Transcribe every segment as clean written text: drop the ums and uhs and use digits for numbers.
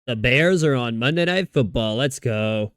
The Bears are on Monday Night Football. Let's go.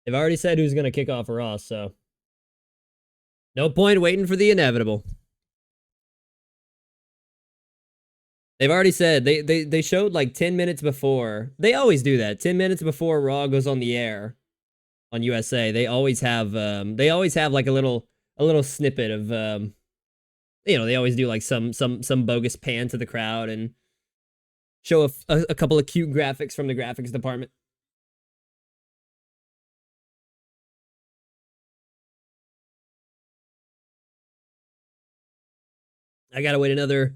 They've already said who's going to kick off Raw, so no point waiting for the inevitable. They've already said they showed like 10 minutes before. They always do that. 10 minutes before Raw goes on the air on USA. They always have like a little snippet of they always do like some bogus pan to the crowd and show a couple of cute graphics from the graphics department. I gotta wait another,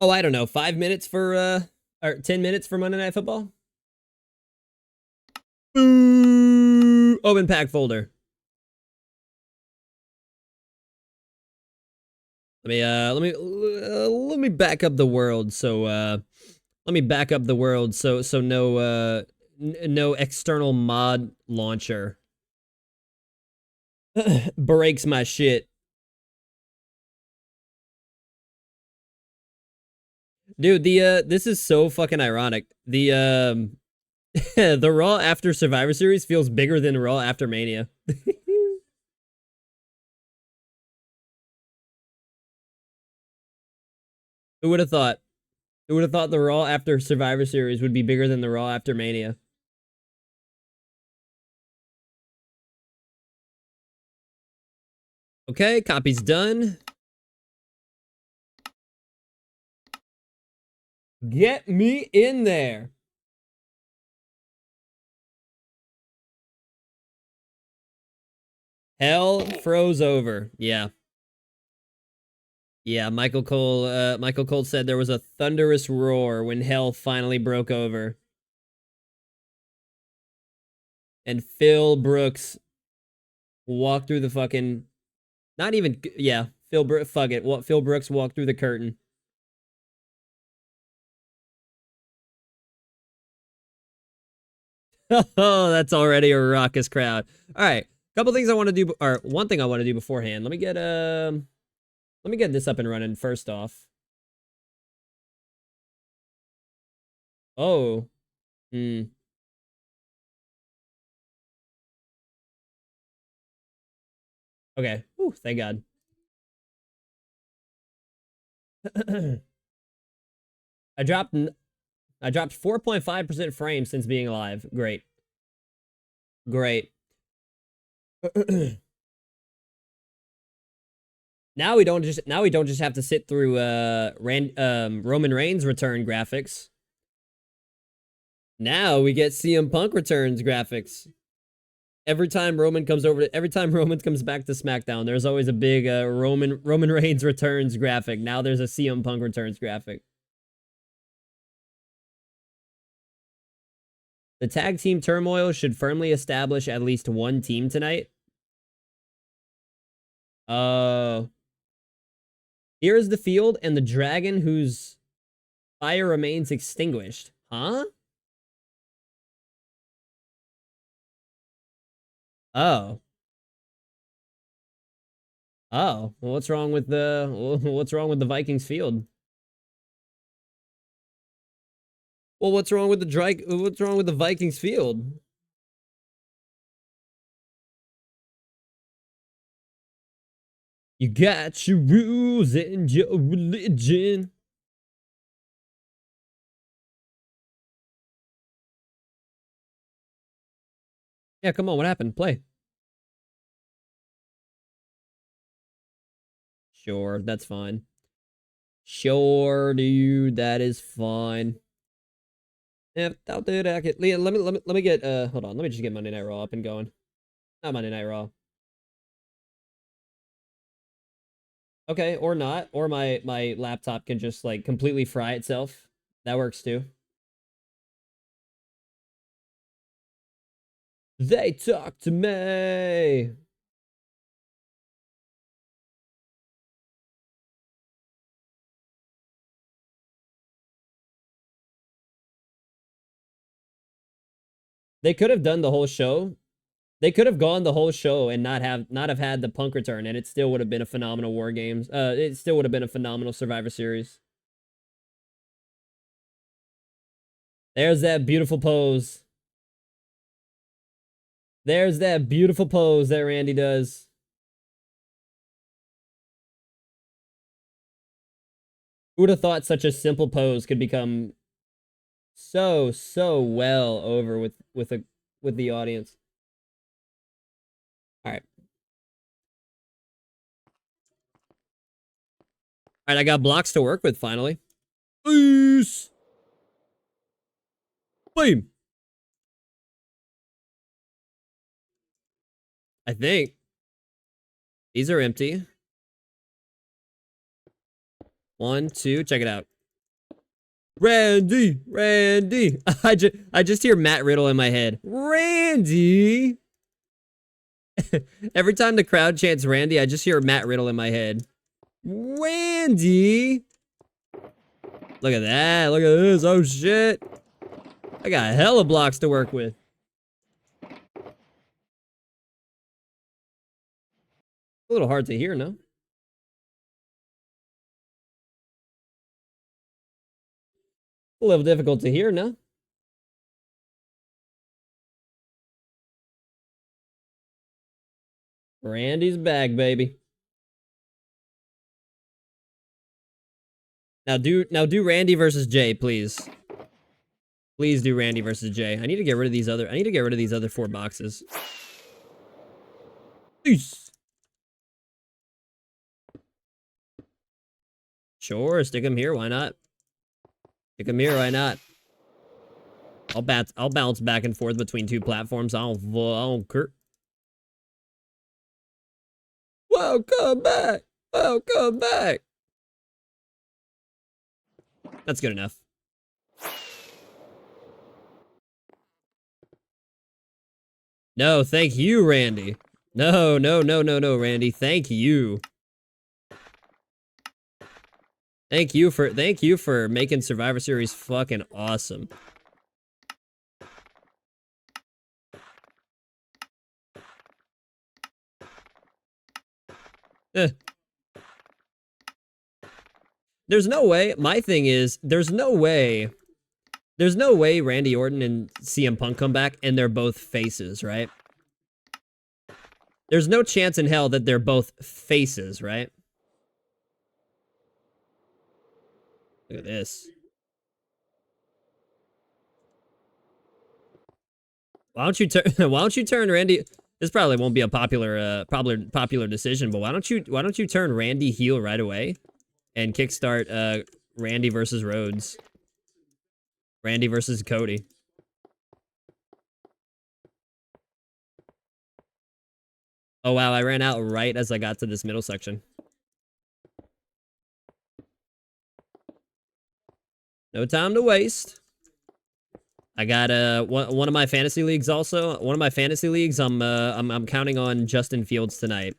I don't know, 5 minutes for or 10 minutes for Monday Night Football. Open pack folder. Let me back up the world. So let me back up the world. So no external mod launcher breaks my shit. Dude, this is so fucking ironic. The the Raw after Survivor Series feels bigger than Raw after Mania. Who would have thought? Who would have thought the Raw after Survivor Series would be bigger than the Raw after Mania? Okay, copy's done. Get me in there. Hell froze over. Yeah. Yeah, Michael Cole said there was a thunderous roar when hell finally broke over. And Phil Brooks walk through the fucking... Not even... Yeah, fuck it. Phil Brooks walked through the curtain. Oh, that's already a raucous crowd. All right, couple things I want to do, or one thing I want to do beforehand. Let me get this up and running first off. Oh, hmm. Okay. Ooh, thank God. I dropped 4.5% frames since being alive. Great. Great. Now we don't just have to sit through Roman Reigns return graphics. Now we get CM Punk returns graphics. Every time Roman comes back to SmackDown, there's always a big Roman Reigns returns graphic. Now there's a CM Punk returns graphic. The tag team turmoil should firmly establish at least one team tonight. Here is the field and the dragon whose fire remains extinguished. Huh? Oh. Oh. Well, what's wrong with the Vikings field? Well, what's wrong with the Vikings field? You got your rules and your religion. Yeah, come on, what happened? Play. Sure, that's fine. Sure, dude, that is fine. Yeah, I'll do it. Let me get hold on, let me just get Monday Night Raw up and going. Not Monday Night Raw. Okay, or not. Or my laptop can just like completely fry itself. That works too. They talk to me. They could have done the whole show. They could have gone the whole show and not have had the Punk return, and it still would have been a phenomenal War Games. It still would have been a phenomenal Survivor Series. There's that beautiful pose. There's that beautiful pose that Randy does. Who would have thought such a simple pose could become so well over with the audience? All right. All right, I got blocks to work with finally. Peace. Boom. I think these are empty. 1, 2, check it out. Randy. I just hear Matt Riddle in my head. Randy. Every time the crowd chants Randy, I just hear Matt Riddle in my head. Randy. Look at that. Look at this. Oh shit. I got hella blocks to work with. A little hard to hear, no? A little difficult to hear, no? Randy's back, baby. Now do Randy versus Jay, please. Please do Randy versus Jay. I need to get rid of these other 4 boxes. Peace. Sure, stick him here, why not? Stick him here, why not? I'll bounce back and forth between 2 platforms. I don't care. Welcome back. Welcome back. That's good enough. No, thank you, Randy. No, no, no, no, no, Randy. Thank you. Thank you for making Survivor Series fucking awesome. Eh. There's no way. My thing is, there's no way Randy Orton and CM Punk come back and they're both faces, right? There's no chance in hell that they're both faces, right? Look at this. Why don't you turn Randy? This probably won't be a popular decision, but why don't you turn Randy heel right away and kickstart Randy versus Rhodes. Randy versus Cody. Oh wow, I ran out right as I got to this middle section. No time to waste. I got one of my fantasy leagues also. One of my fantasy leagues, I'm counting on Justin Fields tonight.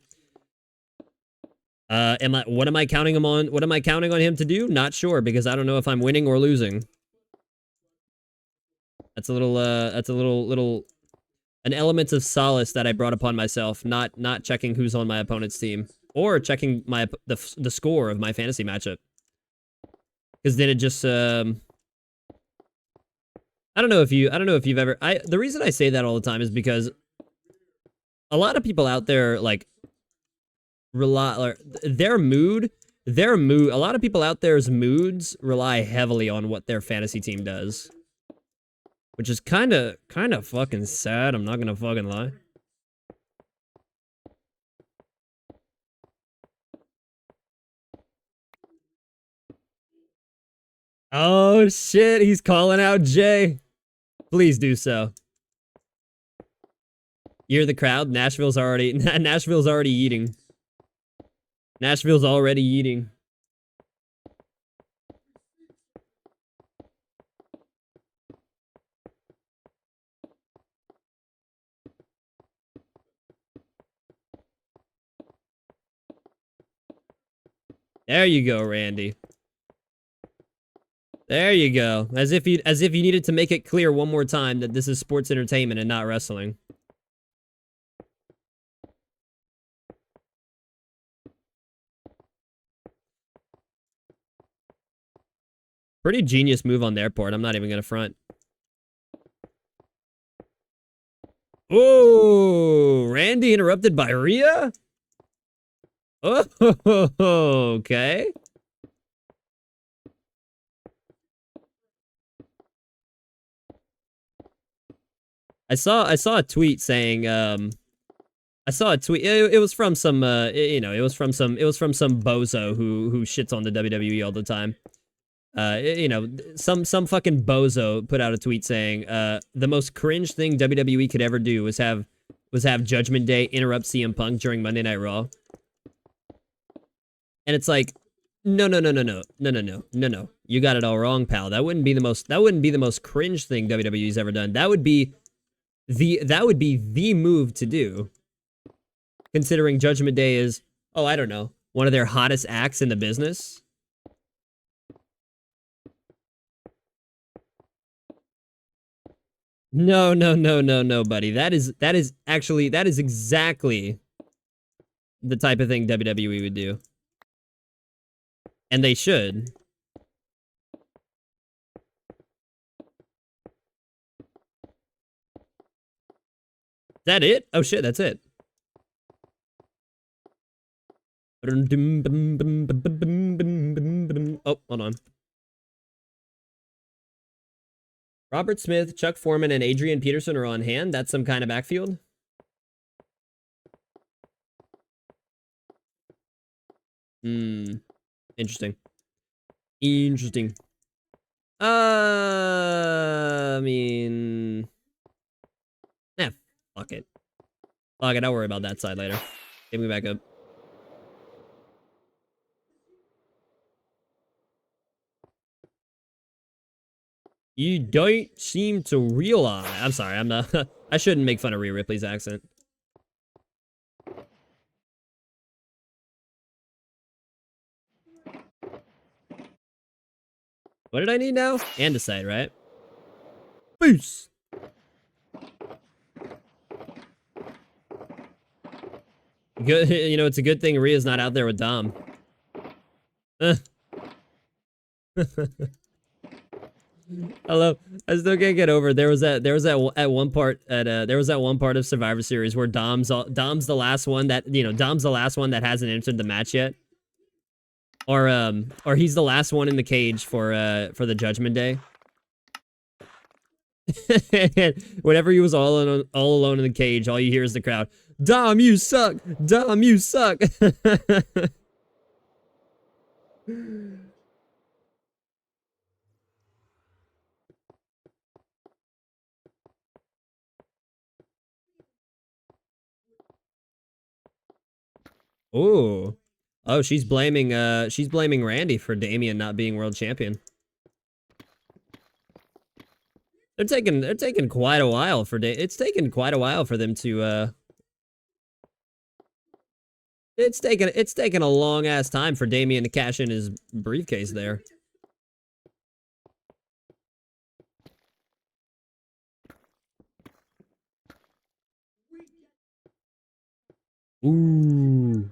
What am I counting him on? What am I counting on him to do? Not sure, because I don't know if I'm winning or losing. That's a little an element of solace that I brought upon myself, not checking who's on my opponent's team or checking the score of my fantasy matchup. Because then it just I don't know if you've ever the reason I say that all the time is because a lot of people out there like rely or their mood, a lot of people out there's moods rely heavily on what their fantasy team does. Which is kind of fucking sad, I'm not gonna fucking lie. Oh shit, he's calling out Jay. Please do so. You're the crowd. Nashville's already eating. Nashville's already eating. There you go, Randy. There you go. As if you needed to make it clear one more time that this is sports entertainment and not wrestling. Pretty genius move on their part. I'm not even gonna front. Oh, Randy interrupted by Rhea? Oh, okay. I saw a tweet saying I saw a tweet. It was from some it was from some bozo who shits on the WWE all the time. Some fucking bozo put out a tweet saying the most cringe thing WWE could ever do was have Judgment Day interrupt CM Punk during Monday Night Raw. And it's like, no. You got it all wrong, pal. That wouldn't be the most cringe thing WWE's ever done. That would be the move to do. Considering Judgment Day is, oh, I don't know, one of their hottest acts in the business. No, buddy. That is exactly the type of thing WWE would do. And they should. Is that it? Oh shit, that's it. Oh, hold on. Robert Smith, Chuck Foreman, and Adrian Peterson are on hand. That's some kind of backfield. Interesting. I mean... fuck it. Fuck it, I'll worry about that side later. Get me back up. You don't seem to realize... I'm sorry, I'm not... I shouldn't make fun of Rhea Ripley's accent. What did I need now? Andesite, right? Peace. Good, you know, it's a good thing Rhea's not out there with Dom. Hello. I still can't get over. There was that one part of Survivor Series where Dom's the last one that, you know, Dom's the last one that hasn't entered the match yet. Or he's the last one in the cage for the Judgment Day. Whenever he was all alone in the cage, all you hear is the crowd, "Dom, you suck! Dom, you suck!" Ooh. Oh, she's blaming Randy for Damian not being world champion. They're taking quite a while for it's taken quite a while for them to it's taken a long ass time for Damian to cash in his briefcase there. Ooh.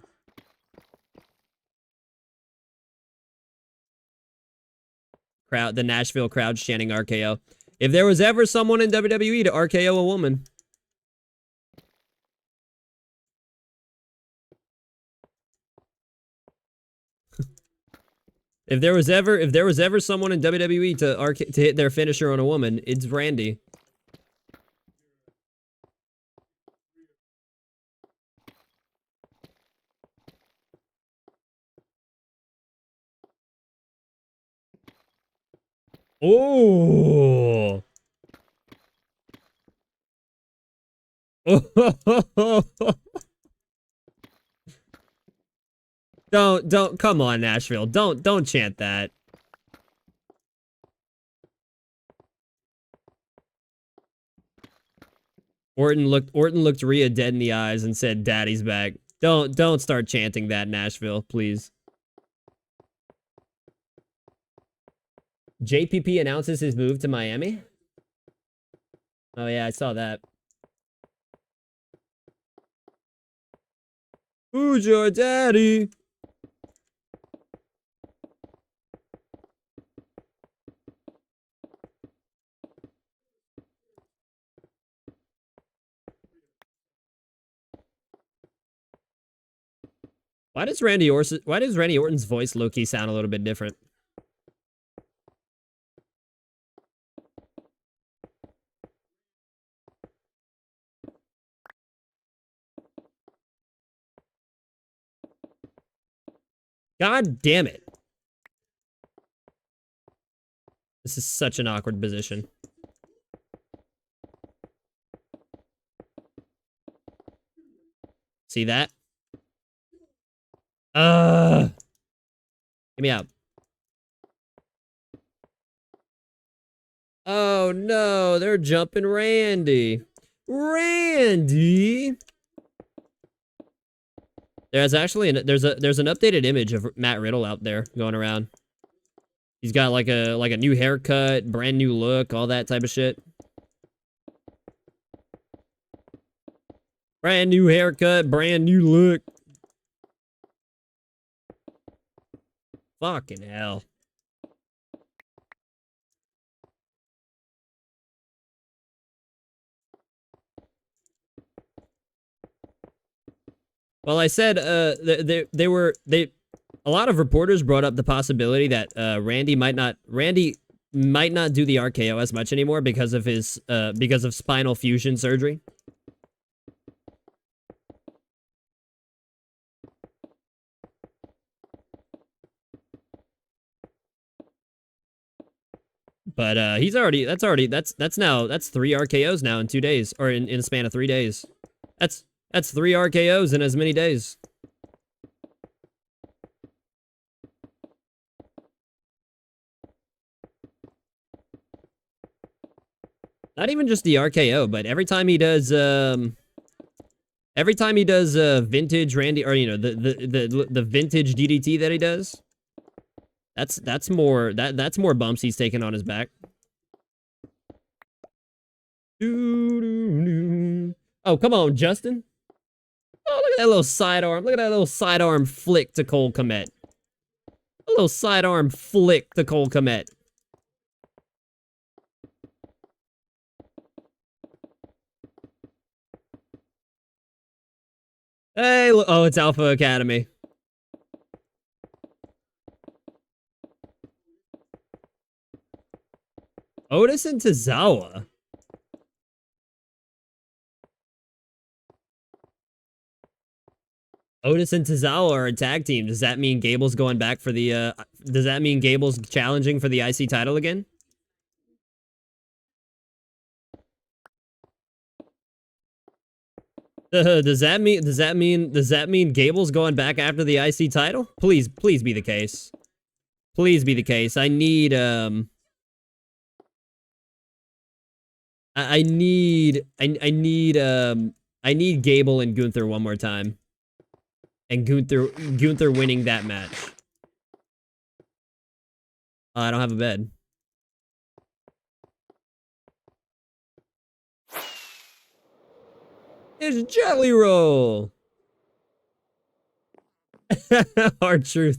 The Nashville crowd chanting RKO. If there was ever someone in WWE to RKO a woman. If there was ever someone in WWE to hit their finisher on a woman, it's Randy. Oh. Don't come on, Nashville. Don't chant that. Orton looked Rhea dead in the eyes and said, "Daddy's back." Don't start chanting that, Nashville, please. JPP announces his move to Miami. Oh yeah, I saw that. Who's your daddy? Why does Randy Orton's voice low-key sound a little bit different? God damn it. This is such an awkward position. See that? Get me out. Oh no, they're jumping Randy. Randy! There's actually there's an updated image of Matt Riddle out there going around. He's got like a new haircut, brand new look, all that type of shit. Brand new haircut, brand new look. Fucking hell. Well, I said a lot of reporters brought up the possibility that Randy might not do the RKO as much anymore because of spinal fusion surgery. But that's 3 RKOs now in 2 days, or in a span of 3 days. That's 3 RKOs in as many days. Not even just the RKO, but every time he does vintage Randy, or you know, the vintage DDT that he does, That's more that's more bumps he's taking on his back. Oh, come on, Justin. Oh, look at that little sidearm. Look at that little sidearm flick to Cole Kmet. A little sidearm flick to Cole Kmet. Hey, oh, it's Alpha Academy. Otis and Tozawa. Otis and Tozawa are a tag team. Does that mean Gable's going back for the, does that mean Gable's challenging for the IC title again? Does that mean Gable's going back after the IC title? Please be the case. Please be the case. I need I need Gable and Gunther one more time. And Gunther winning that match. I don't have a bed. It's Jelly Roll. Hard truth.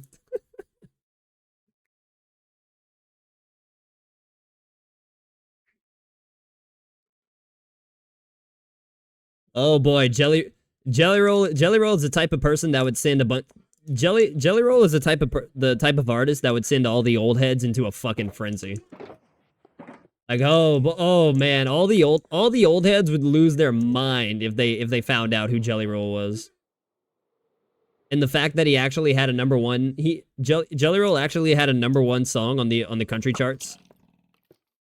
Oh boy, Jelly Roll is the type of person that would send a bunch. Jelly Roll is the type of artist that would send all the old heads into a fucking frenzy. Like, oh man, all the old heads would lose their mind if they found out who Jelly Roll was. And the fact that he actually had a #1, Jelly Roll actually had a #1 song on the country charts.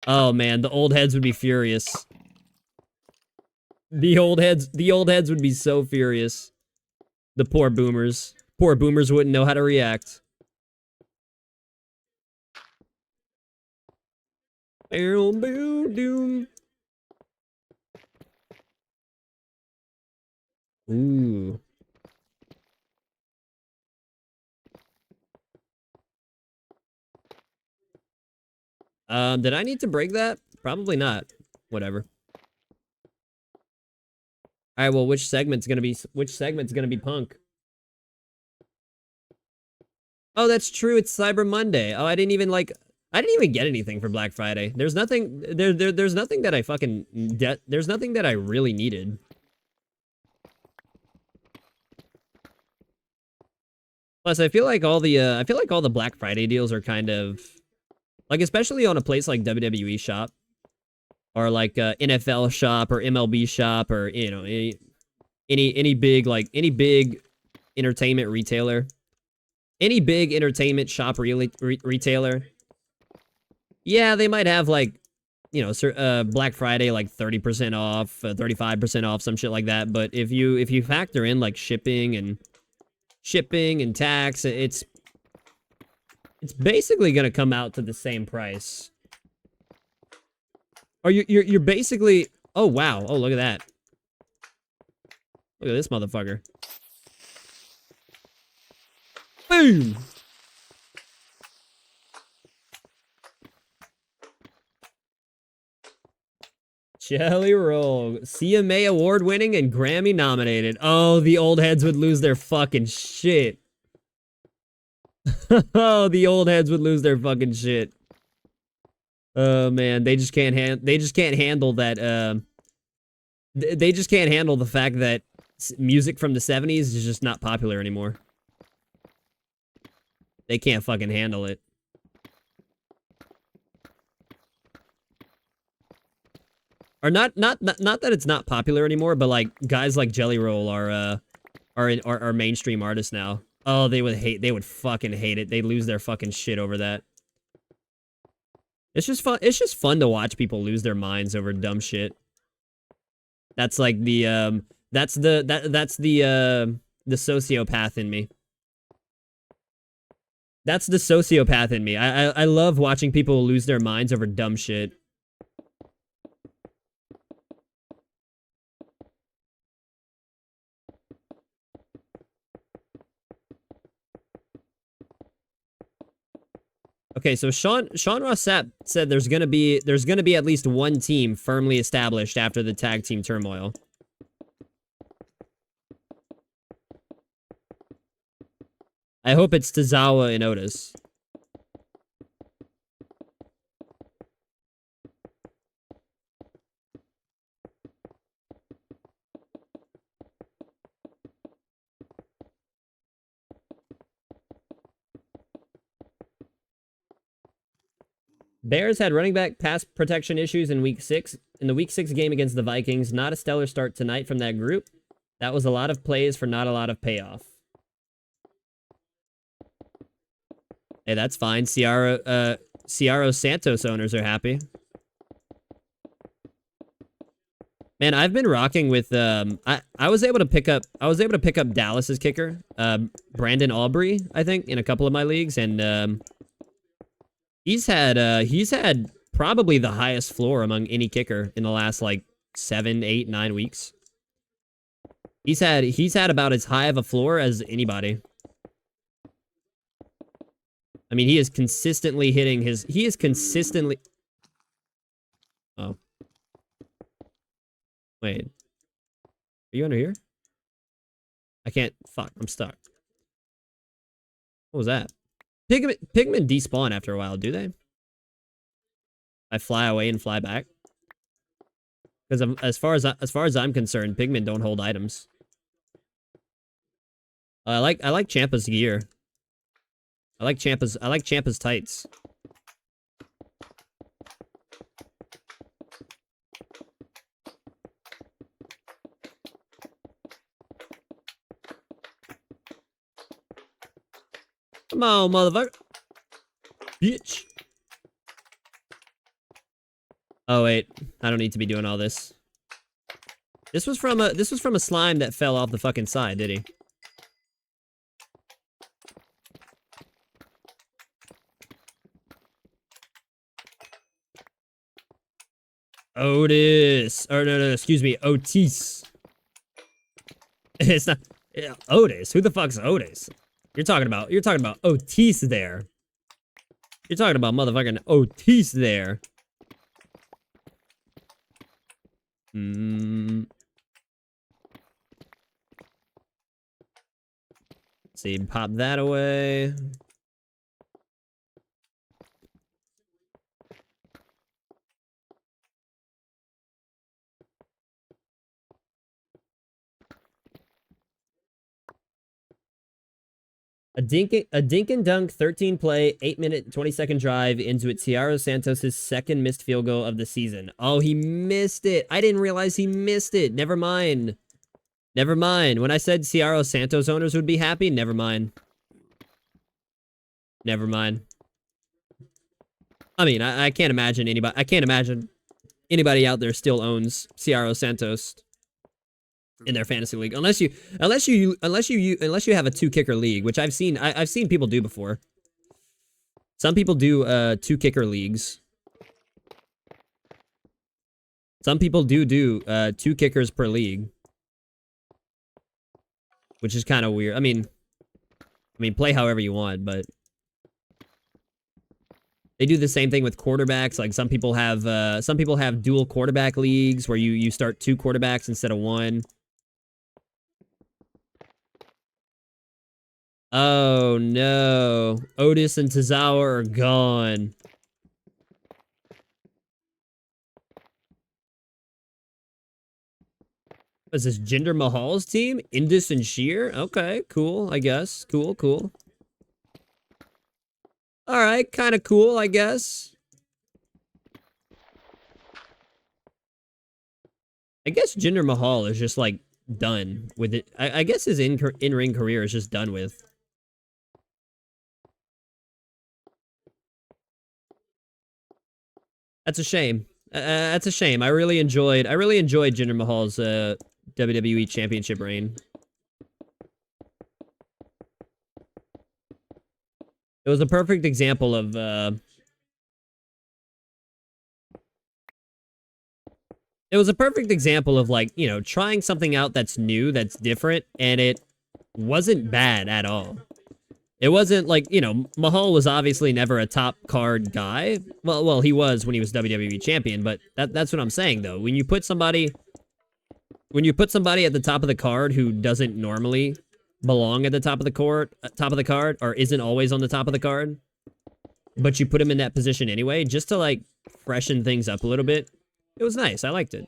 Oh man, the old heads would be furious. The old heads would be so furious. The poor boomers. Poor boomers wouldn't know how to react. Ooh. Did I need to break that? Probably not. Whatever. All right, well, which segment's gonna be Punk? Oh, that's true. It's Cyber Monday. Oh, I didn't even get anything for Black Friday. There's nothing there's nothing that I fucking there's nothing that I really needed. Plus, I feel like all the Black Friday deals are kind of like, especially on a place like WWE Shop or like NFL Shop or MLB Shop, or you know, any big entertainment retailer. Any big entertainment shop retailer. Yeah, they might have like, you know, Black Friday like 30% off, 35% off, some shit like that. But if you factor in like shipping and tax, it's basically gonna come out to the same price. Or you're basically, oh wow, oh look at that. Look at this motherfucker. Boom! Jelly Roll. CMA award winning and Grammy nominated. Oh, the old heads would lose their fucking shit. Oh, the old heads would lose their fucking shit. Oh man, they just can't handle that. They just can't handle the fact that music from the 70s is just not popular anymore. They can't fucking handle it. Or not that it's not popular anymore, but like guys like Jelly Roll are mainstream artists now. Oh, they would fucking hate it. They'd lose their fucking shit over that. It's just fun. It's just fun to watch people lose their minds over dumb shit. That's like the that's the sociopath in me. That's the sociopath in me. I love watching people lose their minds over dumb shit. Okay, so Sean Ross Sapp said there's gonna be at least one team firmly established after the tag team turmoil. I hope it's Tozawa and Otis. Bears had running back pass protection issues in week 6. In the week 6 game against the Vikings, not a stellar start tonight from that group. That was a lot of plays for not a lot of payoff. Hey, that's fine. Ciaro Santos owners are happy. Man, I've been rocking with I was able to pick up Dallas's kicker, Brandon Aubrey, I think, in a couple of my leagues, and he's had probably the highest floor among any kicker in the last like 7, 8, 9 weeks. He's had about as high of a floor as anybody. I mean, he is consistently hitting his... Oh. Wait. Are you under here? I can't... Fuck, I'm stuck. What was that? Pigmen despawn after a while, do they? I fly away and fly back? Because as far as I'm concerned, pigmen don't hold items. I like Ciampa's gear. I like Ciampa's tights. Come on, motherfucker. Bitch. Oh wait, I don't need to be doing all this. This was from a slime that fell off the fucking side, did he? Otis. Or no, excuse me, Otis. It's not Otis. Who the fuck's Otis? You're talking about Otis there. You're talking about motherfucking Otis there. Let's see, pop that away. A dink and dunk 13 play, 8-minute, 20-second drive into it. Ciaro Santos' second missed field goal of the season. Oh, he missed it. I didn't realize he missed it. Never mind. Never mind. When I said Ciaro Santos owners would be happy, never mind. Never mind. I mean, I can't imagine anybody out there still owns Ciaro Santos in their fantasy league, unless you have a 2-kicker league, which I've seen people do before. Some people do 2-kicker leagues. Some people do 2 kickers per league, which is kind of weird. I mean, play however you want, but they do the same thing with quarterbacks. Like some people have dual quarterback leagues where you start 2 quarterbacks instead of 1. Oh no. Otis and Tozawa are gone. Is this Jinder Mahal's team? Indus and Sheer? Okay, cool, I guess. Cool. Alright, kind of cool, I guess. I guess Jinder Mahal is just, like, done with it. I guess his in-ring career is just done with. That's a shame. That's a shame. I really enjoyed Jinder Mahal's WWE Championship reign. It was a perfect example of like, you know, trying something out that's new, that's different, and it wasn't bad at all. It wasn't like, you know, Mahal was obviously never a top card guy. Well, he was when he was WWE champion, but that's what I'm saying though. When you put somebody at the top of the card who doesn't normally belong at the top of the card, or isn't always on the top of the card, but you put him in that position anyway, just to like freshen things up a little bit, it was nice. I liked it.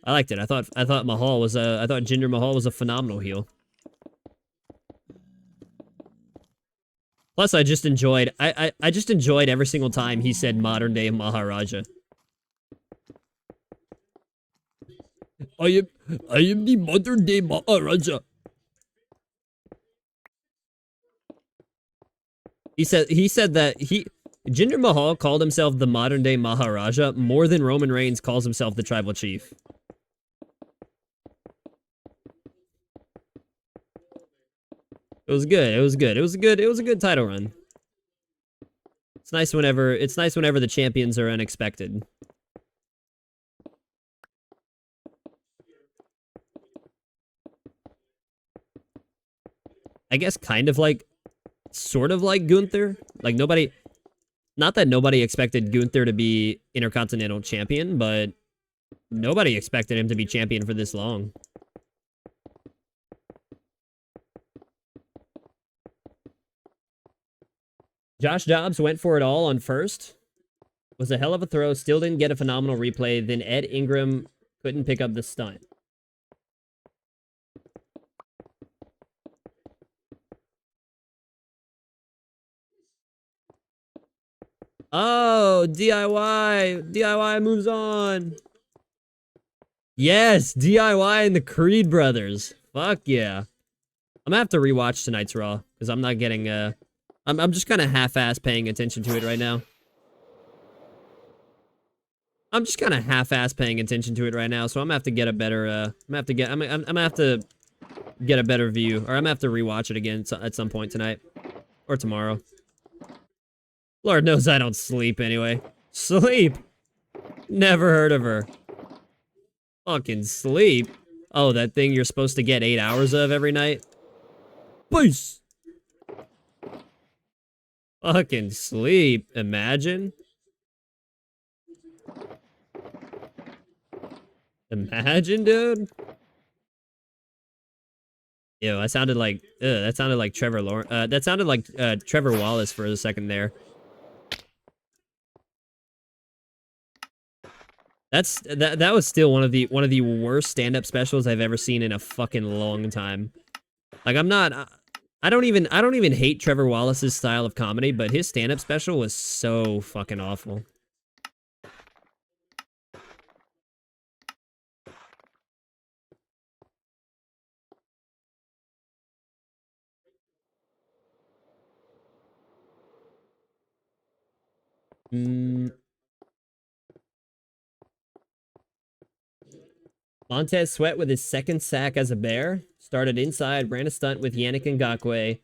I thought Jinder Mahal was a phenomenal heel. Plus, I just enjoyed every single time he said modern day Maharaja. I am the modern day Maharaja. He said that Jinder Mahal called himself the modern day Maharaja more than Roman Reigns calls himself the tribal chief. It was good. It was good. It was a good title run. It's nice whenever the champions are unexpected. I guess sort of like Gunther. Like not that nobody expected Gunther to be Intercontinental Champion, but nobody expected him to be champion for this long. Josh Dobbs went for it all on first. Was a hell of a throw, still didn't get a phenomenal replay. Then Ed Ingram couldn't pick up the stunt. Oh, DIY. DIY moves on. Yes, DIY and the Creed brothers. Fuck yeah. I'm gonna have to rewatch tonight's Raw, because I'm not getting, I'm just kind of half-ass paying attention to it right now. I'm just kind of half-ass paying attention to it right now, so I'm gonna have to get a better, I'm gonna have to get a better view, or I'm gonna have to rewatch it again at some point tonight. Or tomorrow. Lord knows I don't sleep anyway. Sleep? Never heard of her. Fucking sleep? Oh, that thing you're supposed to get 8 hours of every night? Peace! Fucking sleep. Imagine. Imagine, dude. Ew, that sounded like Trevor Lawrence. That sounded like Trevor Wallace for a second there. That was still one of the worst stand-up specials I've ever seen in a fucking long time. Like I don't even hate Trevor Wallace's style of comedy, but his stand-up special was so fucking awful. Montez Sweat with his second sack as a Bear. Started inside, ran a stunt with Yannick Ngakoue,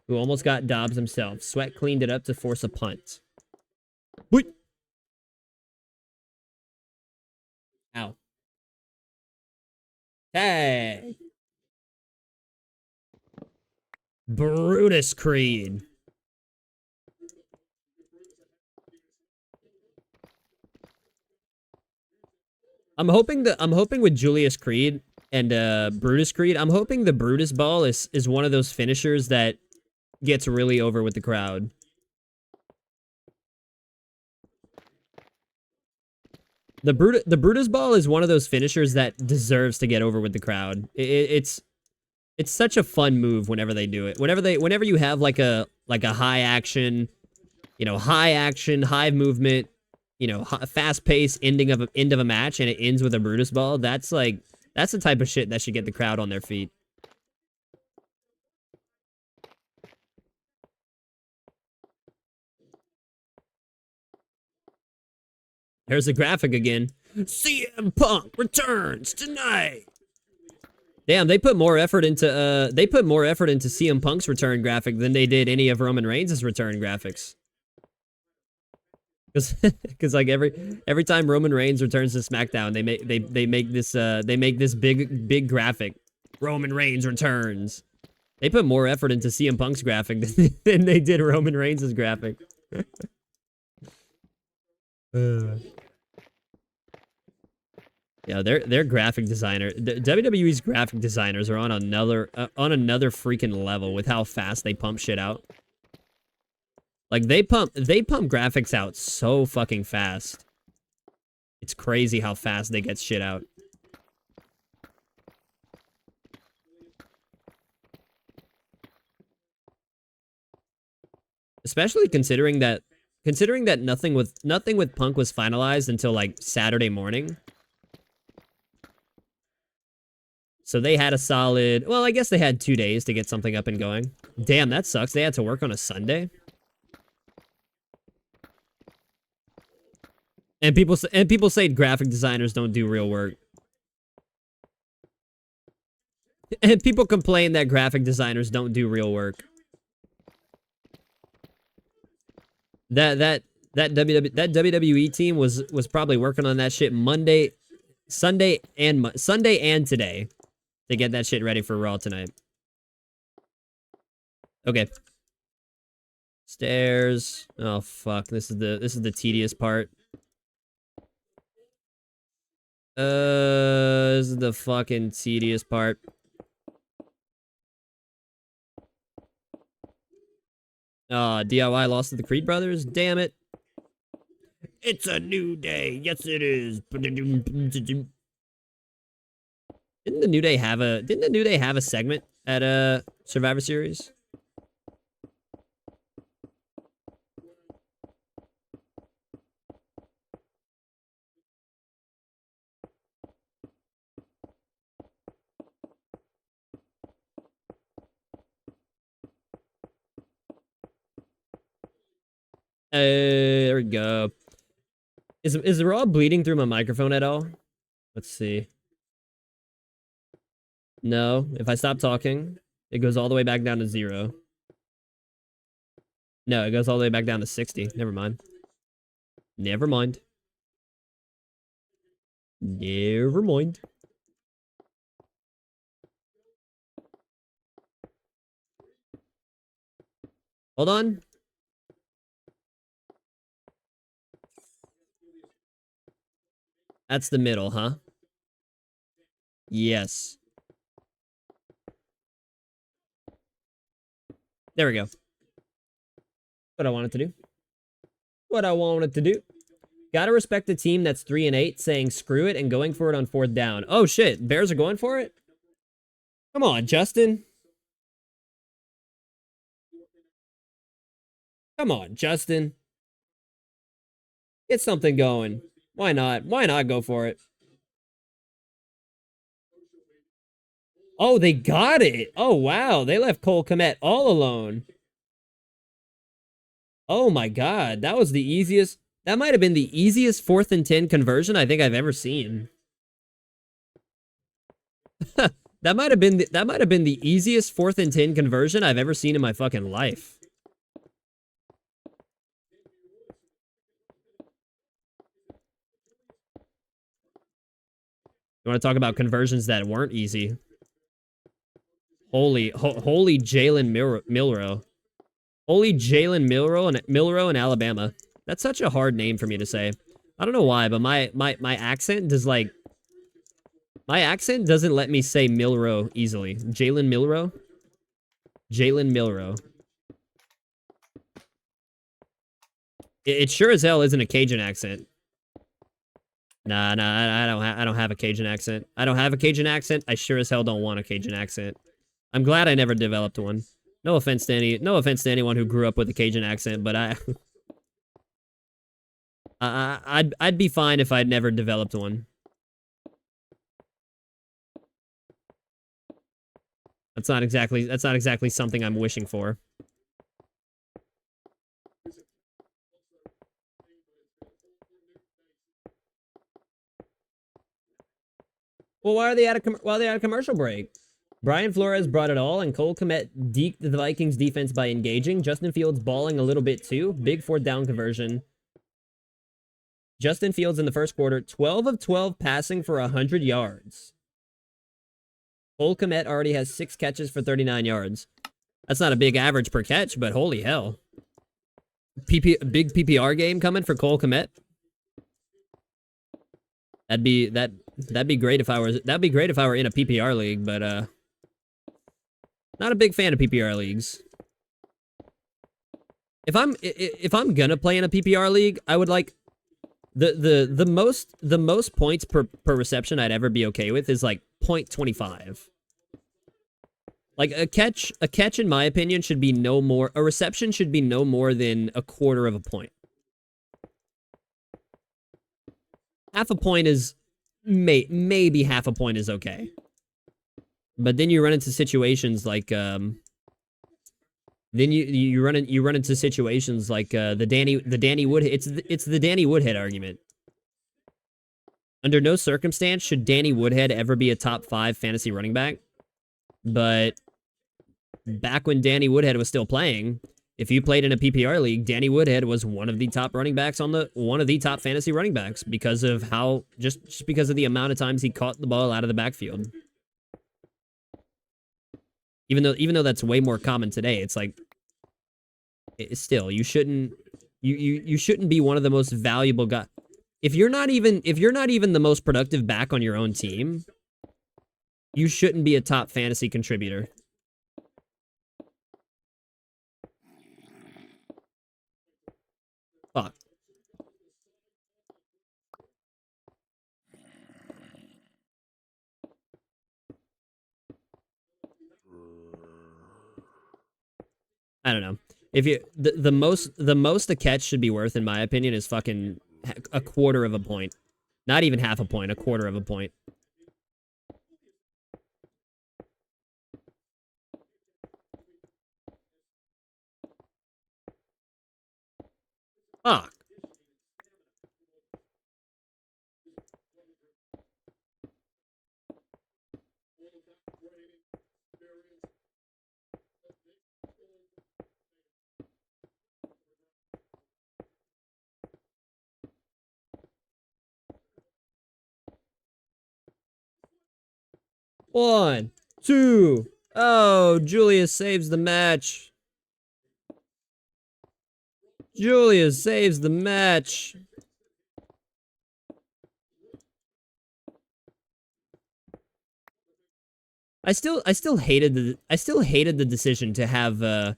who almost got Dobbs himself. Sweat cleaned it up to force a punt. Wait. Ow. Tag. Brutus Creed. I'm hoping with Julius Creed and Brutus Creed, I'm hoping the Brutus Ball is one of those finishers that gets really over with the crowd. The Brutus Ball is one of those finishers that deserves to get over with the crowd. It's such a fun move whenever they do it. Whenever you have like a high action, high movement, fast pace end of a match, and it ends with a Brutus Ball. That's the type of shit that should get the crowd on their feet. There's the graphic again. CM Punk returns tonight. Damn, they put more effort into CM Punk's return graphic than they did any of Roman Reigns' return graphics. Because like every time Roman Reigns returns to SmackDown, they make this big graphic. Roman Reigns returns. They put more effort into CM Punk's graphic than they did Roman Reigns' graphic. Yeah, their graphic designer, WWE's graphic designers are on another freaking level with how fast they pump shit out. Like they pump graphics out so fucking fast. It's crazy how fast they get shit out. Especially considering that nothing with Punk was finalized until like Saturday morning. So they had a solid, well, I guess they had 2 days to get something up and going. Damn, that sucks. They had to work on a Sunday. And people say graphic designers don't do real work. And people complain that graphic designers don't do real work. That WWE team was probably working on that shit Sunday and today to get that shit ready for Raw tonight. Okay. Stairs. Oh fuck, this is the tedious part. This is the fucking tedious part. DIY lost to the Creed brothers? Damn it. It's a new day. Yes, it is. Didn't the New Day have a segment at Survivor Series? There we go. Is Raw bleeding through my microphone at all? Let's see. No. If I stop talking, it goes all the way back down to 0. No, it goes all the way back down to 60. Never mind. Never mind. Never mind. Hold on. That's the middle, huh? Yes. There we go. What I wanted to do. What I wanted to do. Gotta respect the team that's 3-8 saying screw it and going for it on 4th down. Oh shit, Bears are going for it? Come on, Justin. Come on, Justin. Get something going. Why not? Why not go for it? Oh, they got it. Oh, wow. They left Cole Kmet all alone. Oh, my God. That was the easiest. That might have been the easiest 4th and 10 conversion I think I've ever seen. That might have been the easiest 4th and 10 conversion I've ever seen in my fucking life. You want to talk about conversions that weren't easy? Holy Jalen Milrow. Holy Jalen Milrow in Alabama. That's such a hard name for me to say. I don't know why, but my accent does like... My accent doesn't let me say Milrow easily. Jalen Milrow? Jalen Milrow. It sure as hell isn't a Cajun accent. Nah, I don't have a Cajun accent. I don't have a Cajun accent. I sure as hell don't want a Cajun accent. I'm glad I never developed one. No offense to anyone who grew up with a Cajun accent, but I'd be fine if I'd never developed one. That's not exactly something I'm wishing for. Well, why are they at a commercial break? Brian Flores brought it all, and Cole Kmet deked the Vikings defense by engaging. Justin Fields balling a little bit too. Big 4th down conversion. Justin Fields in the first quarter, 12 of 12 passing for 100 yards. Cole Kmet already has 6 catches for 39 yards. That's not a big average per catch, but holy hell. Big PPR game coming for Cole Kmet. That'd be great if I was in a PPR league, but not a big fan of PPR leagues. If I'm gonna play in a PPR league, I would like the most points per reception I'd ever be okay with is like 0.25. Like a catch in my opinion should be no more, a reception should be no more than a quarter of a point. Half a point is maybe half a point is okay. But then you run into situations like then you run into situations like the Danny Woodhead, it's the Danny Woodhead argument. Under no circumstance should Danny Woodhead ever be a top 5 fantasy running back. But back when Danny Woodhead was still playing, if you played in a PPR league, Danny Woodhead was one of the top running backs one of the top fantasy running backs because of how just because of the amount of times he caught the ball out of the backfield. Even though that's way more common today, it's like still you shouldn't be one of the most valuable guys. If you're not even the most productive back on your own team, you shouldn't be a top fantasy contributor. Fuck. I don't know. If you the most a catch should be worth, in my opinion, is fucking a quarter of a point. Not even half a point, a quarter of a point. Fuck. One, two. Oh, Julius saves the match. Julius saves the match. I still hated the decision to have the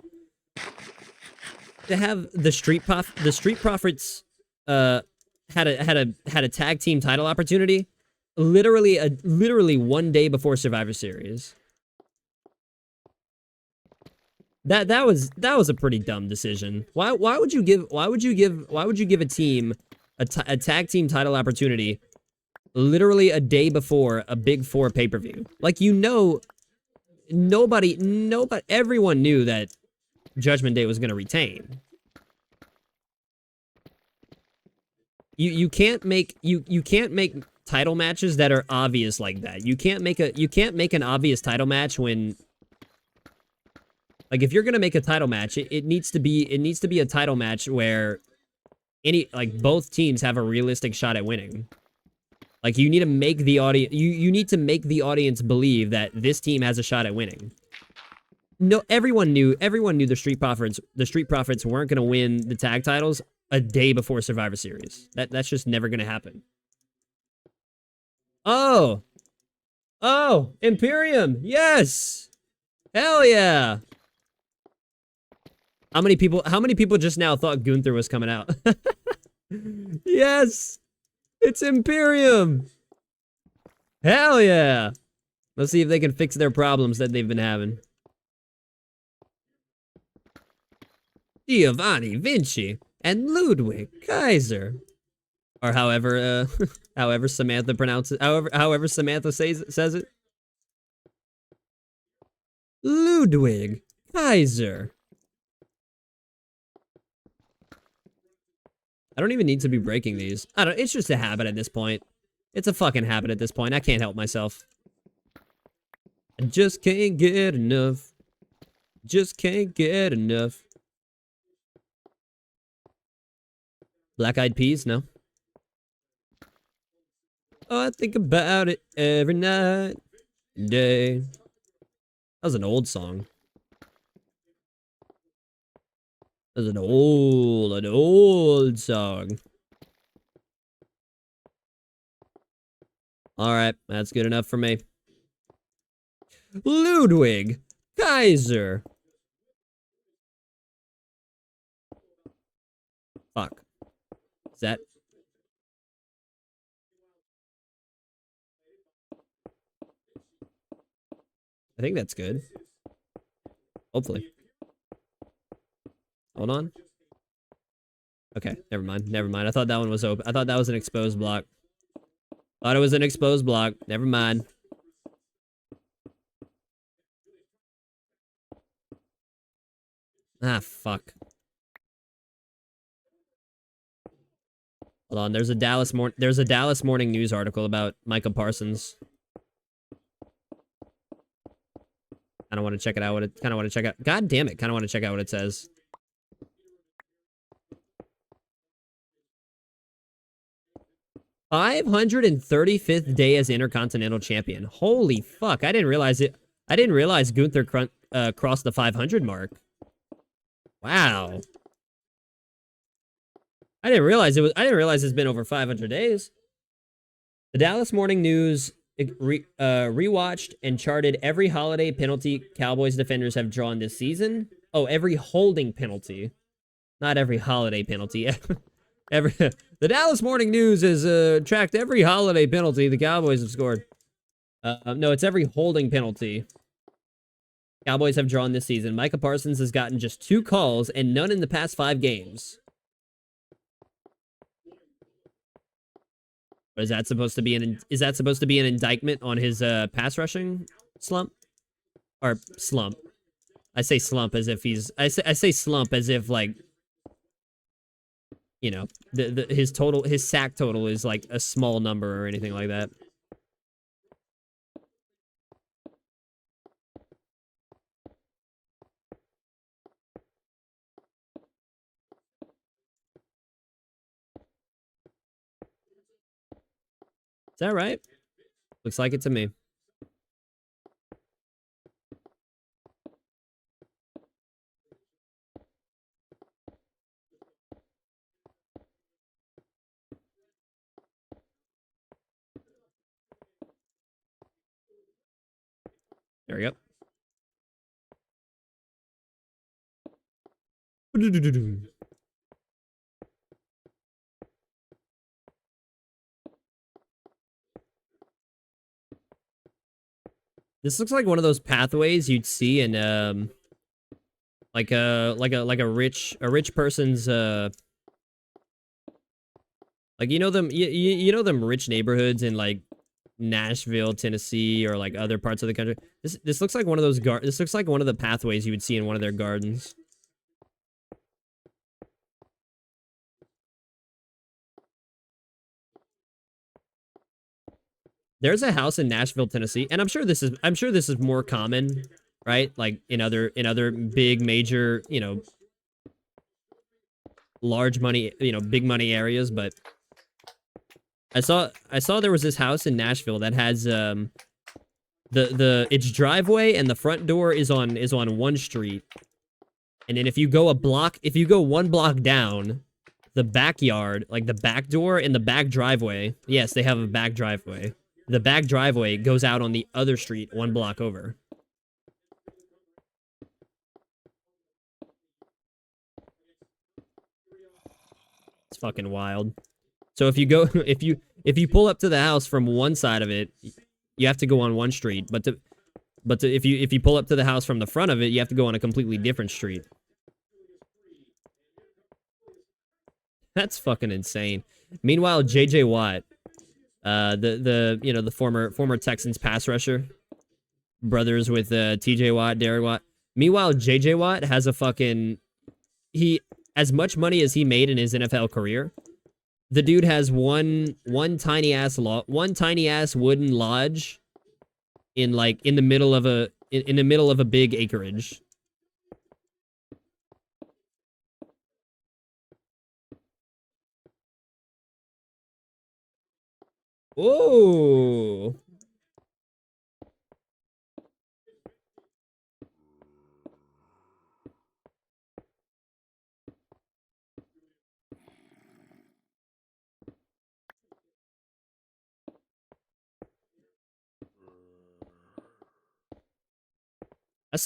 Street Profits had a tag team title opportunity literally 1 day before Survivor Series. That was a pretty dumb decision. Why would you give a team a tag team title opportunity literally a day before a Big 4 pay-per-view? Like, everyone knew that Judgment Day was going to retain. You can't make title matches that are obvious like that. You can't make an obvious title match when, like, if you're gonna make a title match, it needs to be a title match where both teams have a realistic shot at winning. Like, you need to make the audience you need to make the audience believe that this team has a shot at winning. No, everyone knew the Street Profits weren't gonna win the tag titles a day before Survivor Series. That's just never gonna happen. Oh, Imperium, yes, hell yeah. How many people just now thought Gunther was coming out? Yes, it's Imperium. Hell yeah. Let's see if they can fix their problems that they've been having. Giovanni Vinci and Ludwig Kaiser, or however Samantha pronounces, however Samantha says it. Ludwig Kaiser. I don't even need to be breaking these. It's just a habit at this point. It's a fucking habit at this point. I can't help myself. I just can't get enough. Just can't get enough. Black Eyed Peas? No. Oh, I think about it every night, day. That was an old song. That's an old song. All right, that's good enough for me. Ludwig Kaiser. Fuck. Is that? I think that's good. Hopefully. Hold on. Okay, never mind. Never mind. I thought that one was open. I thought that was an exposed block. Thought it was an exposed block. Never mind. Ah, fuck. Hold on. There's a Dallas Morning News article about Micah Parsons. I don't want to check it out. Kind of want to check out. God damn it! Kind of want to check out what it says. "535th day as Intercontinental Champion." Holy fuck! I didn't realize it. I didn't realize Gunther crossed the 500 mark. Wow. I didn't realize it's been over 500 days. The Dallas Morning News rewatched and charted every holiday penalty Cowboys defenders have drawn this season. Oh, every holding penalty, not every holiday penalty. The Dallas Morning News has tracked every holiday penalty the Cowboys have scored. No, it's every holding penalty Cowboys have drawn this season. Micah Parsons has gotten just 2 calls and none in the past 5 games. Or is that supposed to be an indictment on his pass rushing slump? Or slump. I say slump as if I say slump as if, like, you know, his sack total is like a small number or anything like that. Is that right? Looks like it to me. There we go. This looks like one of those pathways you'd see in like a rich person's like, you know them you know them rich neighborhoods in like Nashville, Tennessee, or like other parts of the country. This looks like one of those this looks like one of the pathways you would see in one of their gardens. There's a house in Nashville, Tennessee, and I'm sure this is more common, right? Like in other big major, you know, large money, you know, big money areas, but I saw there was this house in Nashville that has its driveway and the front door is on one street. And then if you go 1 block down, the backyard, like the back door and the back driveway, yes, they have a back driveway. The back driveway goes out on the other street 1 block over. It's fucking wild. So if you go, if you pull up to the house from one side of it, you have to go on one street. But if you pull up to the house from the front of it, you have to go on a completely different street. That's fucking insane. Meanwhile, JJ Watt, you know, the former Texans pass rusher, brothers with TJ Watt, Derek Watt. Meanwhile, JJ Watt has a fucking as much money as he made in his NFL career. The dude has one tiny ass wooden lodge in the middle of a big acreage. Oh.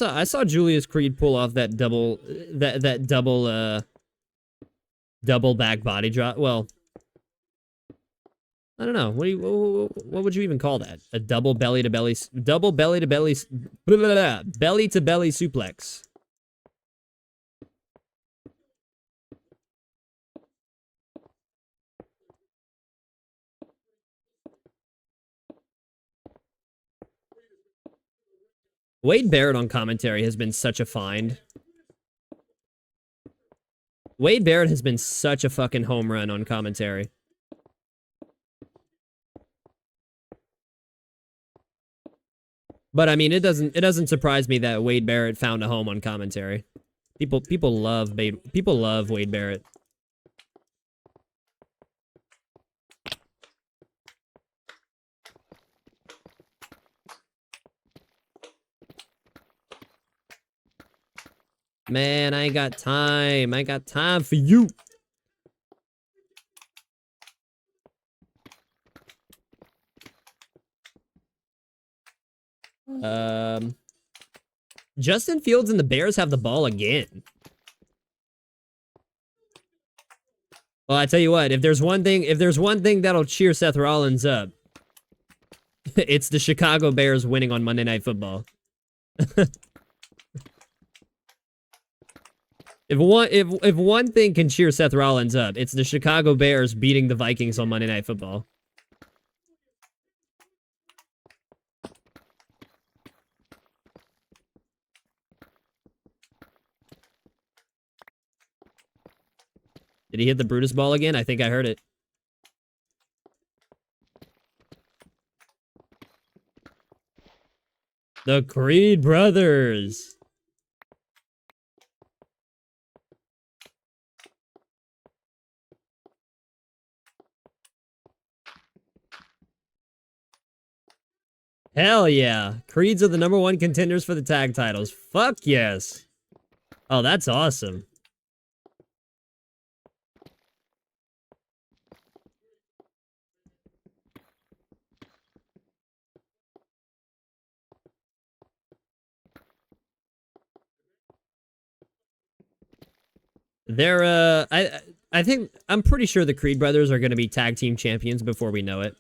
I saw Julius Creed pull off that double back body drop. Well, I don't know. What would you even call that? A double belly to belly belly to belly suplex. Wade Barrett on commentary has been such a find. Wade Barrett has been such a fucking home run on commentary. But I mean, it doesn't surprise me that Wade Barrett found a home on commentary. People love Wade Barrett. Man, I ain't got time. I got time for you. Justin Fields and the Bears have the ball again. Well, I tell you what, if there's one thing that'll cheer Seth Rollins up, it's the Chicago Bears winning on Monday Night Football. If one thing can cheer Seth Rollins up, it's the Chicago Bears beating the Vikings on Monday Night Football. Did he hit the Brutus ball again? I think I heard it. The Creed brothers. Hell yeah. Creeds are the #1 contenders for the tag titles. Fuck yes. Oh, that's awesome. They're I think I'm pretty sure the Creed brothers are going to be tag team champions before we know it.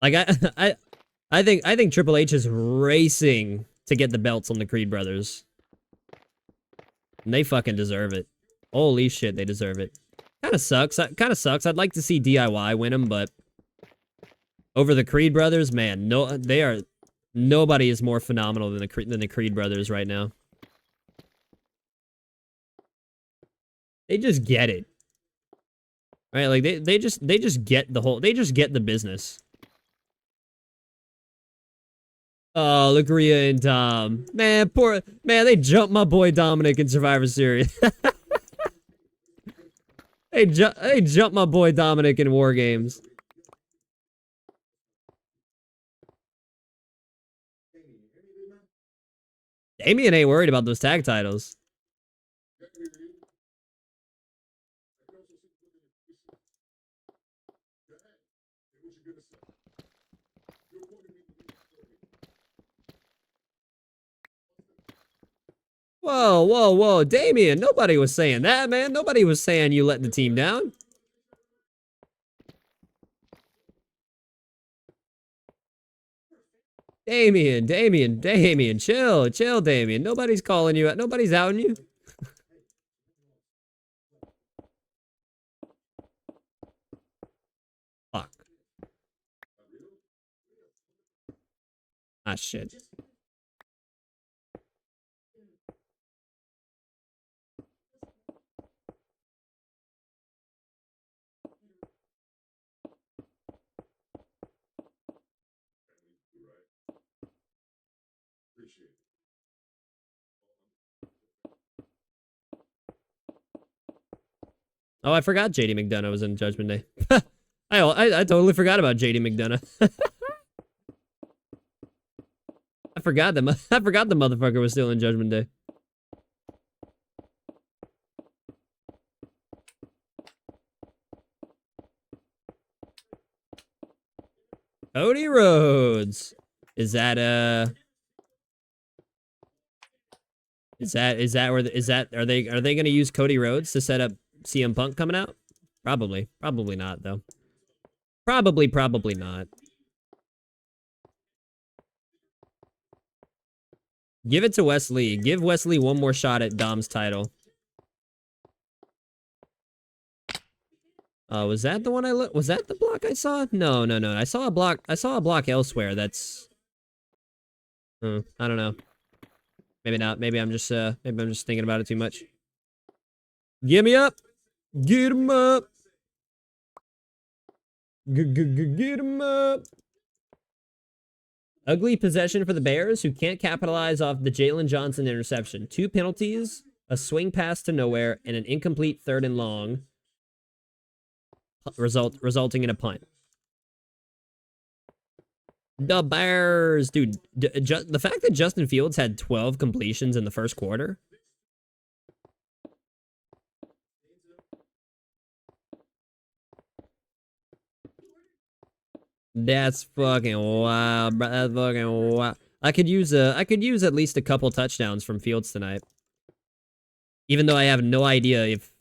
Like I think Triple H is racing to get the belts on the Creed brothers. And they fucking deserve it. Holy shit, they deserve it. Kind of sucks. I'd like to see DIY win them, but over the Creed brothers, man, nobody is more phenomenal than the Creed brothers right now. They just get it. Right? Like they just get the business. Oh, look, Rhea and Dom. Man, they jumped my boy Dominic in Survivor Series. They jumped my boy Dominic in War Games. Damien ain't worried about those tag titles. Whoa, Damien, nobody was saying that, man. Nobody was saying you let the team down. Damien, chill, Damien. Nobody's calling you out. Nobody's outing you. Fuck. Ah, shit. Oh, I forgot JD McDonough was in Judgment Day. I totally forgot about JD McDonough. I forgot the motherfucker was still in Judgment Day. Cody Rhodes. Is that Is that where are they gonna use Cody Rhodes to set up CM Punk coming out? Probably not though. Probably not. Give it to Wesley. Give Wesley one more shot at Dom's title. Was that the one I looked? Was that the block I saw? No. I saw a block elsewhere. That's. I don't know. Maybe not. Maybe I'm just thinking about it too much. Get me up. Get him up. Get him up. Ugly possession for the Bears, who can't capitalize off the Jalen Johnson interception. 2 penalties, a swing pass to nowhere, and an incomplete 3rd and long, resulting in a punt. The Bears, dude. The fact that Justin Fields had 12 completions in the first quarter. That's fucking wild, bro. That's fucking wild. I could use at least a couple touchdowns from Fields tonight. Even though I have no idea if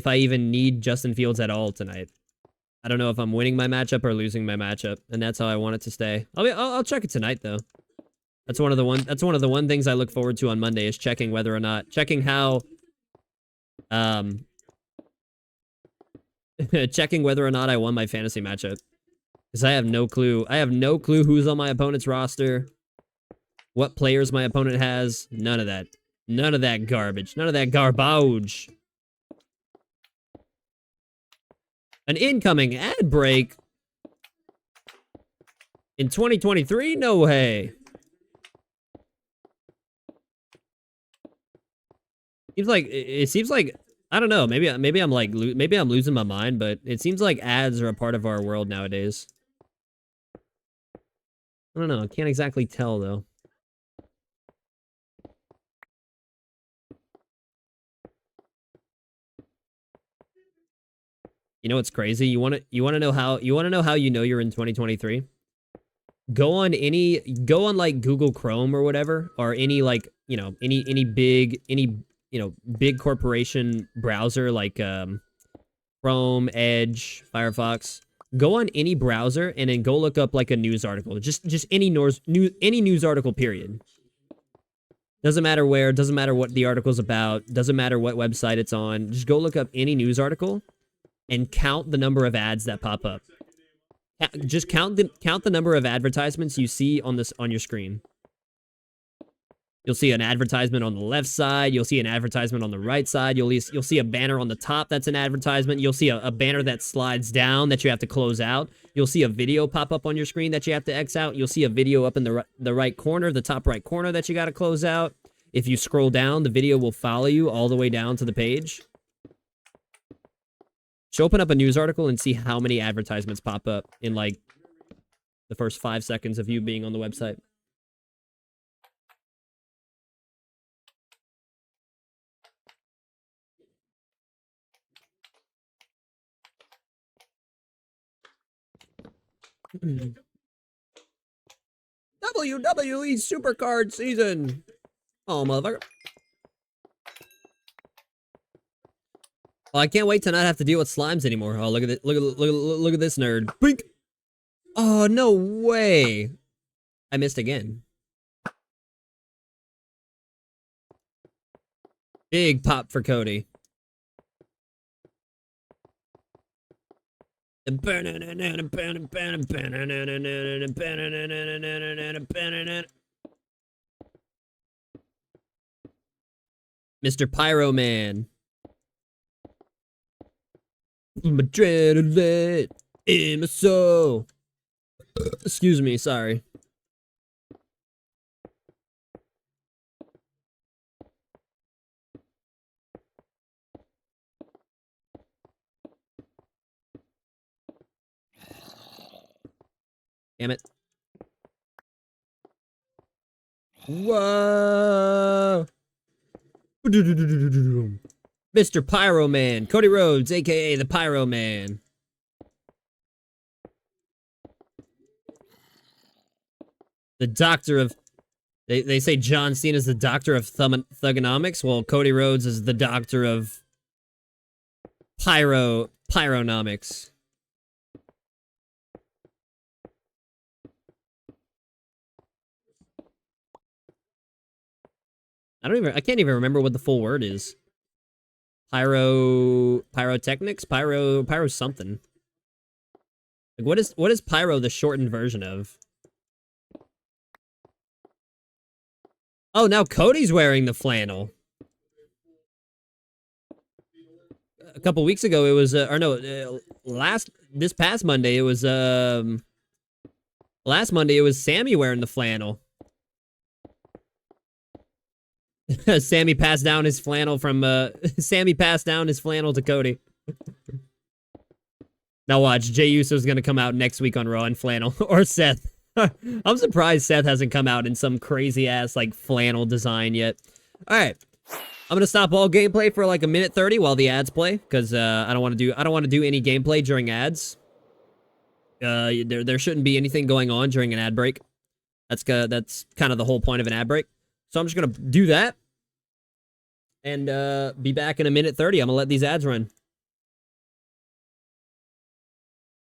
I even need Justin Fields at all tonight. I don't know if I'm winning my matchup or losing my matchup, and that's how I want it to stay. I'll check it tonight though. That's one of the one things I look forward to on Monday is checking how checking whether or not I won my fantasy matchup. Because I have no clue. I have no clue who's on my opponent's roster, what players my opponent has. None of that. None of that garbage. None of that garbage. An incoming ad break in 2023? No way. It seems like I don't know. Maybe I'm losing my mind, but it seems like ads are a part of our world nowadays. I don't know. I can't exactly tell though. You know what's crazy? You want to know how you know you're in 2023? Go on like Google Chrome or whatever, or any like, you know, any big big corporation browser like Chrome, Edge, Firefox. Go on any browser and then go look up like a news article. Just any news article, period. Doesn't matter where, doesn't matter what the article's about, doesn't matter what website it's on. Just go look up any news article and count the number of ads that pop up. Just count the number of advertisements you see on your screen. You'll see an advertisement on the left side. You'll see an advertisement on the right side. You'll see a banner on the top that's an advertisement. You'll see a banner that slides down that you have to close out. You'll see a video pop up on your screen that you have to X out. You'll see a video up in the right corner, the top right corner that you got to close out. If you scroll down, the video will follow you all the way down to the page. Just open up a news article and see how many advertisements pop up in like the first 5 seconds of you being on the website. WWE Supercard season. Oh, motherfucker. Oh, I can't wait to not have to deal with slimes anymore. Oh, look at it. Look at this nerd. Blink. Oh, no way. I missed again. Big pop for Cody. Mr. Pyro Man. Adrenaline in my soul. Excuse me, sorry. Damn it. Whoa. Mr. Pyro Man, Cody Rhodes, aka the Pyro Man. The doctor of They say John Cena is the doctor of thugonomics, while Cody Rhodes is the doctor of pyronomics. I can't even remember what the full word is. Pyrotechnics? Pyro something. Like what is pyro the shortened version of? Oh, now Cody's wearing the flannel. A couple weeks ago, it was, this past Monday, it was, last Monday, it was Sammy wearing the flannel. Sammy passed down his flannel to Cody. Now watch, Jey Uso's gonna come out next week on Raw in flannel, or Seth. I'm surprised Seth hasn't come out in some crazy ass like flannel design yet. All right, I'm gonna stop all gameplay for like a minute 30 while the ads play, because I don't want to do any gameplay during ads. There shouldn't be anything going on during an ad break. That's kind of the whole point of an ad break. So I'm just gonna do that, and be back in a minute 30. I'm gonna let these ads run.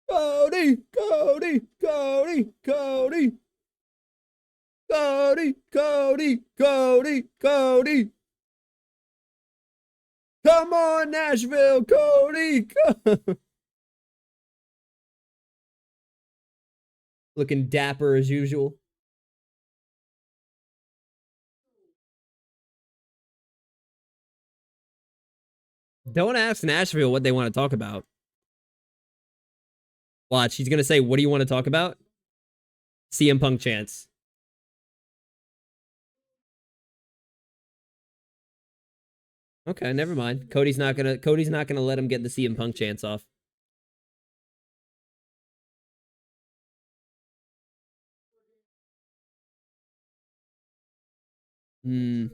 Cody, Cody, Cody, Cody. Cody, Cody, Cody, Cody. Come on, Nashville, Cody. Looking dapper as usual. Don't ask Nashville what they want to talk about. Watch, he's gonna say, what do you want to talk about? CM Punk chants. Okay, never mind. Cody's not gonna let him get the CM Punk chants off. The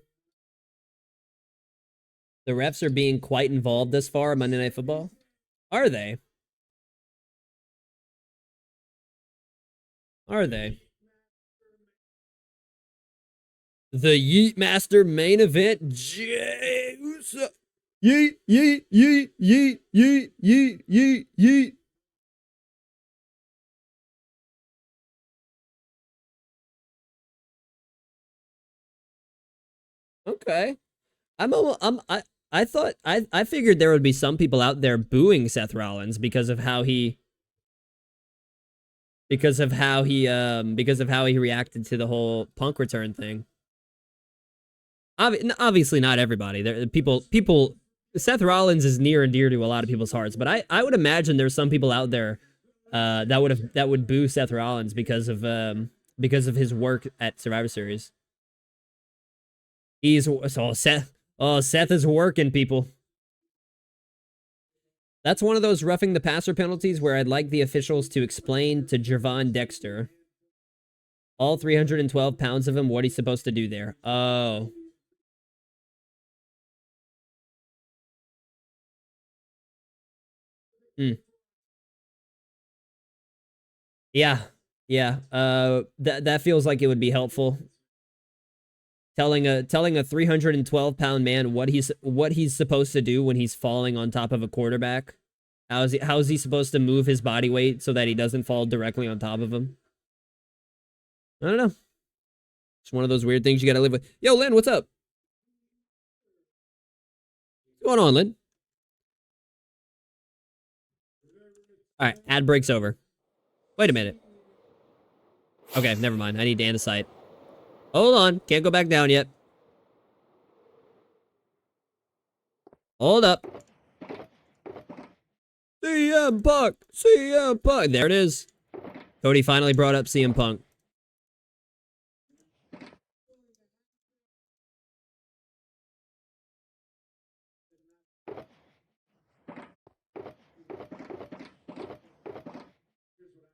refs are being quite involved this far in Monday Night Football. Are they? Are they? The Yeet Master main event. Jey Uso. Yeet, yeet, yeet, yeet, yeet, yeet, yeet, yeet. Okay. I figured there would be some people out there booing Seth Rollins because of how he reacted to the whole Punk return thing. Obviously not everybody. Seth Rollins is near and dear to a lot of people's hearts, but I would imagine there's some people out there that would boo Seth Rollins because of his work at Survivor Series. Seth is working, people. That's one of those roughing the passer penalties where I'd like the officials to explain to Jervon Dexter, all 312 pounds of him, what he's supposed to do there. Oh. Yeah. Yeah. That feels like it would be helpful. Telling a 312-pound man what he's supposed to do when he's falling on top of a quarterback. How is he supposed to move his body weight so that he doesn't fall directly on top of him? I don't know. It's one of those weird things you gotta live with. Yo, Lynn, what's up? What's going on, Lynn? All right, ad break's over. Wait a minute. Okay, never mind. I need to andesite. Hold on. Can't go back down yet. Hold up. CM Punk! CM Punk! There it is. Cody finally brought up CM Punk.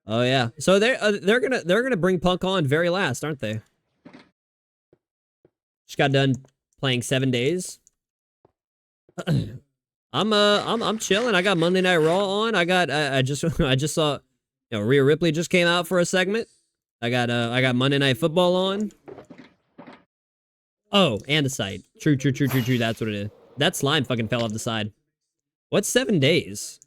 Oh yeah. So they're gonna bring Punk on very last, aren't they? Just got done playing 7 days. I'm chilling. I got Monday Night Raw on. I just saw, Rhea Ripley just came out for a segment. I got Monday Night Football on. Oh, and a site. True. That's what it is. That slime fucking fell off the side. What's 7 days?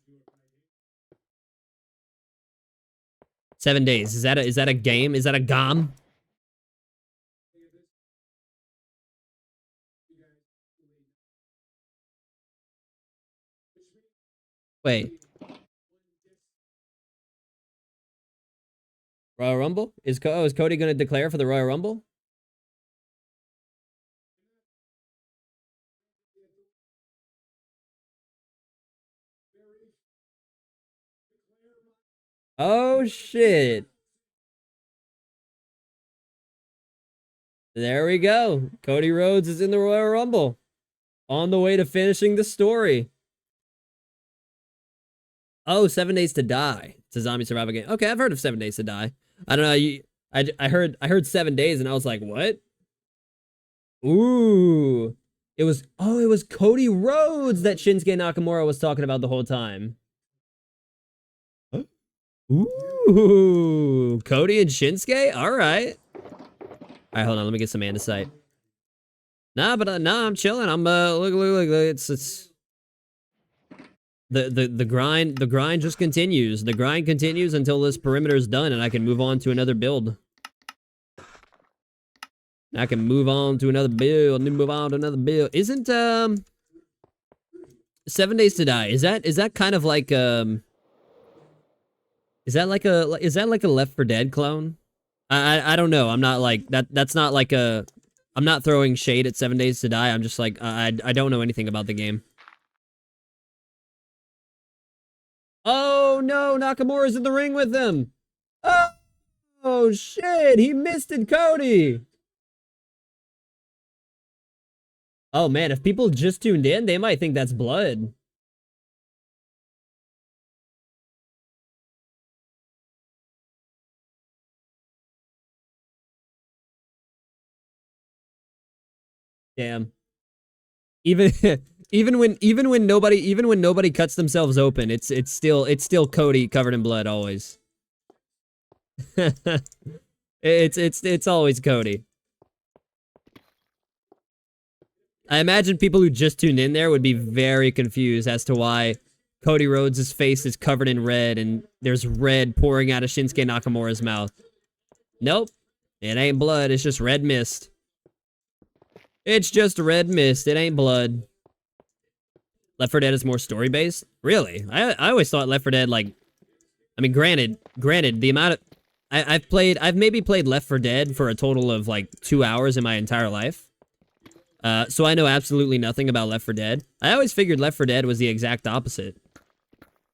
7 days. Is that a game? Is that a GOM? Wait. Royal Rumble? Is Cody gonna declare for the Royal Rumble? Oh shit. There we go. Cody Rhodes is in the Royal Rumble. On the way to finishing the story. Oh, 7 Days to Die. It's a zombie survival game. Okay, I've heard of 7 Days to Die. I don't know. I heard 7 days and I was like, what? Ooh. It was Cody Rhodes that Shinsuke Nakamura was talking about the whole time. Ooh. Cody and Shinsuke? Alright. Alright, hold on, let me get some andesite. Nah, but nah, I'm chilling. I'm look, it's the grind just continues. The grind continues until this perimeter is done and I can move on to another build. I can move on to another build. Isn't 7 Days to Die? Is that kind of like is that like a Left 4 Dead clone? I don't know. I'm not like that's not like a I'm not throwing shade at 7 Days to Die. I'm just like I don't know anything about the game. Oh no, Nakamura's in the ring with him. Oh shit, he missed it, Cody. Oh man, if people just tuned in, they might think that's blood. Damn. Even when nobody cuts themselves open, it's still Cody covered in blood always. it's always Cody. I imagine people who just tuned in there would be very confused as to why Cody Rhodes' face is covered in red and there's red pouring out of Shinsuke Nakamura's mouth. Nope. It ain't blood, it's just red mist. It's just red mist, it ain't blood. Left 4 Dead is more story-based? Really? I always thought Left 4 Dead, like... I mean, granted, the amount of... I've maybe played Left 4 Dead for a total of, like, 2 hours in my entire life. So I know absolutely nothing about Left 4 Dead. I always figured Left 4 Dead was the exact opposite.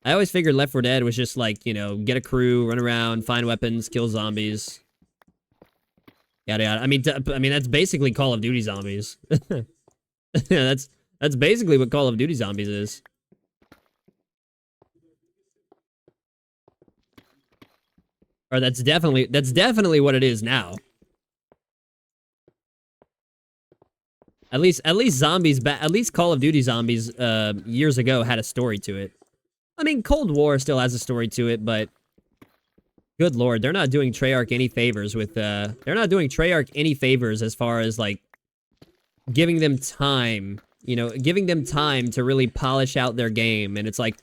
I always figured Left 4 Dead was just, like, you know, get a crew, run around, find weapons, kill zombies. Yada yada. I mean, that's basically Call of Duty zombies. Yeah, that's basically what Call of Duty Zombies is. Or that's definitely what it is now. At least zombies at least Call of Duty Zombies years ago had a story to it. I mean, Cold War still has a story to it, but good lord, they're not doing Treyarch any favors with they're not doing Treyarch any favors as far as like giving them time. You know, giving them time to really polish out their game, and it's like,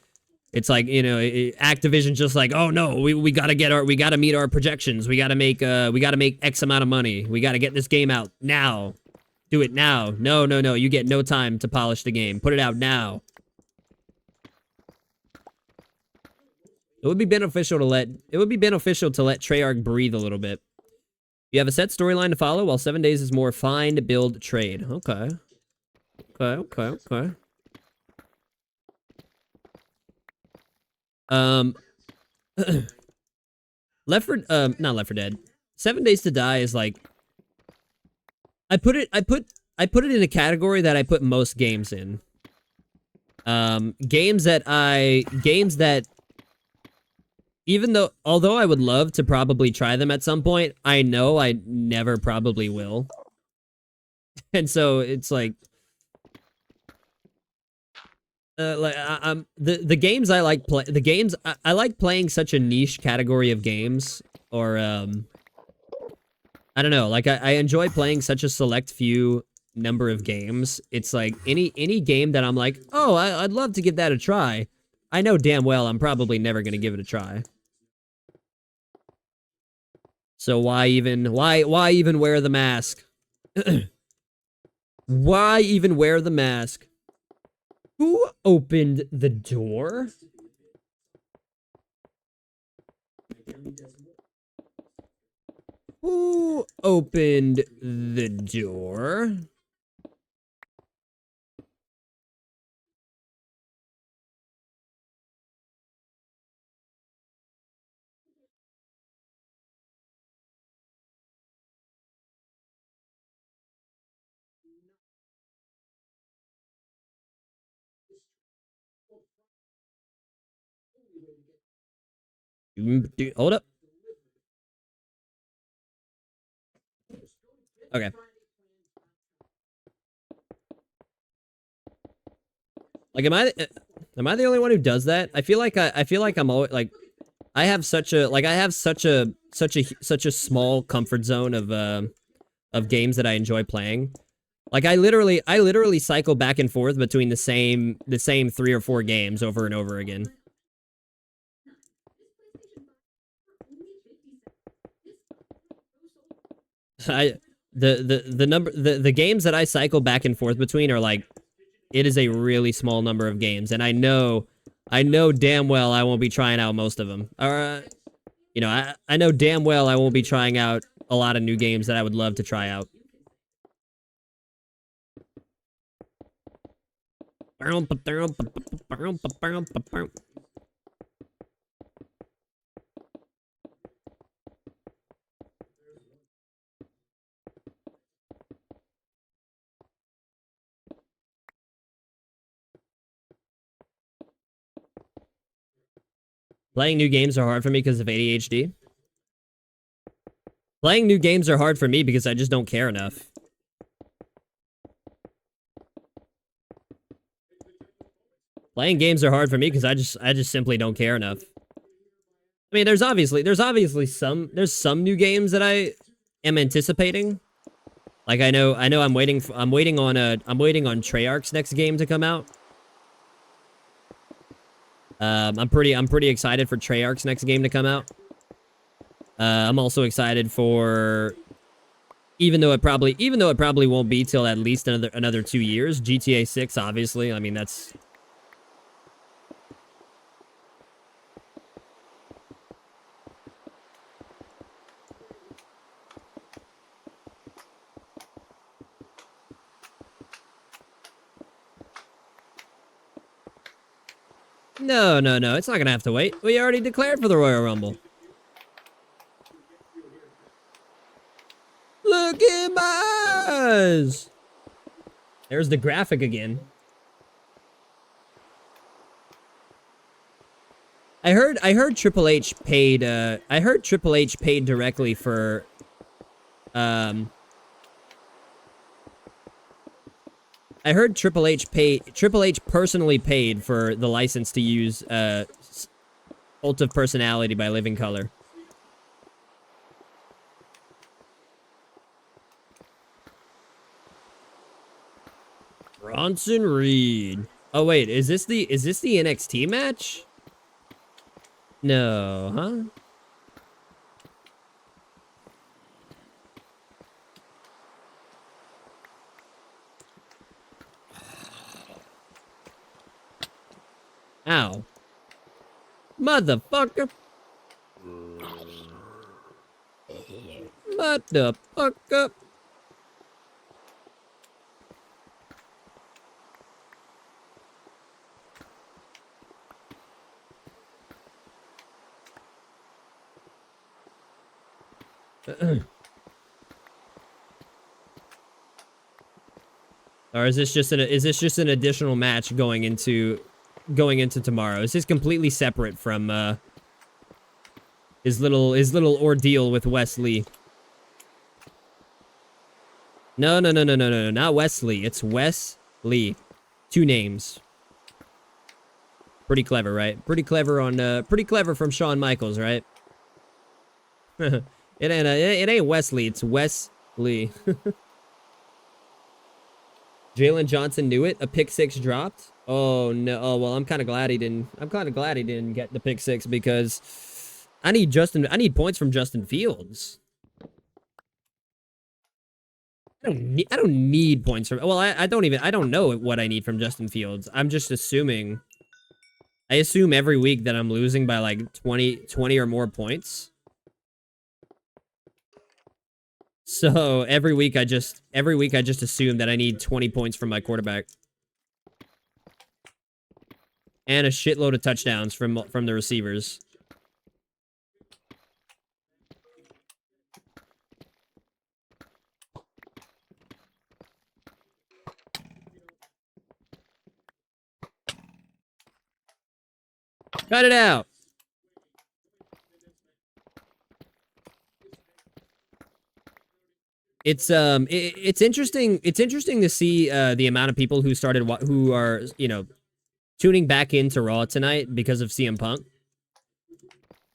you know, Activision's just like, oh no, we gotta meet our projections, we gotta make X amount of money, we gotta get this game out now, do it now. No, you get no time to polish the game, put it out now. It would be beneficial to let Treyarch breathe a little bit. You have a set storyline to follow, while 7 Days is more find, build, trade. Okay. Okay. Not Left 4 Dead. 7 Days to Die is like, I put it in a category that I put most games in. Games that although I would love to probably try them at some point, I know I never probably will. And so it's like, the games I like I like playing such a niche category of games, or I don't know, like I enjoy playing such a select few number of games, it's like any game that I'm like, oh, I'd love to give that a try. I know damn well I'm probably never gonna give it a try. So why even wear the mask? Why even wear the mask? Who opened the door? Who opened the door? Hold up. Okay. Like, am I the only one who does that? I feel like I'm always like, I have such a small comfort zone of games that I enjoy playing. Like, I literally cycle back and forth between the same 3 or 4 games over and over again. The games that I cycle back and forth between are like, it is a really small number of games, and I know damn well I won't be trying out most of them. You know, I know damn well I won't be trying out a lot of new games that I would love to try out. Playing new games are hard for me because of ADHD. Playing new games are hard for me because I just don't care enough. Playing games are hard for me because I just simply don't care enough. I mean, there's obviously some new games that I am anticipating. Like, I know I'm waiting on Treyarch's next game to come out. I'm pretty excited for Treyarch's next game to come out. I'm also excited for, even though it probably won't be till at least another 2 years, GTA 6, obviously. I mean, that's... No, it's not gonna have to wait. We already declared for the Royal Rumble. Look at my eyes! There's the graphic again. I heard Triple H paid directly for I heard Triple H personally paid for the license to use Cult of Personality by Living Color. Bronson Reed. Oh wait, is this the NXT match? No, huh? Ow. Motherfucker. Motherfucker. Or is this just an additional match going into tomorrow? Is this completely separate from his little ordeal with Wesley? No, not Wesley. It's Wes Lee. 2 names. Pretty clever, right? Pretty clever from Shawn Michaels, right? It ain't Wesley, it's Wes Lee. Jalen Johnson knew it. A pick six dropped. Oh no. Oh well, I'm kind of glad he didn't. I'm kind of glad he didn't get the pick six because I need points from Justin Fields. I don't need points from. Well, I don't know what I need from Justin Fields. I'm just assuming. I assume every week that I'm losing by like 20 or more points. So every week I just assume that I need 20 points from my quarterback. And a shitload of touchdowns from the receivers. Cut it out. It's interesting. It's interesting to see the amount of people who are, you know, tuning back into Raw tonight because of CM Punk.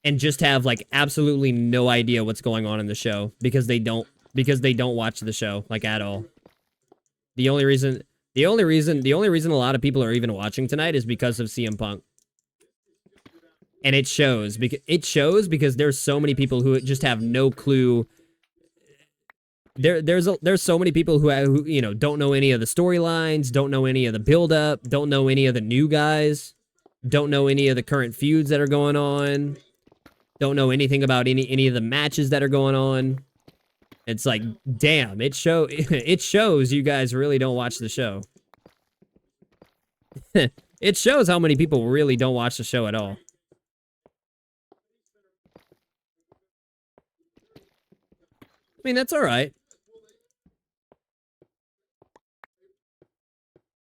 And just have like absolutely no idea what's going on in the show because they don't watch the show like at all. The only reason a lot of people are even watching tonight is because of CM Punk. And it shows because there's so many people who just have no clue. There's so many people who you know don't know any of the storylines, don't know any of the build up, don't know any of the new guys, don't know any of the current feuds that are going on, don't know anything about any of the matches that are going on. It's like, damn, it shows you guys really don't watch the show. It shows how many people really don't watch the show at all. I mean, that's all right.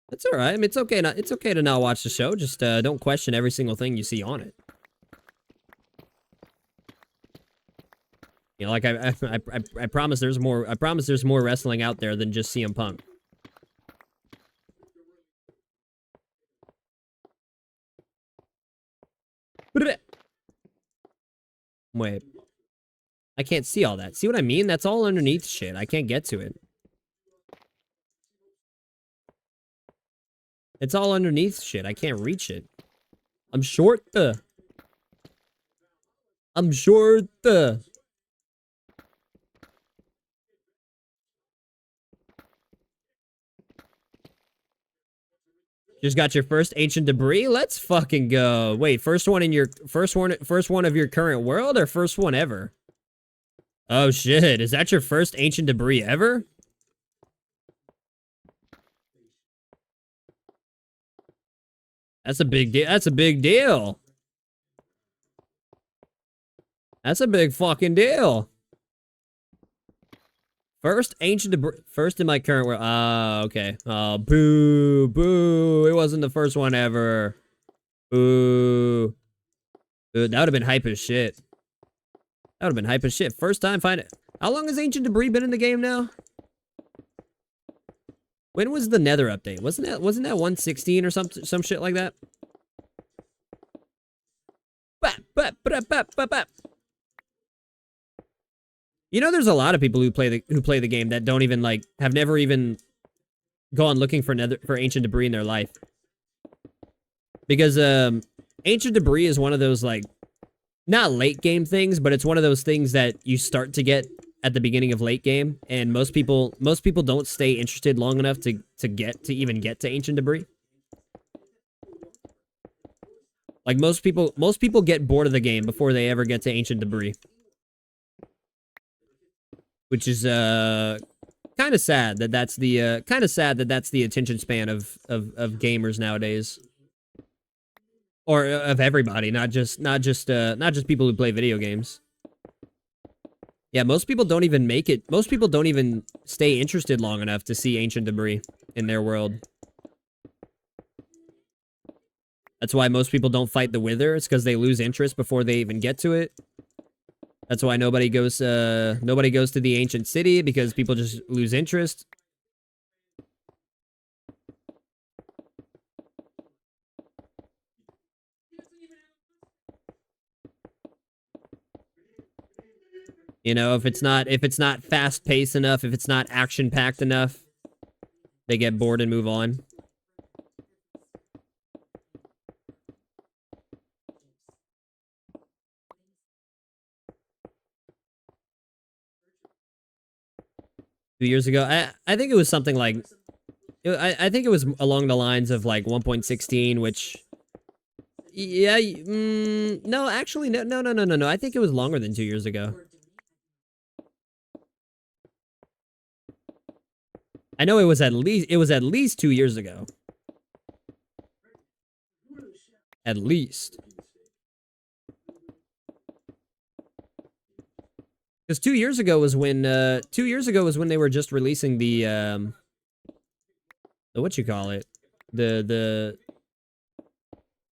That's all right. I mean, it's okay to not watch the show. Just don't question every single thing you see on it. You know, like I promise there's more. I promise there's more wrestling out there than just CM Punk. Wait. I can't see all that. See what I mean? That's all underneath shit. I can't get to it. It's all underneath shit. I can't reach it. I'm short. I'm short. Just got your first ancient debris? Let's fucking go. Wait, first one of your current world or first one ever? Oh shit, is that your first ancient debris ever? That's a big deal. That's a big deal. That's a big fucking deal. First ancient debris. First in my current world. Ah, okay. Oh, boo, boo. It wasn't the first one ever. Boo. Dude, that would have been hype as shit. That would have been hype as shit. First time find it. How long has ancient debris been in the game now? When was the Nether update? Wasn't that 116 or some shit like that? You know, there's a lot of people who play the game that don't even like have never even gone looking for ancient debris in their life. Because ancient debris is one of those like not late game things, but it's one of those things that you start to get at the beginning of late game, and most people don't stay interested long enough to even get to ancient debris. Like most people get bored of the game before they ever get to ancient debris. Which is kind of sad that that's the attention span of gamers nowadays. Or of everybody, not just people who play video games. Yeah, most people don't even make it. Most people don't even stay interested long enough to see ancient debris in their world. That's why most people don't fight the Wither. It's because they lose interest before they even get to it. That's why nobody goes to the ancient city, because people just lose interest. You know, if it's not fast paced enough, if it's not action packed enough, They get bored and move on. Years ago, I think it was something like, I think it was along the lines of like 1.16, which, yeah, no, actually, no. I think it was longer than 2 years ago. I know it was at least 2 years ago. At least. Because 2 years ago was when, 2 years ago was when they were just releasing the what you call it? The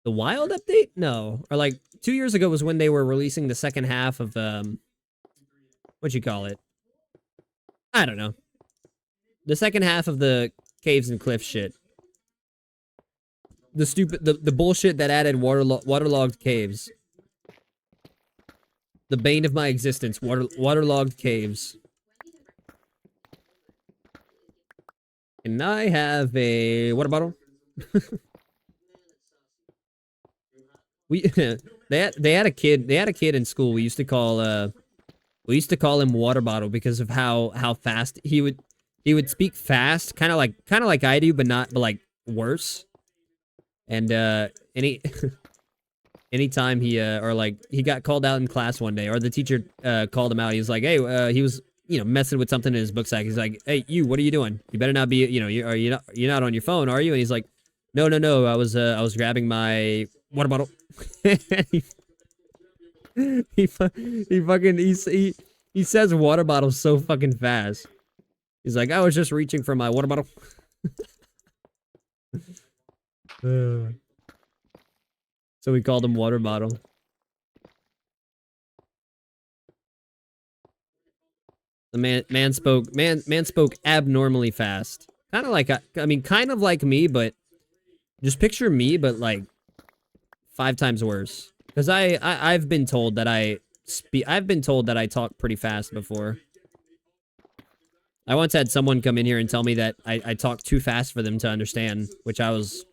wild update? No. Or like 2 years ago was when they were releasing the second half of what you call it? I don't know. The second half of the caves and cliffs shit. The stupid the bullshit that added waterlogged caves. The bane of my existence, waterlogged caves. And I have a water bottle. We they had a kid in school. We used to call him Water Bottle because of how fast he would speak fast, kind of like I do, but like worse. And anytime he or like he got called out in class one day, or the teacher called him out. He was like, hey, he was messing with something in his book sack. He's like, hey, you, what are you doing? You better not be, you're not on your phone, are you? And he's like, no, I was grabbing my water bottle. he fucking he says water bottle so fucking fast. He's like, I was just reaching for my water bottle. So we called him Water Bottle. The man spoke abnormally fast. Kind of like I mean, kind of like me, but just picture me, but like 5 times worse. Because I've been told that I've been told that I talk pretty fast before. I once had someone come in here and tell me that I talk too fast for them to understand, which I was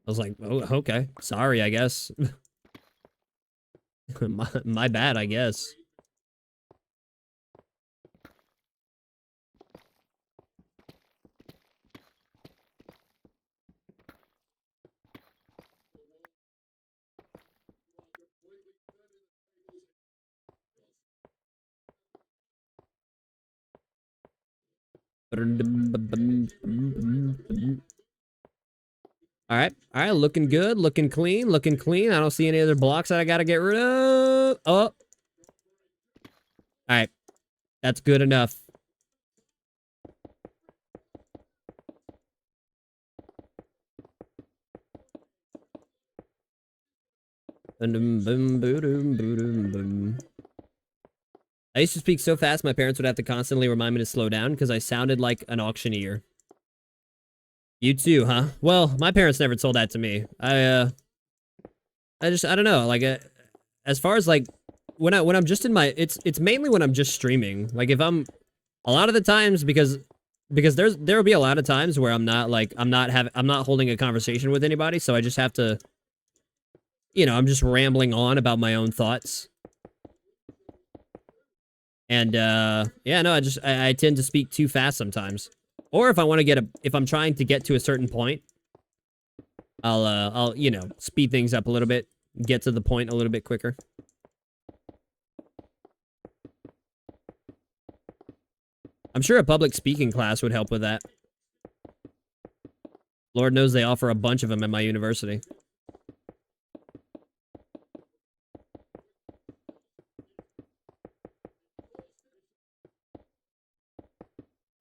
like, oh, okay, sorry, I guess. my bad, I guess. All right, looking good, looking clean. I don't see any other blocks that I gotta get rid of. Oh. All right, that's good enough. I used to speak so fast, my parents would have to constantly remind me to slow down because I sounded like an auctioneer. You too, huh? Well, my parents never told that to me. I don't know. Like, as far as like, when I'm just in my, it's mainly when I'm just streaming. Like, if I'm, a lot of the times, because there'll be a lot of times where I'm not holding a conversation with anybody, so I just have to, I'm just rambling on about my own thoughts. And, yeah, no, I tend to speak too fast sometimes. Or if I want to if I'm trying to get to a certain point, I'll, speed things up a little bit, get to the point a little bit quicker. I'm sure a public speaking class would help with that. Lord knows they offer a bunch of them at my university.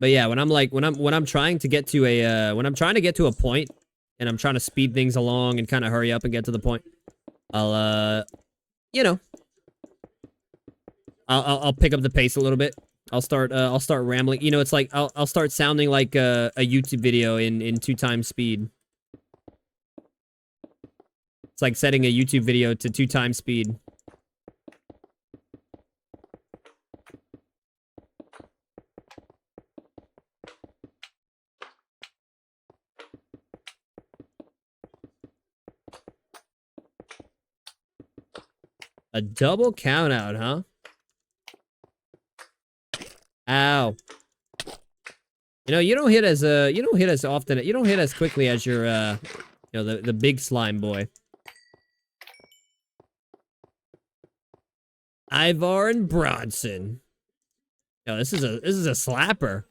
But yeah, when I'm trying to get to a point and I'm trying to speed things along and kind of hurry up and get to the point, I'll I'll pick up the pace a little bit. I'll start rambling. It's like I'll start sounding like a YouTube video in 2 times speed. It's like setting a YouTube video to 2 times speed. A double count out, huh? Ow. You know, you don't hit as often, you don't hit as quickly as your you know, the big slime boy. Ivar and Bronson. Yo, this is a slapper.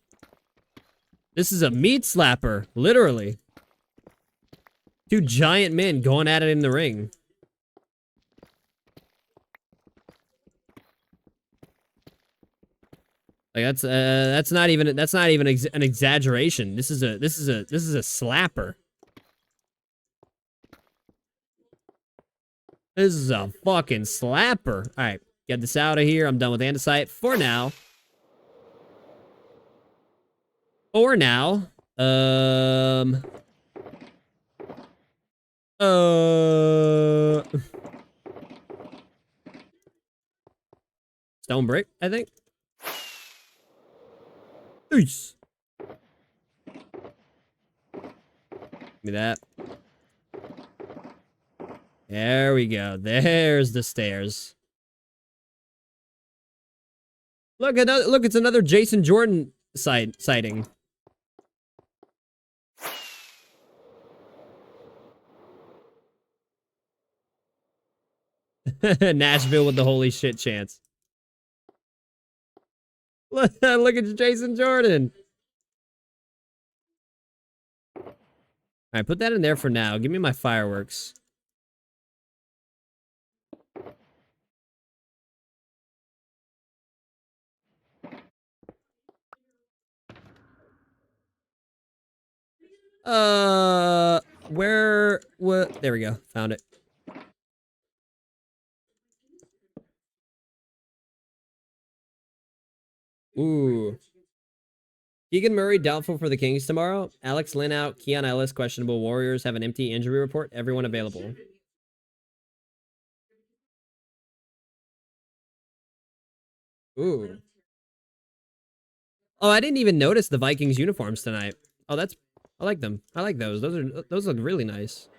This is a meat slapper, literally. Two giant men going at it in the ring. Like that's not even an exaggeration. This is a slapper. This is a fucking slapper. All right, get this out of here. I'm done with andesite for now. For now. Stone brick, I think. Peace. Give me that. There we go. There's the stairs. Look, it's another Jason Jordan sighting. Nashville with the holy shit chance. Look at Jason Jordan. All right, put that in there for now. Give me my fireworks. What? There we go. Found it. Ooh. Keegan Murray doubtful for the Kings tomorrow. Alex Lynn out. Keon Ellis questionable. Warriors have an empty injury report. Everyone available. Ooh. Oh, I didn't even notice the Vikings uniforms tonight. Oh, I like them. I like those. Those look really nice.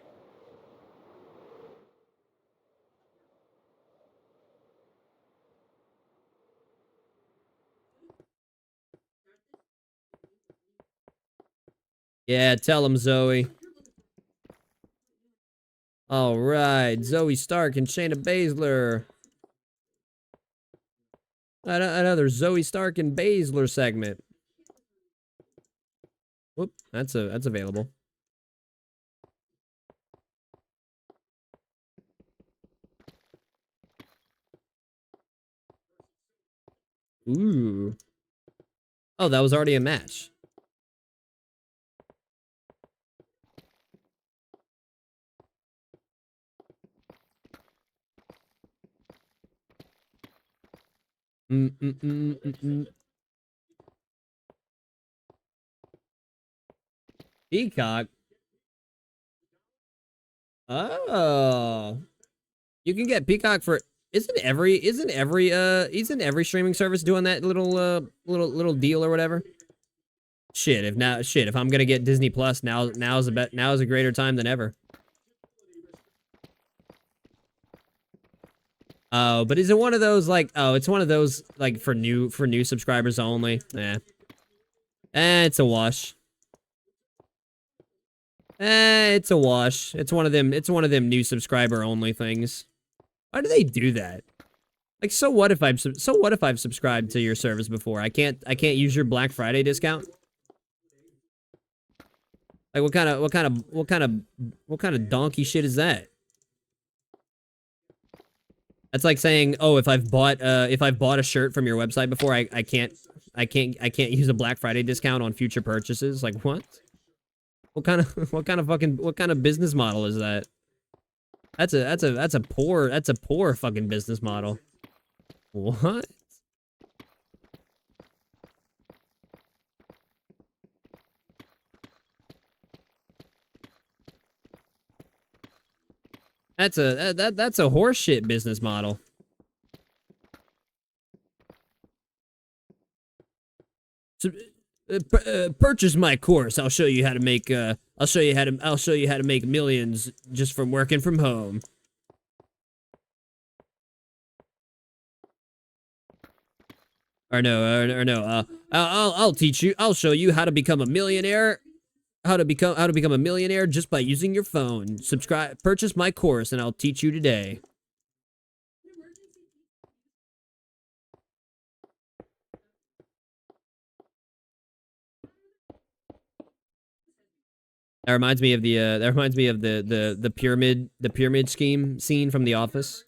Yeah, tell him, Zoe. All right, Zoe Stark and Shayna Baszler. Another Zoe Stark and Baszler segment. Whoop, that's available. Ooh. Oh, that was already a match. Peacock. Oh. You can get Peacock for isn't every streaming service doing that little deal or whatever? Shit, if I'm gonna get Disney Plus now's a greater time than ever. Oh, but is it one of those like it's one of those like for new subscribers only? Yeah. It's a wash. It's a wash. It's one of them new subscriber only things. Why do they do that? Like, so what if I've subscribed to your service before? I can't use your Black Friday discount? Like, what kind of donkey shit is that? That's like saying, oh, if I've bought a shirt from your website before, I can't use a Black Friday discount on future purchases. Like, what? What kind of business model is that? That's a poor fucking business model. What? That's a horseshit business model. So, purchase my course. I'll show you how to make millions just from working from home. Or no, or no. I'll teach you. I'll show you how to become a millionaire. How to become a millionaire just by using your phone. Subscribe, purchase my course, and I'll teach you today. That reminds me of the pyramid scheme scene from The Office.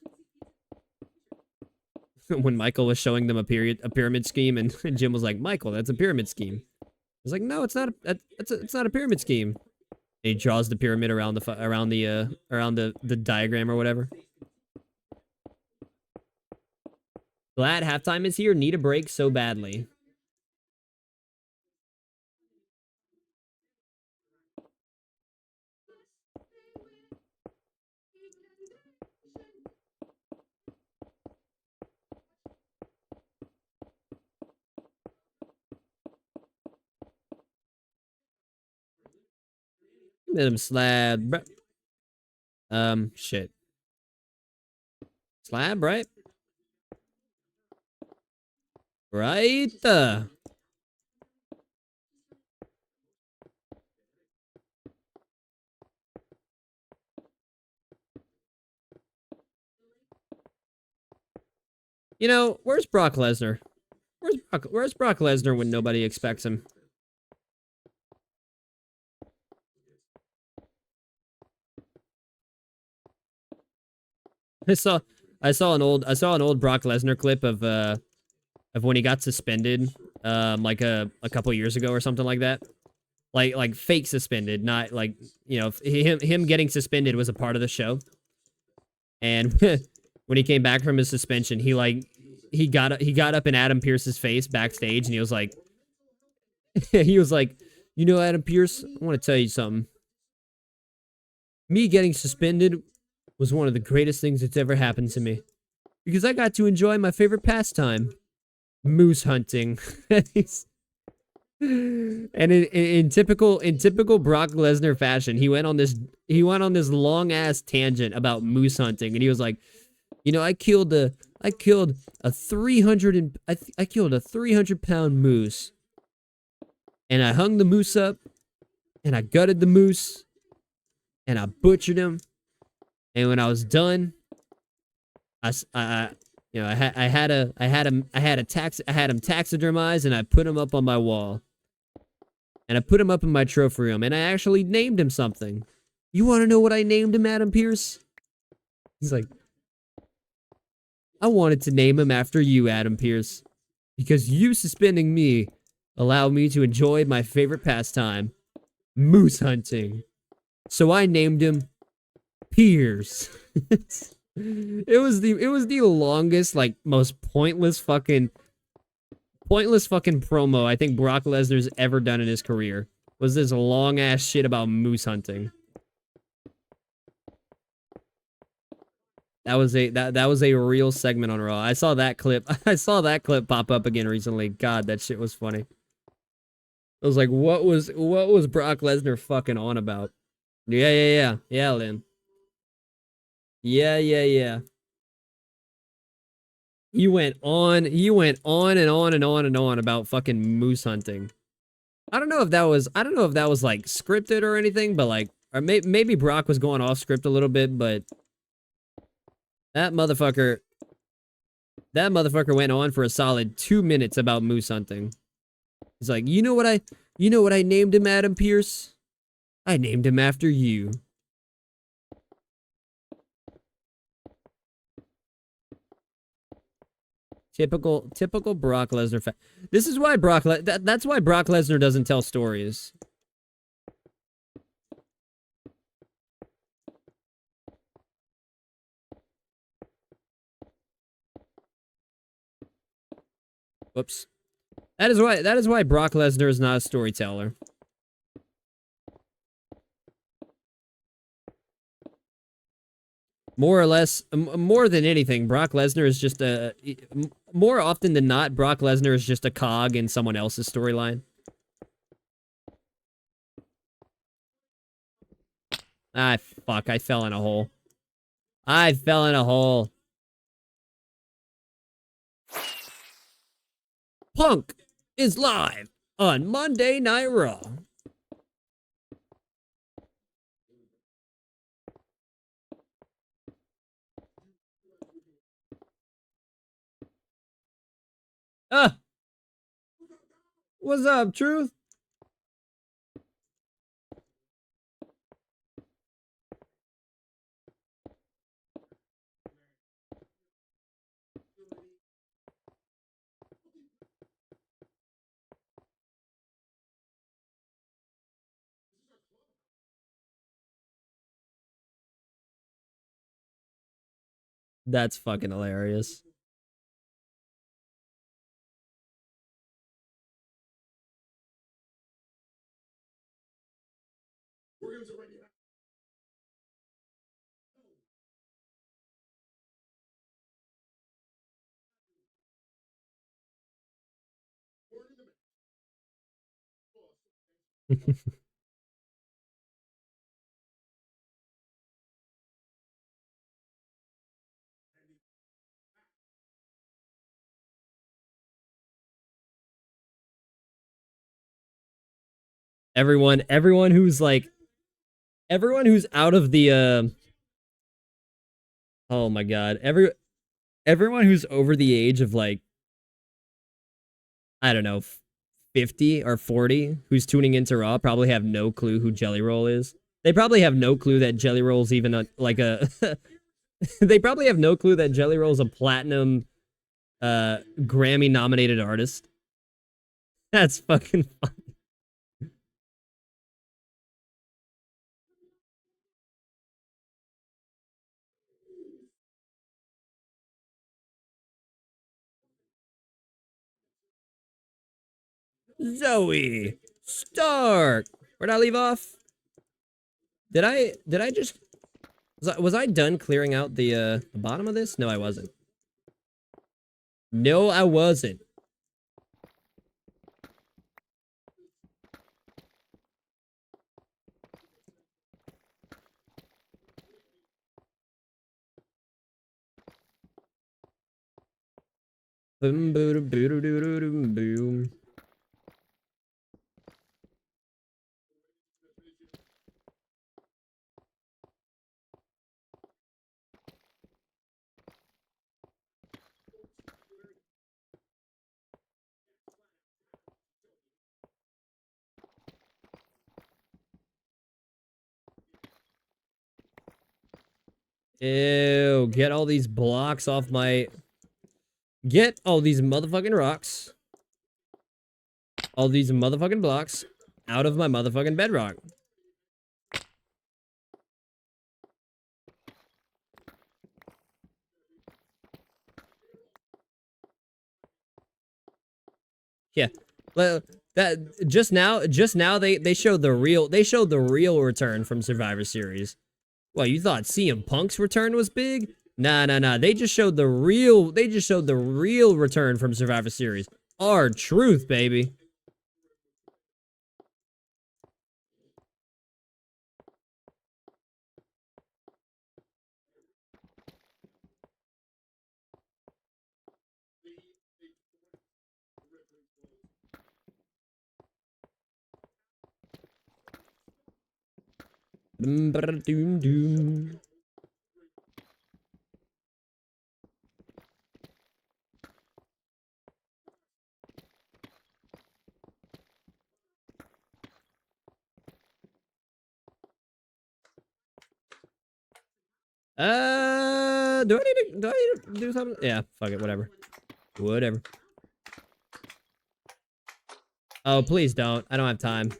When Michael was showing them a pyramid scheme, and Jim was like, "Michael, that's a pyramid scheme." He's like, "No, it's not. It's not a pyramid scheme." And he draws the pyramid around the diagram or whatever. Glad halftime is here. Need a break so badly. Let him slab. Shit. Slab, right? Right. You know, where's Brock Lesnar? Where's Brock Lesnar when nobody expects him? I saw an old Brock Lesnar clip of when he got suspended, like a couple years ago or something like that. Like fake suspended, not like, you know, him getting suspended was a part of the show. And when he came back from his suspension, he got up in Adam Pearce's face backstage, and he was like, you know, Adam Pearce, I want to tell you something. Me getting suspended was one of the greatest things that's ever happened to me, because I got to enjoy my favorite pastime, moose hunting. And in typical Brock Lesnar fashion, he went on this long ass tangent about moose hunting, and he was like, you know, I killed a 300-pound moose, and I hung the moose up, and I gutted the moose, and I butchered him, and when I was done, I had him taxidermized, and I put him up on my wall. And I put him up in my trophy room, and I actually named him something. You want to know what I named him, Adam Pearce? He's like, I wanted to name him after you, Adam Pearce, because you suspending me allowed me to enjoy my favorite pastime, moose hunting. So I named him Pierce. It was the longest, like, most pointless fucking promo I think Brock Lesnar's ever done in his career. Was this long ass shit about moose hunting. That was a real segment on Raw. I saw that clip. I saw that clip pop up again recently. God, that shit was funny. I was like, what was Brock Lesnar fucking on about? Yeah, Lynn. Yeah. He went on and on and on and on about fucking moose hunting. I don't know if that was like scripted or anything, but like, or maybe Brock was going off script a little bit, but that motherfucker went on for a solid 2 minutes about moose hunting. He's like, you know what I named him, Adam Pearce? I named him after you. Typical Brock Lesnar. This is why that's why Brock Lesnar doesn't tell stories. Whoops. That is why Brock Lesnar is not a storyteller. More or less, more than anything, Brock Lesnar is just more often than not, Brock Lesnar is just a cog in someone else's storyline. Ah, fuck, I fell in a hole. I fell in a hole. Punk is live on Monday Night Raw. What's up, Truth? That's fucking hilarious. everyone who's like, everyone who's out of the, oh my god, everyone who's over the age of like, I don't know, 50 or 40 who's tuning into Raw probably have no clue who Jelly Roll is. They probably have no clue that Jelly Roll's even like a they probably have no clue that Jelly Roll's a platinum Grammy nominated artist. That's fucking fun. Zoe Stark. Where'd I leave off? Did I just was I done clearing out the bottom of this? No, I wasn't. No, I wasn't. Boom, boom, boom, boom, boom. Ew, get all these blocks off my... Get all these motherfucking rocks. All these motherfucking blocks out of my motherfucking bedrock. Yeah. Well, that just now they showed the real return from Survivor Series. Well, you thought CM Punk's return was big? Nah. They just showed the real return from Survivor Series. Our truth, baby. Doom. Do I need to do something? Yeah, fuck it, whatever. Whatever. Oh, please don't. I don't have time.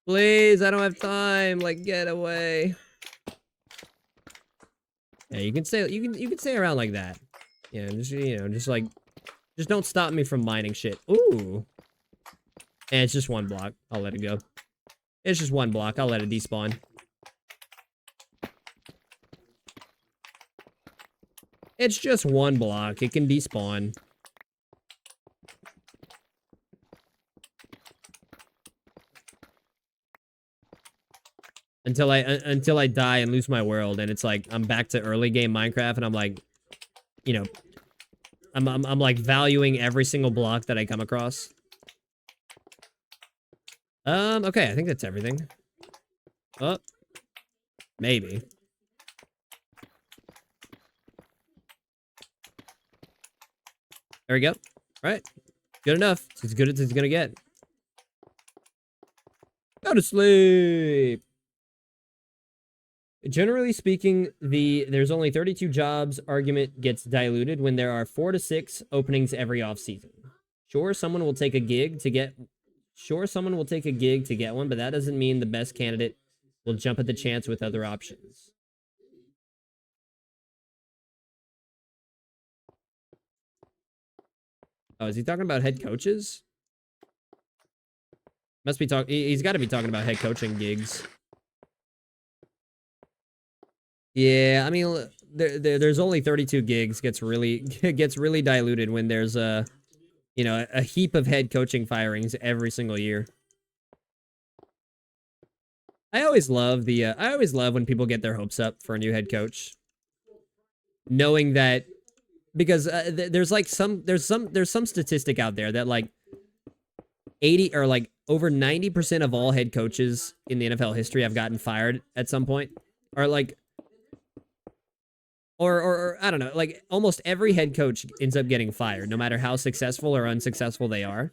Please, I don't have time. Like, get away. Yeah, you can stay around like that. Yeah, just don't stop me from mining shit. Ooh. And it's just one block. I'll let it go. It's just one block. I'll let it despawn. It's just one block. It can despawn. Until I die and lose my world, and it's like I'm back to early game Minecraft, and I'm like, you know, I'm like valuing every single block that I come across. Okay, I think that's everything. Oh, maybe. There we go. All right, good enough. It's as good as it's gonna get. Go to sleep. Generally speaking, there's only 32 jobs argument gets diluted when there are 4 to 6 openings every offseason. Sure, someone will take a gig to get one, but that doesn't mean the best candidate will jump at the chance with other options. Oh, is he talking about head coaches? Must be talking. He's got to be talking about head coaching gigs. Yeah, I mean, there's only 32 gigs. Gets really diluted when there's a heap of head coaching firings every single year. I always love when people get their hopes up for a new head coach, knowing that because there's some statistic out there that like 80 or like over 90% of all head coaches in the NFL history have gotten fired at some point, or like. Or I don't know, like almost every head coach ends up getting fired, no matter how successful or unsuccessful they are,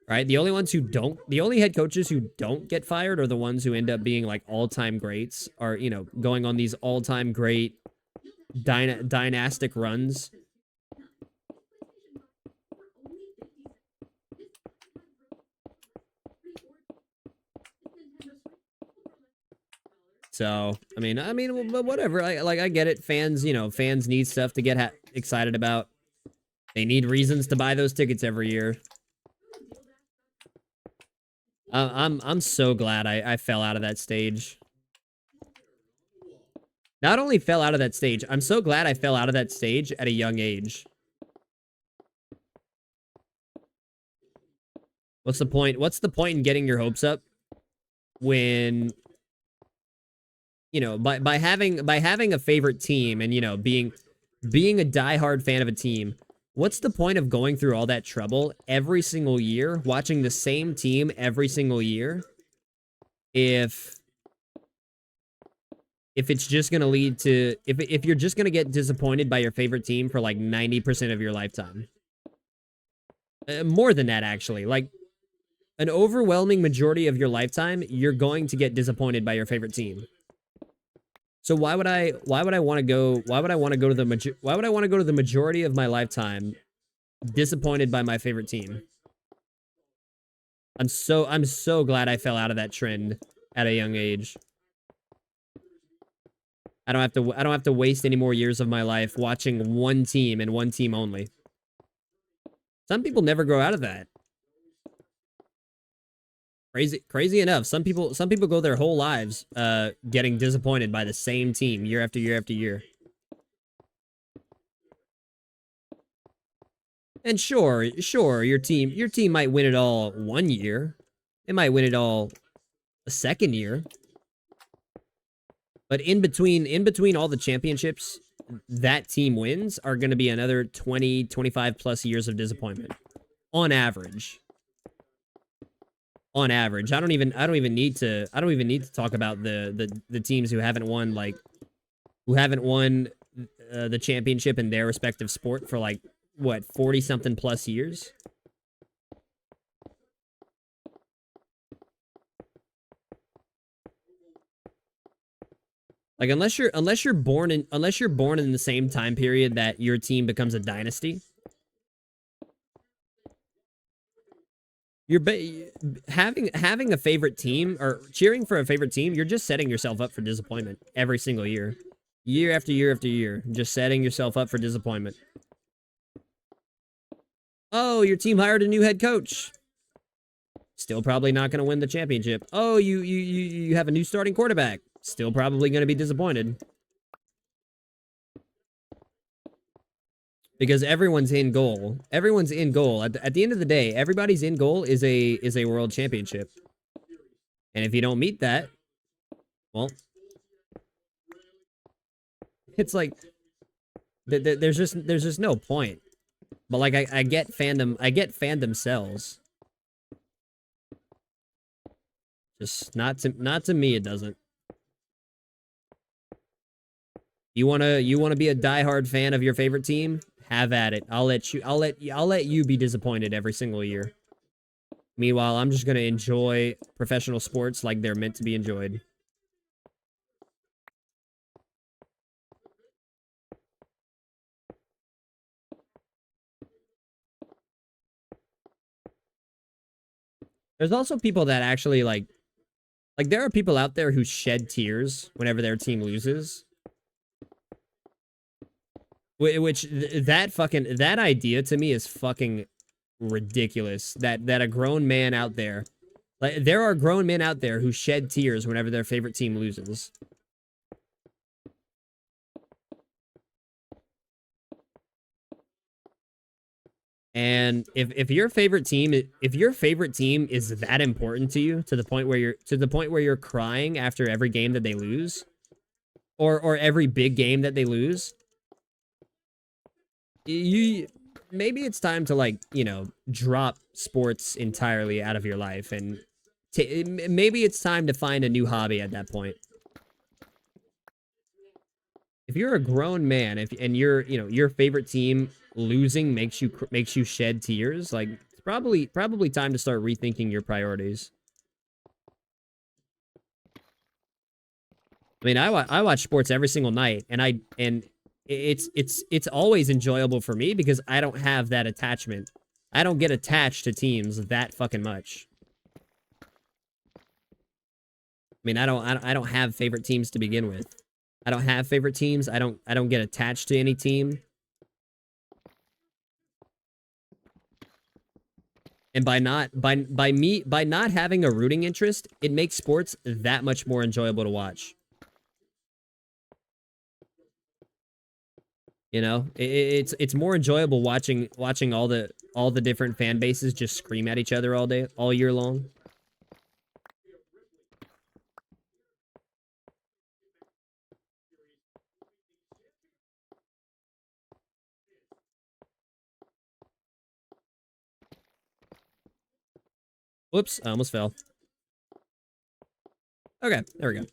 right? The only head coaches who don't get fired are the ones who end up being like all-time greats, or, going on these all-time great dynastic runs. So, I mean, whatever. I get it. Fans need stuff to get excited about. They need reasons to buy those tickets every year. I'm so glad I fell out of that stage. Not only fell out of that stage, I'm so glad I fell out of that stage at a young age. What's the point? What's the point in getting your hopes up when by having a favorite team and being a diehard fan of a team? What's the point of going through all that trouble every single year, watching the same team every single year, if it's just going to lead to if you're just going to get disappointed by your favorite team for like 90% of your lifetime? More than that, actually. Like an overwhelming majority of your lifetime, you're going to get disappointed by your favorite team. So why would I want to go to the majority of my lifetime disappointed by my favorite team? I'm so glad I fell out of that trend at a young age. I don't have to waste any more years of my life watching one team and one team only. Some people never grow out of that. Crazy enough, some people go their whole lives getting disappointed by the same team year after year after year. And sure, your team might win it all one year. It might win it all a second year. But in between all the championships that team wins are going to be another 20, 25 plus years of disappointment on average. On average, I don't even need to talk about the teams who haven't won the championship in their respective sport for like what 40 something plus years. Like unless you're born in the same time period that your team becomes a dynasty, you're having a favorite team or cheering for a favorite team, you're just setting yourself up for disappointment every single year. Year after year after year, just setting yourself up for disappointment. Oh, your team hired a new head coach. Still probably not going to win the championship. Oh, you have a new starting quarterback. Still probably going to be disappointed. Because everyone's in goal. Everyone's in goal. At the end of the day, everybody's in goal is a world championship. And if you don't meet that, well, it's like there's just no point. But like I get fandom, I get fandom sells. Just not to me it doesn't. You wanna be a diehard fan of your favorite team? Have at it. I'll let you be disappointed every single year. Meanwhile, I'm just gonna enjoy professional sports like they're meant to be enjoyed. There's also people that actually like there are people out there who shed tears whenever their team loses. Which that idea to me is fucking ridiculous. That a grown man out there, like there are grown men out there who shed tears whenever their favorite team loses. And if your favorite team is that important to you to the point where you're crying after every game that they lose, or every big game that they lose, you maybe it's time to, like, you know, drop sports entirely out of your life, and maybe it's time to find a new hobby at that point. If you're a grown man, and you're, you know, your favorite team losing makes you shed tears, like, it's probably time to start rethinking your priorities. I mean, I watch sports every single night, and it's always enjoyable for me because I don't have that attachment. I don't get attached to teams that fucking much. I mean, I don't have favorite teams to begin with. I don't have favorite teams. I don't get attached to any team. And by not having a rooting interest, it makes sports that much more enjoyable to watch. You know, it's more enjoyable watching all the different fan bases just scream at each other all year long. Whoops, I almost fell. Okay, there we go.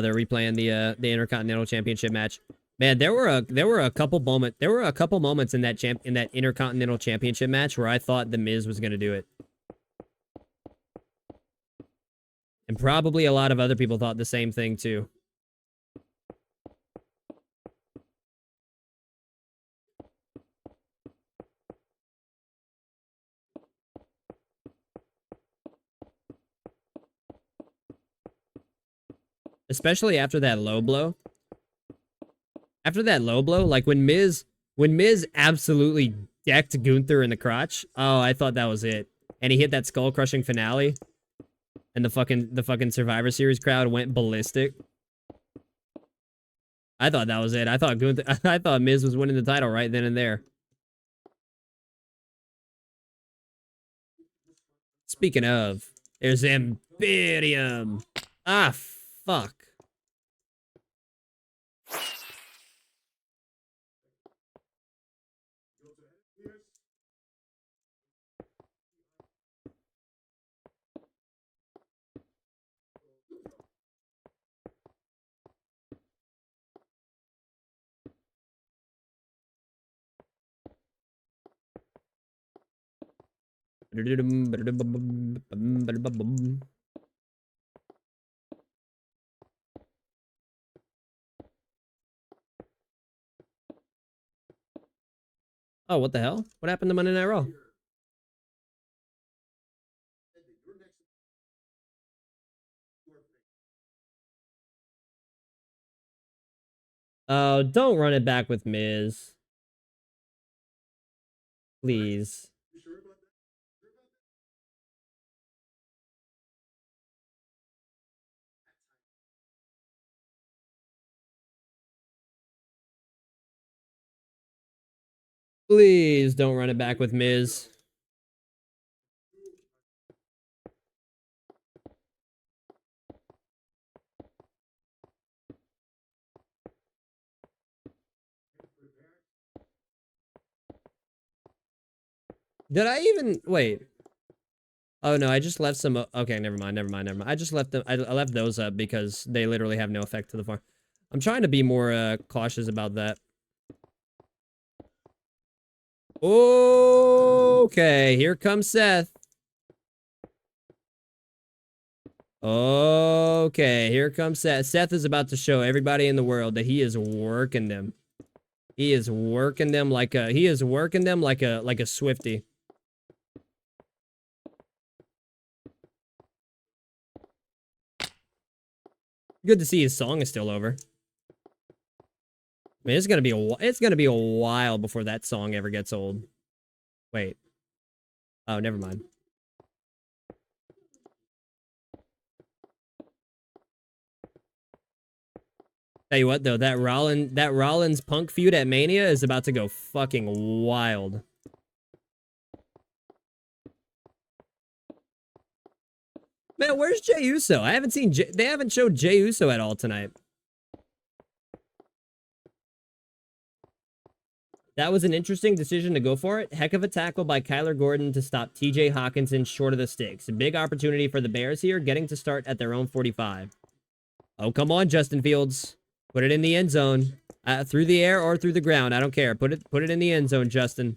They're replaying the Intercontinental Championship match. Man, there were a couple moments in that Intercontinental Championship match where I thought The Miz was gonna do it. And probably a lot of other people thought the same thing too. Especially after that low blow. After that low blow, like when Miz absolutely decked Gunther in the crotch. Oh, I thought that was it. And he hit that skull crushing finale. And the fucking Survivor Series crowd went ballistic. I thought that was it. I thought I thought Miz was winning the title right then and there. Speaking of, there's Imperium. Ah, fuck. Oh, what the hell? What happened to Monday Night Raw? Oh, don't run it back with Miz. Please. Please don't run it back with Miz. Did I even wait? Oh no, I just left some. Okay, never mind. I just left them. I left those up because they literally have no effect to the farm. I'm trying to be more cautious about that. Okay, here comes Seth. Okay, here comes Seth. Seth is about to show everybody in the world that he is working them. He is working them like a Swiftie. Good to see his song is still over. I mean, it's gonna be a while before that song ever gets old. Wait. Oh, never mind. Tell you what though, that Rollins Punk feud at Mania is about to go fucking wild. Man, where's Jey Uso? I haven't seen they haven't showed Jey Uso at all tonight. That was an interesting decision to go for it. Heck of a tackle by Kyler Gordon to stop TJ Hawkinson short of the sticks. A big opportunity for the Bears here, getting to start at their own 45. Oh, come on, Justin Fields. Put it in the end zone. Through the air or through the ground. I don't care. Put it in the end zone, Justin.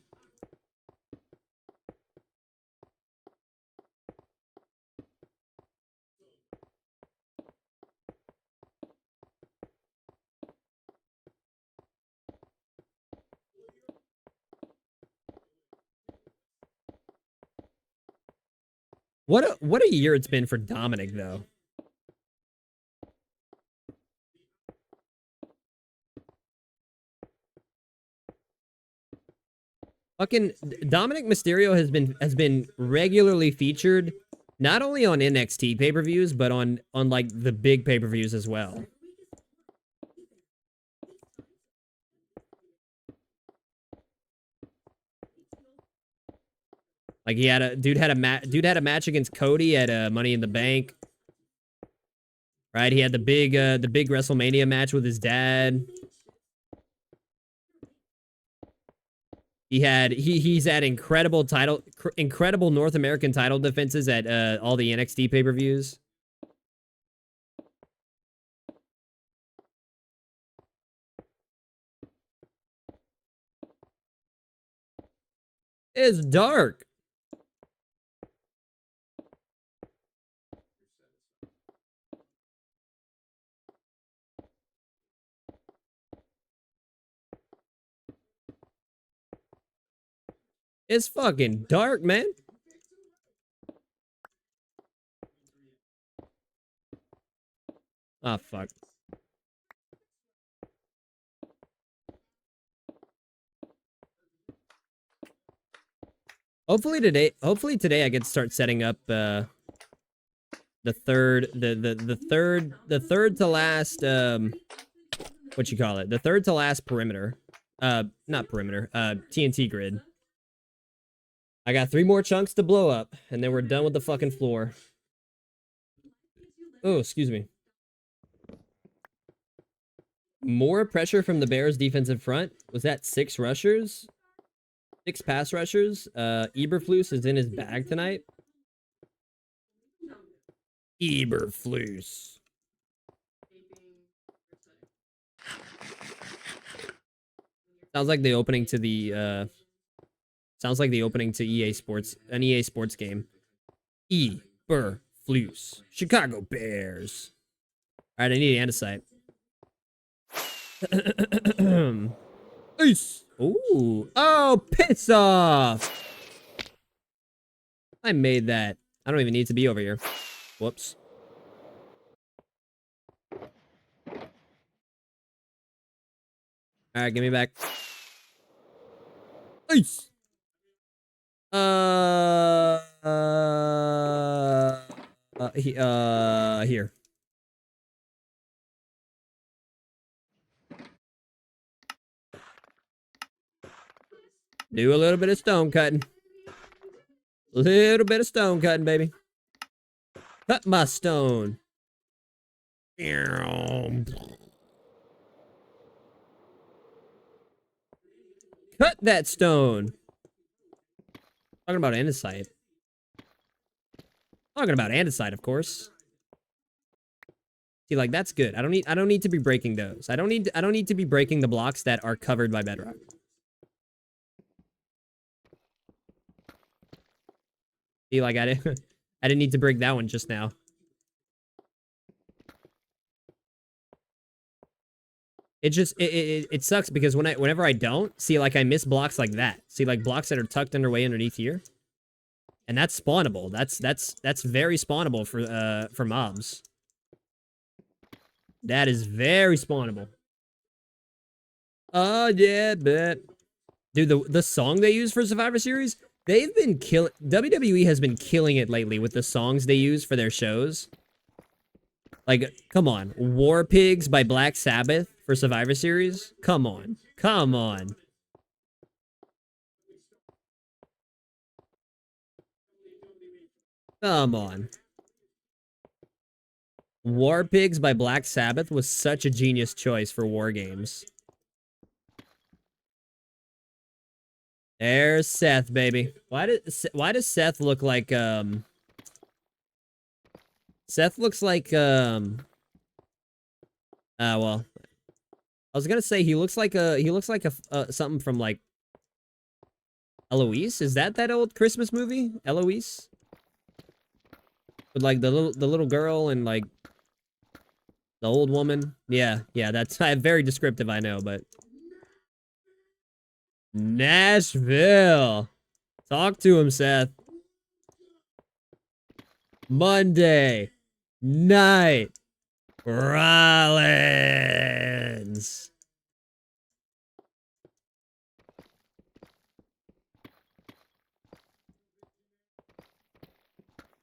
What a year it's been for Dominic, though. Fucking Dominic Mysterio has been regularly featured, not only on NXT pay-per-views, but on like the big pay-per-views as well. Like he had a dude had a match against Cody at Money in the Bank. Right? He had the big WrestleMania match with his dad. He's had incredible North American title defenses at all the NXT pay-per-views. It's dark. It's fucking dark, man. Ah, fuck. Hopefully today I get to start setting up the third to last what you call it? The third to last perimeter. Not perimeter. TNT grid. I got 3 more chunks to blow up, and then we're done with the fucking floor. Oh, excuse me. More pressure from the Bears defensive front. Was that 6 rushers? 6 pass rushers. Eberflus is in his bag tonight. Eberflus. Sounds like the opening to the EA Sports, an EA Sports game. Eberflus. Chicago Bears. All right, I need an andesite. Ace. Ooh. Oh, piss off. I made that. I don't even need to be over here. Whoops. All right, give me back. Ace. Here. Do a little bit of stone cutting. Little bit of stone cutting, baby. Cut my stone. Cut that stone. Talking about andesite. Talking about andesite, of course. See, like that's good. I don't need to be breaking those. I don't need to be breaking the blocks that are covered by bedrock. See, like I didn't I didn't need to break that one just now. It just it sucks because whenever I don't see, like I miss blocks like that. See, like blocks that are tucked underway underneath here, and that's spawnable. That's very spawnable for mobs. That is very spawnable. Oh yeah, bet. Dude, the song they use for Survivor Series, they've been killing. WWE has been killing it lately with the songs they use for their shows. Like, come on, War Pigs by Black Sabbath for Survivor Series. Come on, come on. Come on. War Pigs by Black Sabbath was such a genius choice for war games. There's Seth, baby. Why does Seth look like Seth looks like well, I was gonna say he looks like a something from like Eloise. Is that old Christmas movie, Eloise? With like the little girl and like the old woman. Yeah, that's very descriptive, I know, but Nashville. Talk to him, Seth. Monday Night Rollins.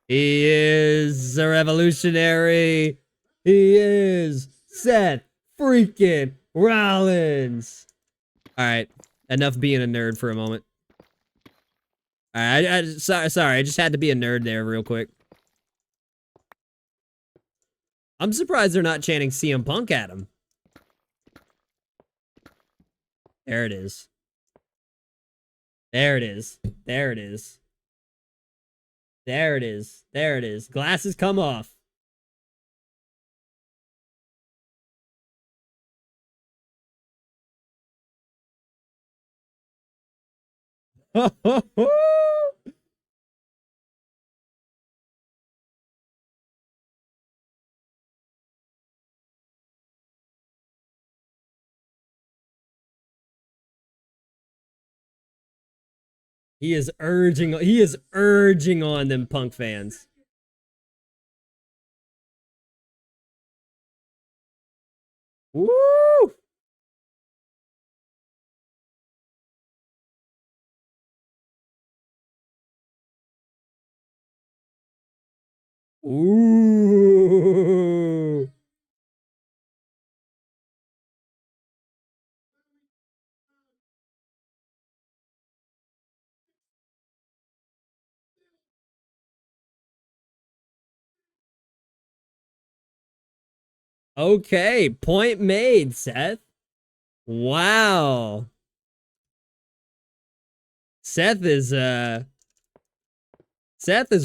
He is a revolutionary. He is Seth freaking Rollins. All right, enough being a nerd for a moment. All right, sorry, I just had to be a nerd there real quick. I'm surprised they're not chanting CM Punk at him. There it is. There it is. There it is. There it is. There it is. Glasses come off. He is urging on them Punk fans. Woo! Ooh. Okay, point made, Seth. Wow. Seth is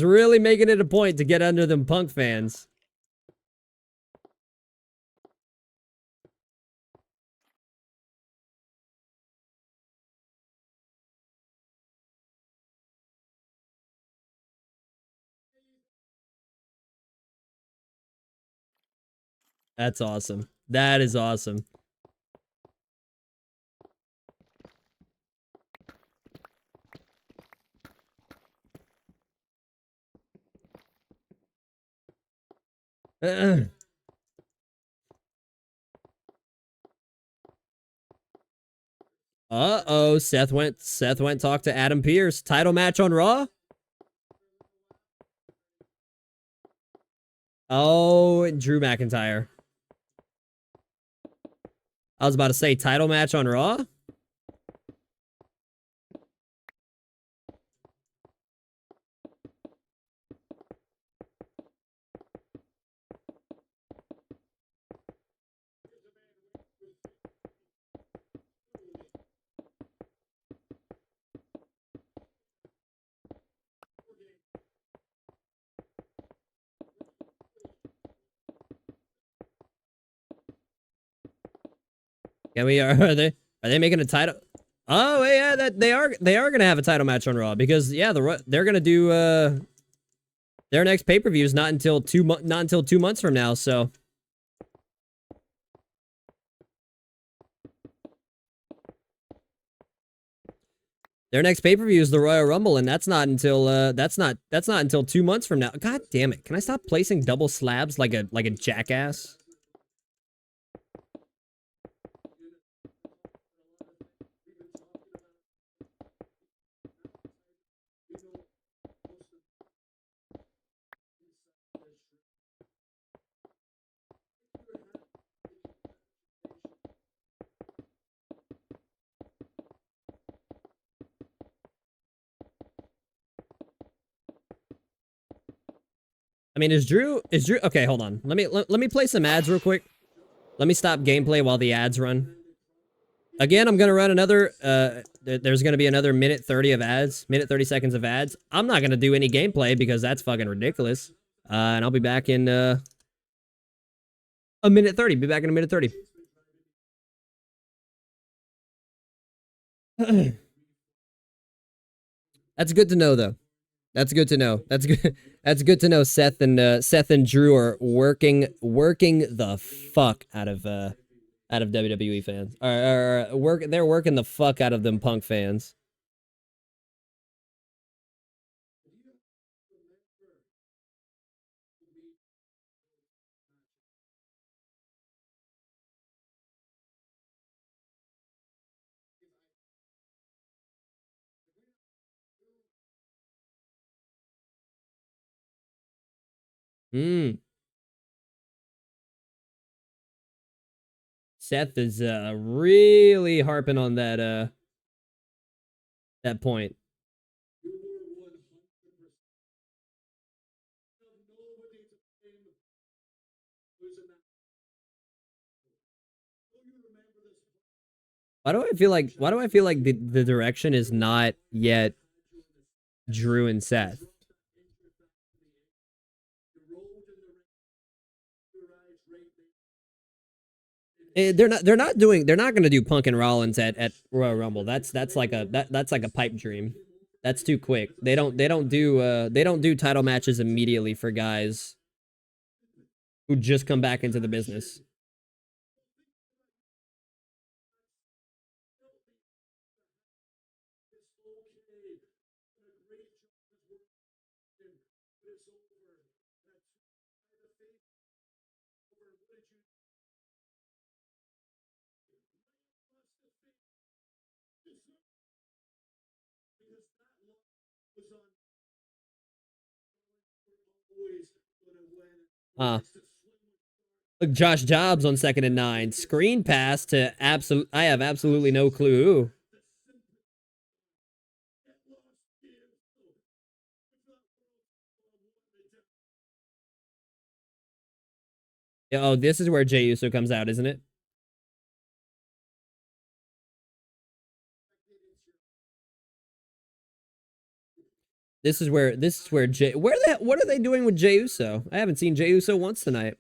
really making it a point to get under them Punk fans. That's awesome. That is awesome. Uh-oh, Seth went talk to Adam Pearce. Title match on Raw? Oh, Drew McIntyre. I was about to say title match on Raw? Can we? Are they making a title? Oh yeah, that they are gonna have a title match on Raw because yeah, they're gonna do their next pay per view is not until 2 months from now. So their next pay per view is the Royal Rumble, and that's not until 2 months from now. God damn it! Can I stop placing double slabs like a jackass? I mean, is Drew okay? Hold on. Let me play some ads real quick. Let me stop gameplay while the ads run. Again, I'm gonna run another. There's gonna be another minute 30 of ads, minute 30 seconds of ads. I'm not gonna do any gameplay because that's fucking ridiculous. And I'll be back in a minute 30. Be back in a minute 30. That's good to know, though. That's good to know. That's good. That's good to know. Seth and Drew are working the fuck out of WWE fans. They're working the fuck out of them Punk fans. Hmm. Seth is really harping on that point. Why do I feel like the direction is not yet Drew and Seth? They're not gonna do Punk and Rollins at Royal Rumble. That's like a pipe dream. That's too quick. They don't do title matches immediately for guys who just come back into the business. Look, Josh Jobs on 2nd and 9. Screen pass to absolute. I have absolutely no clue. Oh, this is where Jey Uso comes out, isn't it? This is where Jey. What are they doing with Jey Uso? I haven't seen Jey Uso once tonight.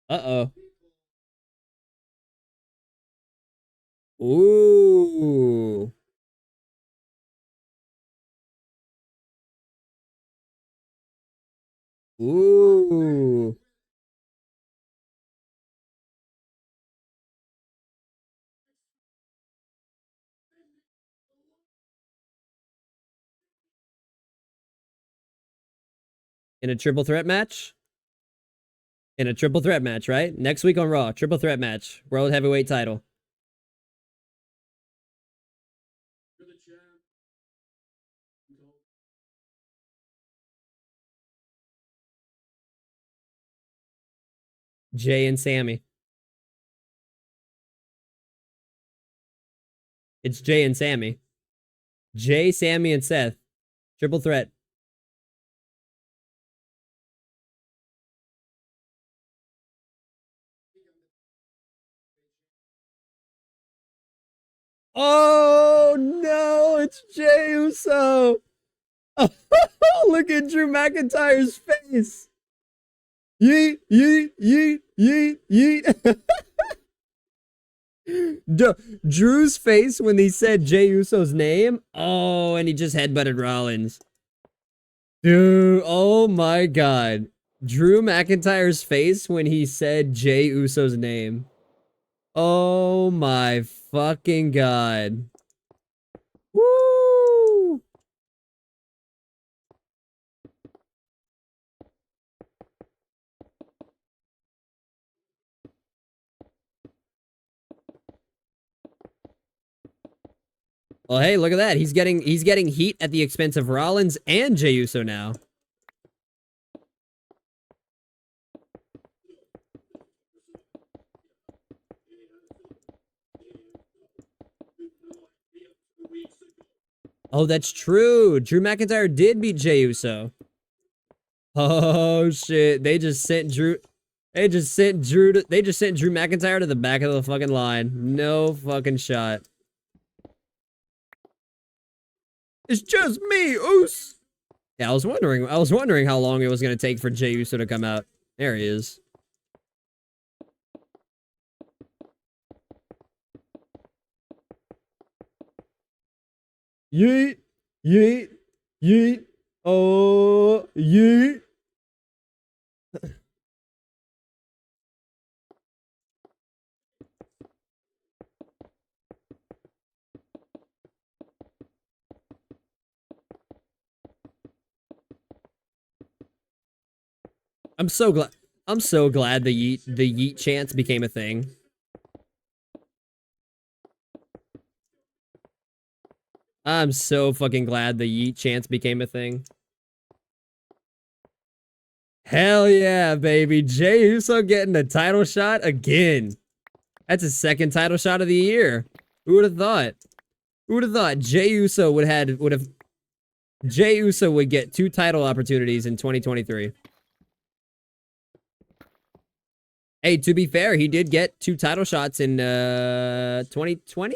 Uh oh. Ooh. Ooh. In a triple threat match? In a triple threat match, right? Next week on Raw, triple threat match, World Heavyweight title. Jay and Sammy. It's Jay and Sammy. Jay, Sammy, and Seth. Triple threat. Oh no, it's Jey Uso. Oh, look at Drew McIntyre's face. Yeet, yeet, yeet, yeet, yeet. Drew's face when he said Jey Uso's name. Oh, and he just headbutted Rollins. Dude, oh my god. Drew McIntyre's face when he said Jey Uso's name. Oh my fucking god. Woo! Well, hey, look at that. He's getting heat at the expense of Rollins and Jey Uso now. Oh, that's true. Drew McIntyre did beat Jey Uso. Oh shit! They just sent Drew. They just sent Drew. They just sent Drew McIntyre to the back of the fucking line. No fucking shot. It's just me, Oos. Yeah, I was wondering how long it was gonna take for Jey Uso to come out. There he is. Yeet, yeet, yeet. Oh, yeet. I'm so glad. I'm so glad the yeet chance became a thing. I'm so fucking glad the yeet chance became a thing. Hell yeah, baby. Jey Uso getting a title shot again. That's his second title shot of the year. Who would have thought? Who would have thought Jey Uso Jey Uso would get 2 title opportunities in 2023? Hey, to be fair, he did get 2 title shots in 2020?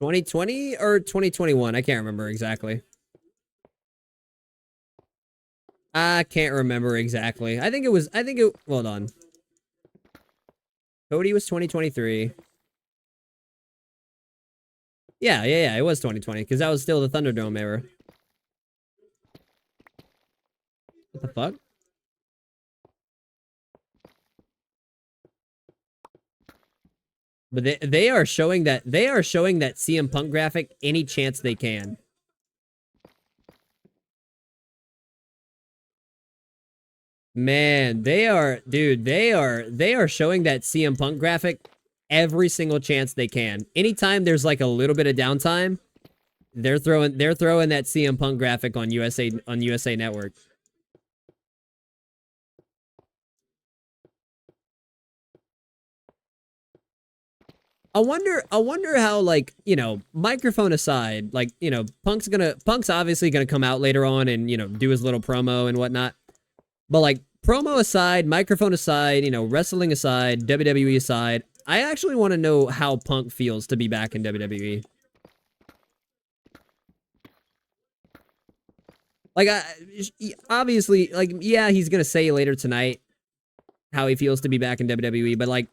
2020 or 2021? I can't remember exactly. I can't remember exactly. Hold on. Cody was 2023. Yeah, it was 2020, because that was still the Thunderdome era. What the fuck? But they are showing that CM Punk graphic any chance they can. Man, they are showing that CM Punk graphic every single chance they can. Anytime there's like a little bit of downtime, they're throwing that CM Punk graphic on USA Network. I wonder how, like, you know, microphone aside, like, you know, Punk's obviously gonna come out later on and, you know, do his little promo and whatnot. But like, promo aside, microphone aside, you know, wrestling aside, WWE aside, I actually want to know how Punk feels to be back in WWE. Like, obviously, like, yeah, he's gonna say later tonight how he feels to be back in WWE, but like,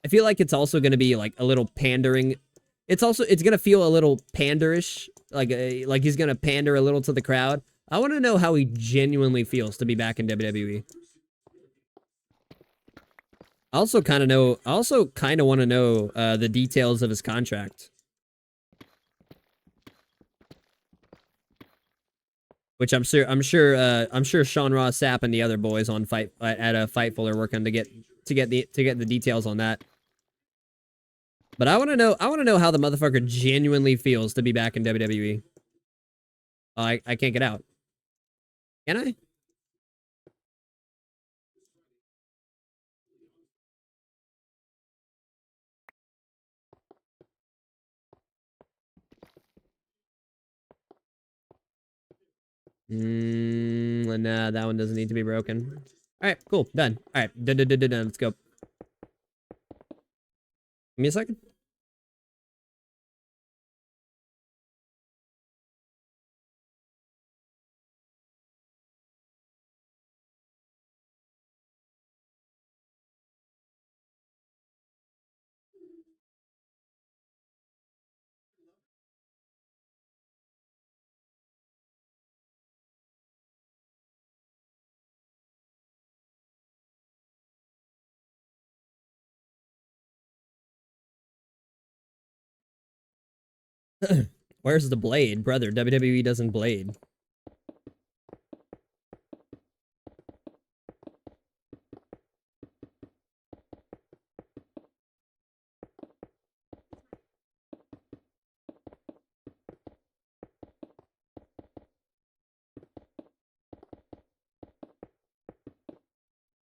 I feel like it's also gonna be like a little pandering. It's gonna feel a little panderish, like he's gonna pander a little to the crowd. I want to know how he genuinely feels to be back in WWE. I also kind of want to know the details of his contract, which I'm sure Sean Ross Sapp and the other boys on at a Fightful are working to get the details on that. But I want to know how the motherfucker genuinely feels to be back in WWE. Oh, I can't get out. Can I? Nah, that one doesn't need to be broken. All right, cool, done. All right, done. Let's go. Give me a second. Where's the blade? Brother, WWE doesn't blade.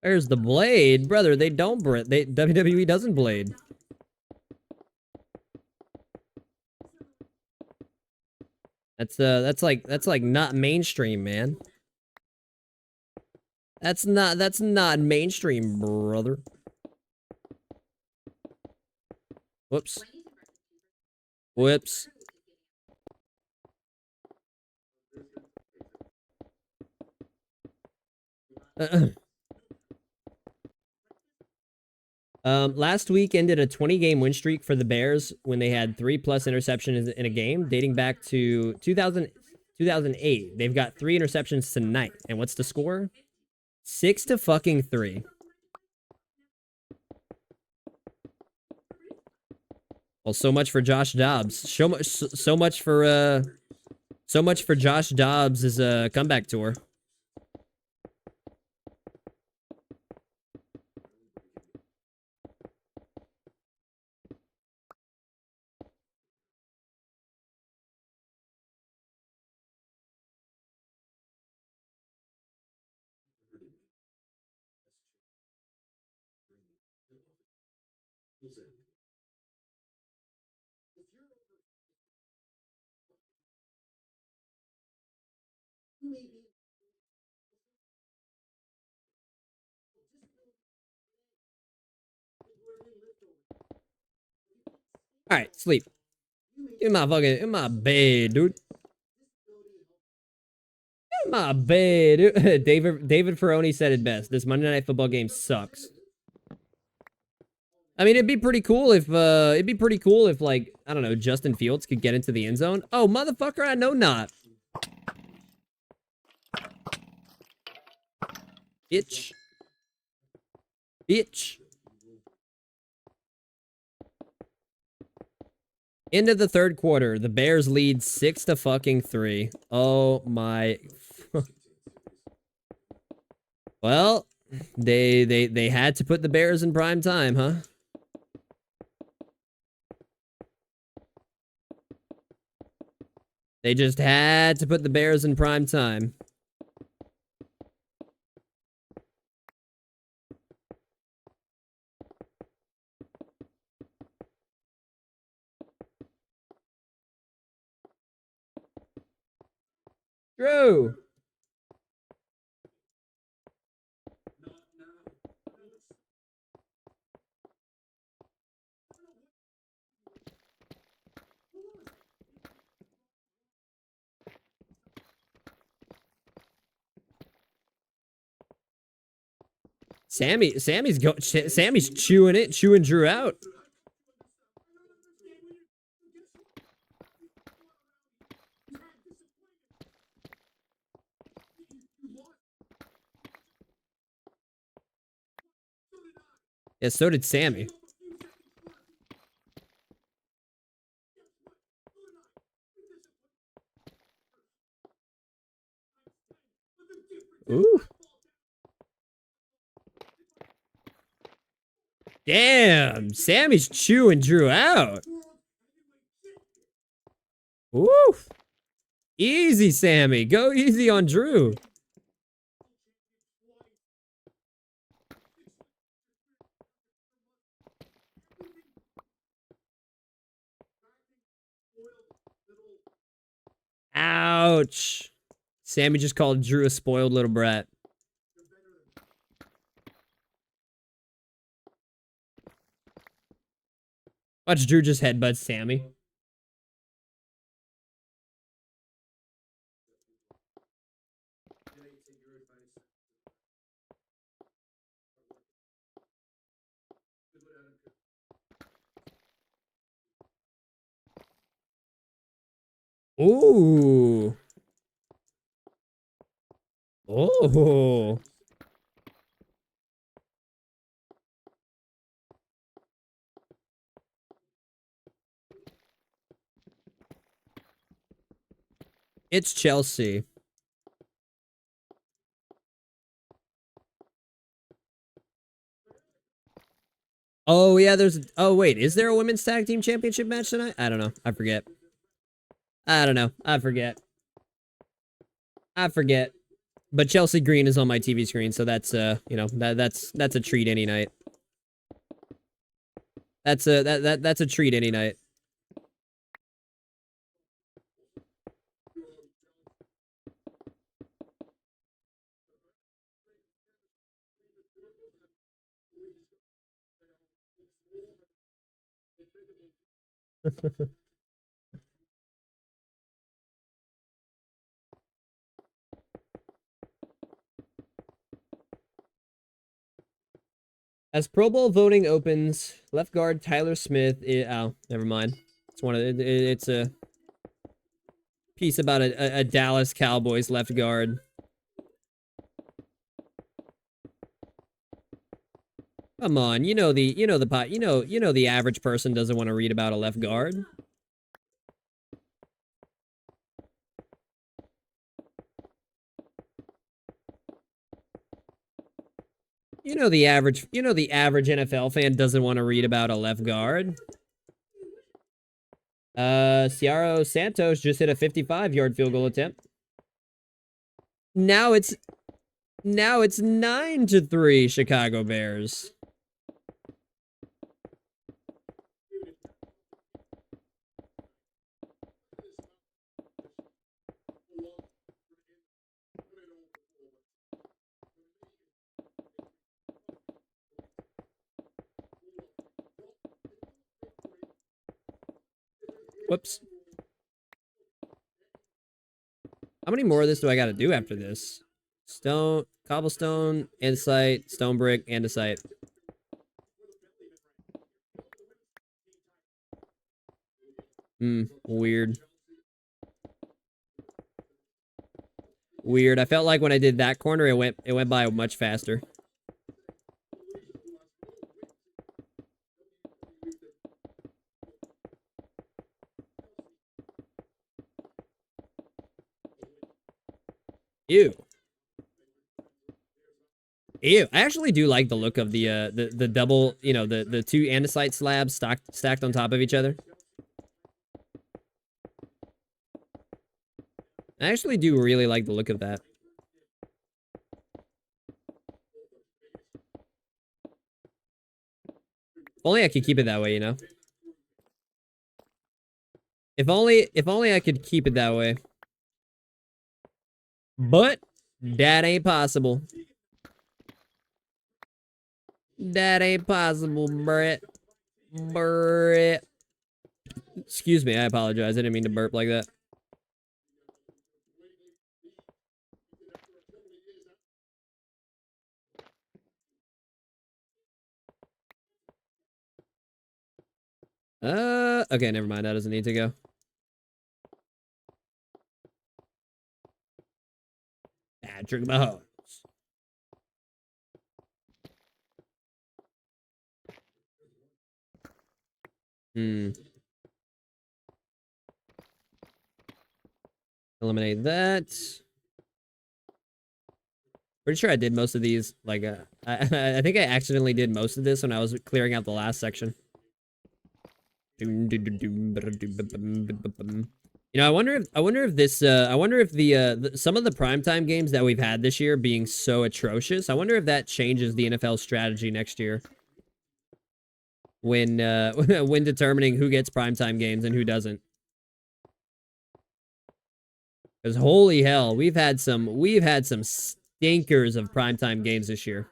Where's the blade? Brother, they don't WWE doesn't blade. That's like not mainstream, man. That's not mainstream, brother. Whoops. Whoops. Last week ended a 20-game win streak for the Bears when they had 3+ interceptions in a game, dating back to 2008. They've got 3 interceptions tonight. And what's the score? 6-3. Well, so much for Josh Dobbs. So much for Josh Dobbs' comeback tour. All right, sleep. In my bed, dude. In my bed, dude. David Ferroni said it best. This Monday Night Football game sucks. I mean, it'd be pretty cool if like, I don't know, Justin Fields could get into the end zone. Oh, motherfucker, I know not. Bitch. Bitch. End of the third quarter. The Bears lead 6-3. Oh my. Well, they had to put the Bears in prime time, huh? They just had to put the Bears in prime time. Drew. Sammy's chewing Drew out. Yeah, so did Sammy. Ooh. Damn, Sammy's chewing Drew out. Woo. Easy, Sammy. Go easy on Drew. Ouch. Sammy just called Drew a spoiled little brat. Watch Drew just headbutt Sammy. Ooh. Oh. It's Chelsea. Oh, yeah, there's... Oh, wait. Is there a women's tag team championship match tonight? I don't know. I forget. I don't know. I forget. I forget. But Chelsea Green is on my TV screen, so that's, you know, that's a treat any night. That's a treat any night. As Pro Bowl voting opens, left guard Tyler Smith. Oh, never mind. It's one of it's a piece about a Dallas Cowboys left guard. Come on, you know the average person doesn't want to read about a left guard. You know the average NFL fan doesn't want to read about a left guard. Ciaro Santos just hit a 55-yard field goal attempt. Now it's 9-3 Chicago Bears. Whoops. How many more of this do I got to do after this? Stone, cobblestone, andesite, stone brick, andesite. Weird. Weird. I felt like when I did that corner, it went by much faster. Ew. Ew. I actually do like the look of the double, you know, the two andesite slabs stacked on top of each other. I actually do really like the look of that. If only I could keep it that way, you know? If only I could keep it that way. But that ain't possible. That ain't possible, Brett. Brett. Excuse me, I apologize. I didn't mean to burp like that. Okay, never mind. That doesn't need to go. Patrick Mahomes. Eliminate that. Pretty sure I did most of these. Like, I think I accidentally did most of this when I was clearing out the last section. You know, I wonder if this, I wonder if some of the primetime games that we've had this year being so atrocious, I wonder if that changes the NFL strategy next year. When when determining who gets primetime games and who doesn't. Because holy hell, we've had some stinkers of primetime games this year.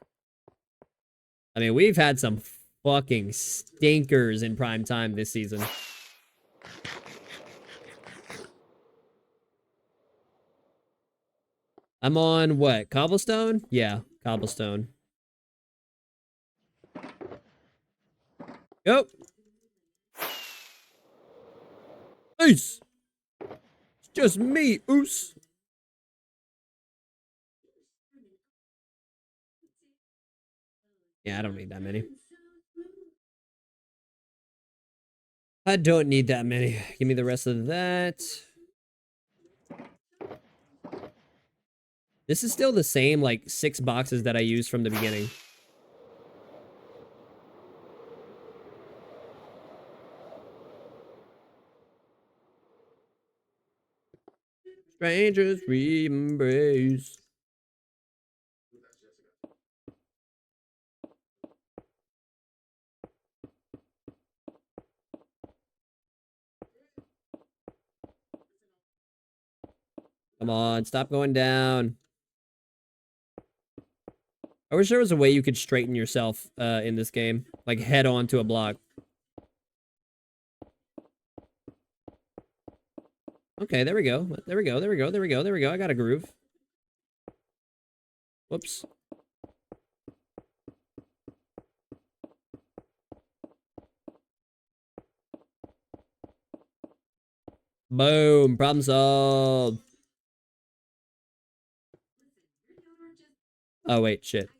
I mean, we've had some fucking stinkers in prime time this season. I'm on what? Cobblestone? Yeah, cobblestone. Go. Ace. It's just me, Oos. Yeah, I don't need that many. I don't need that many. Give me the rest of that. This is still the same, like, 6 boxes that I used from the beginning. Strangers we embrace. Come on, stop going down. I wish there was a way you could straighten yourself in this game. Like, head on to a block. Okay, there we go. There we go, there we go, there we go, there we go. I got a groove. Whoops. Boom. Problem solved. Oh, wait. Shit.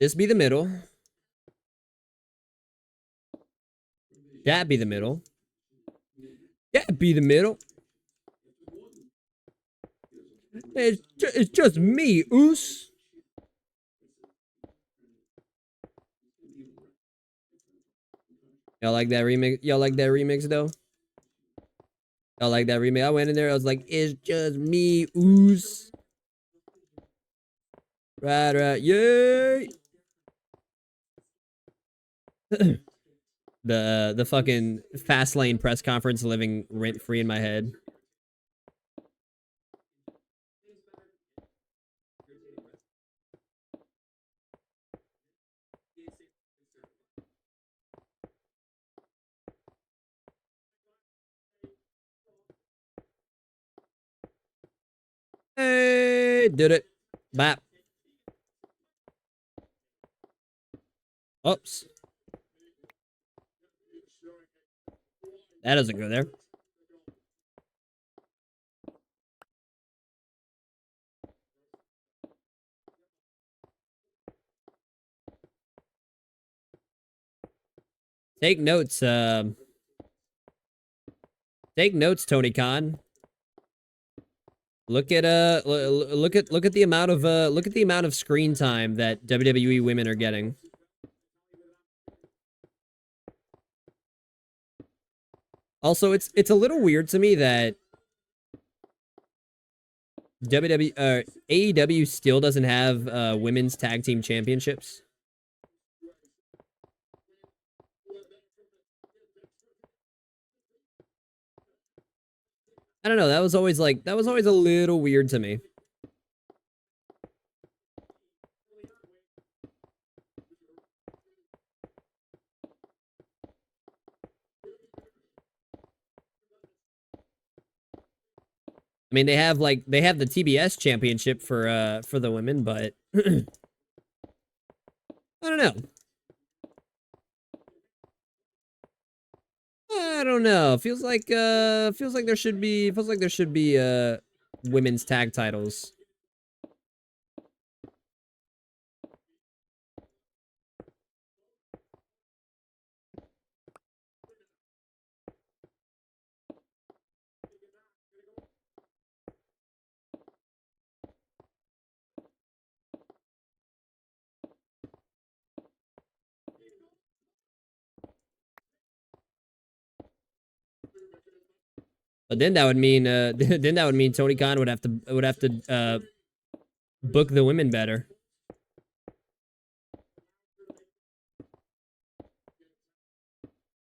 This be the middle. That be the middle. That be the middle. It's just me, Oos. Y'all like that remix? Y'all like that remix, though? Y'all like that remix? I went in there. I was like, it's just me, Oos. Right. Yay. The fucking fast lane press conference living rent free in my head. Hey, did it. Bap. Oops. That doesn't go there. Take notes, take notes, Tony Khan. Look at look at the amount of screen time that WWE women are getting. Also, it's a little weird to me that AEW still doesn't have women's tag team championships. I don't know. That was always a little weird to me. I mean, they have the TBS championship for the women, but I don't know. I don't know. Feels like there should be women's tag titles. But then that would mean Tony Khan would have to book the women better.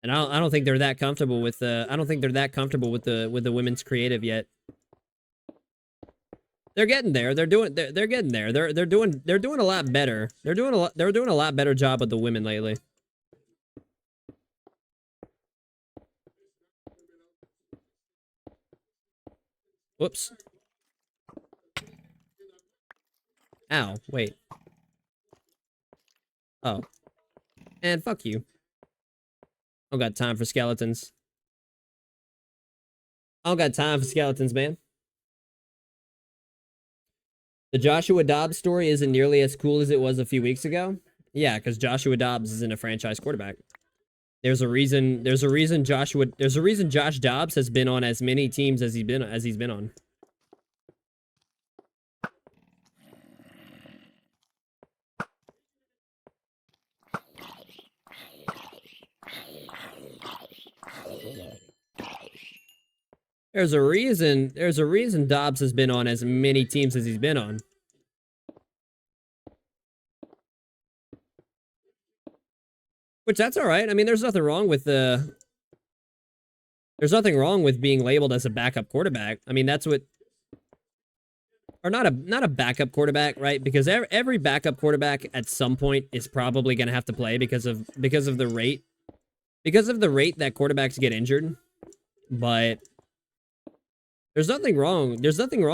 And I don't think they're that comfortable with the women's creative yet. They're getting there. They're getting there. They're doing a lot better. They're doing a lot better job with the women lately. Whoops. Ow, wait. Oh. And fuck you. I don't got time for skeletons. I don't got time for skeletons, man. The Joshua Dobbs story isn't nearly as cool as it was a few weeks ago. Yeah, because Joshua Dobbs isn't a franchise quarterback. There's a reason Josh Dobbs has been on as many teams as he's been on. There's a reason Dobbs has been on as many teams as he's been on. Which that's all right. I mean, there's nothing wrong with being labeled as a backup quarterback. I mean, that's what, or not a backup quarterback, right? Because every backup quarterback at some point is probably going to have to play because of the rate that quarterbacks get injured. But there's nothing wrong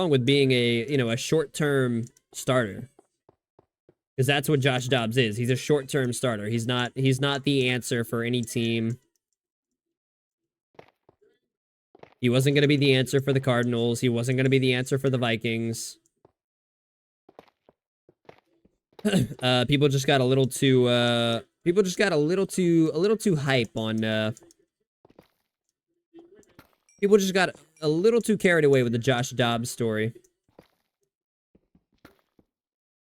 with being a short-term starter. Because that's what Josh Dobbs is. He's a short-term starter. He's not the answer for any team. He wasn't going to be the answer for the Cardinals. He wasn't going to be the answer for the Vikings. People just got a little too hype on people just got a little too carried away with the Josh Dobbs story.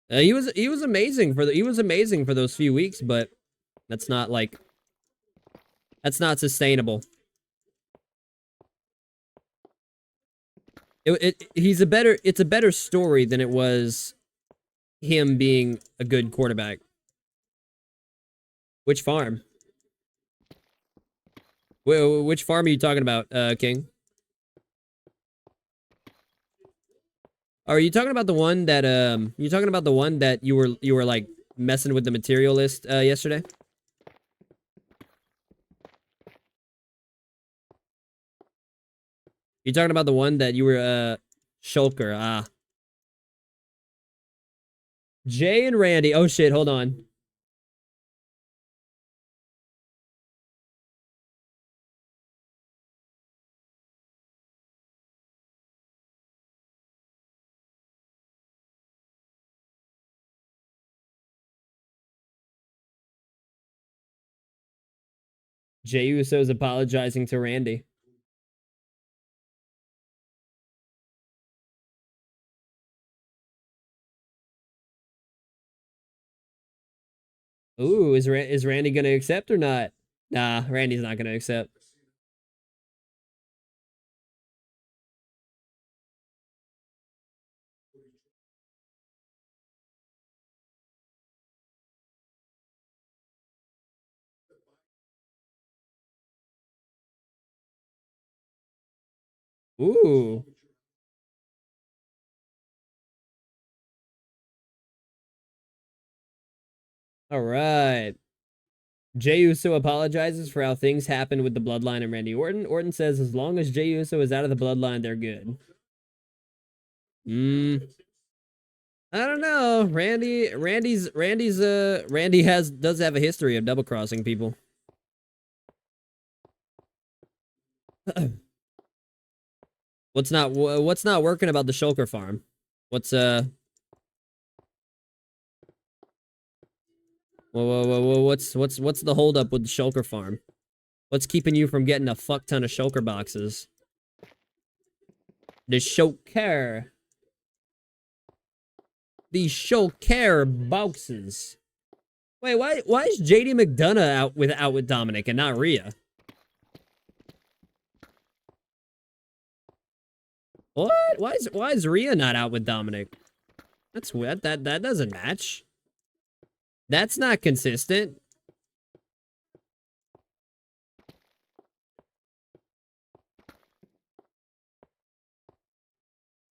He was amazing for those few weeks, but that's not sustainable. It's a better story than it was him being a good quarterback. Which farm? Which farm are you talking about, King? Are you talking about the one that you were like messing with the material list yesterday? You talking about the one that you were Shulker? Ah. Jay and Randy. Oh shit, hold on. Jay Uso's apologizing to Randy. Ooh, is Randy gonna accept or not? Nah, Randy's not gonna accept. Ooh. All right. Jey Uso apologizes for how things happened with the Bloodline and Randy Orton. Orton says as long as Jey Uso is out of the Bloodline, they're good. I don't know. Randy does have a history of double crossing people. What's not working about the Shulker farm? What's whoa, what's the holdup with the Shulker farm? What's keeping you from getting a fuck ton of Shulker boxes? The Shulker. The Shulker boxes. Wait, why is JD McDonough out with Dominic and not Rhea? What? Why is Rhea not out with Dominic? That's weird. That doesn't match. That's not consistent.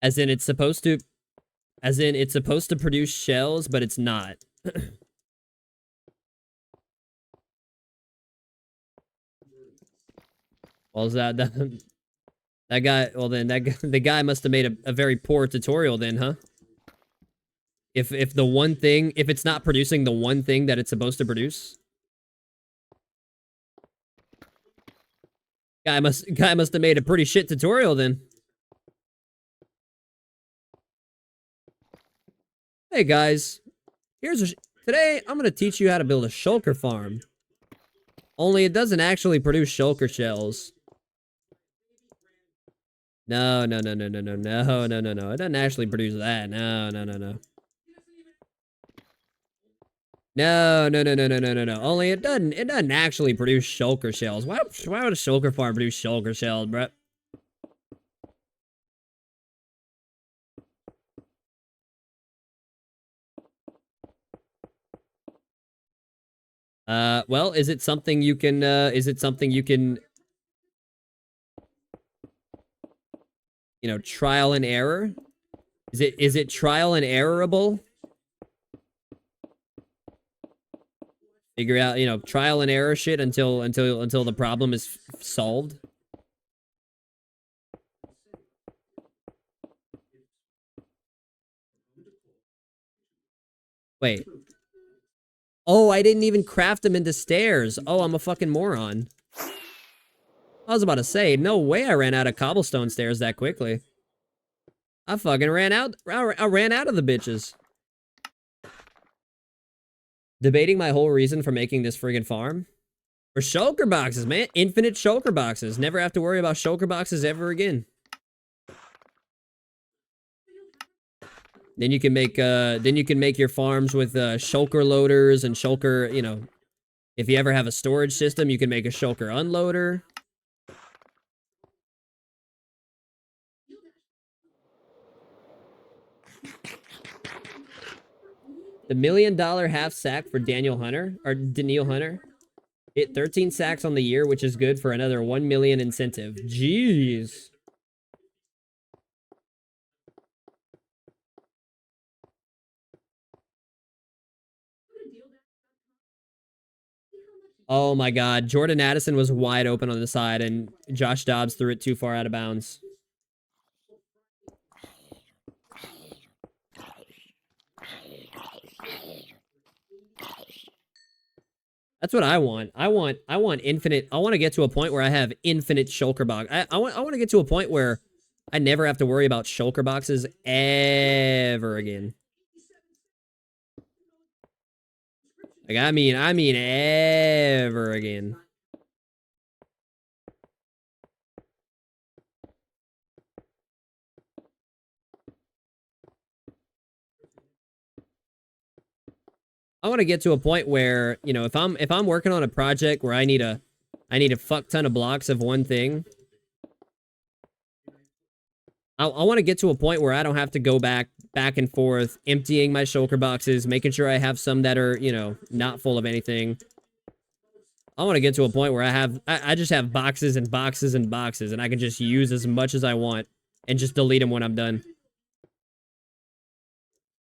As in, it's supposed to. As in, it's supposed to produce shells, but it's not. Well, is that guy? Well, then the guy must have made a very poor tutorial, then, huh? If the one thing, if it's not producing the one thing that it's supposed to produce, guy must have made a pretty shit tutorial then. Hey guys, today I'm gonna teach you how to build a shulker farm. Only it doesn't actually produce shulker shells. No, no, no, no, no, no, no, no, no, no. It doesn't actually produce that. No, no, no, no. No, no, no, no, no, no, no, no. Only it doesn't actually produce shulker shells. Why would a shulker farm produce shulker shells, bruh? Well, is it something you can, you know, trial and error? Is it trial and errorable? Figure out, you know, trial and error shit until the problem is solved. Wait. Oh, I didn't even craft them into stairs. Oh, I'm a fucking moron. I was about to say, no way I ran out of cobblestone stairs that quickly. I fucking ran out. I ran out of the bitches. Debating my whole reason for making this friggin' farm. For shulker boxes, man. Infinite shulker boxes. Never have to worry about shulker boxes ever again. Then you can make your farms with shulker loaders and shulker, you know, if you ever have a storage system, you can make a shulker unloader. The $1 million half sack for Daniel Hunter, or Daniel Hunter. Hit 13 sacks on the year, which is good for another 1 million incentive. Jeez. Oh my god. Jordan Addison was wide open on the side, and Josh Dobbs threw it too far out of bounds. That's what I want. I want infinite. I want to get to a point where I have infinite shulker box. I want to get to a point where I never have to worry about shulker boxes ever again. Like, I mean ever again. I want to get to a point where, you know, if I'm working on a project where I need a fuck ton of blocks of one thing, I want to get to a point where I don't have to go back and forth, emptying my shulker boxes, making sure I have some that are, you know, not full of anything. I want to get to a point where I just have boxes and boxes and boxes, and I can just use as much as I want and just delete them when I'm done.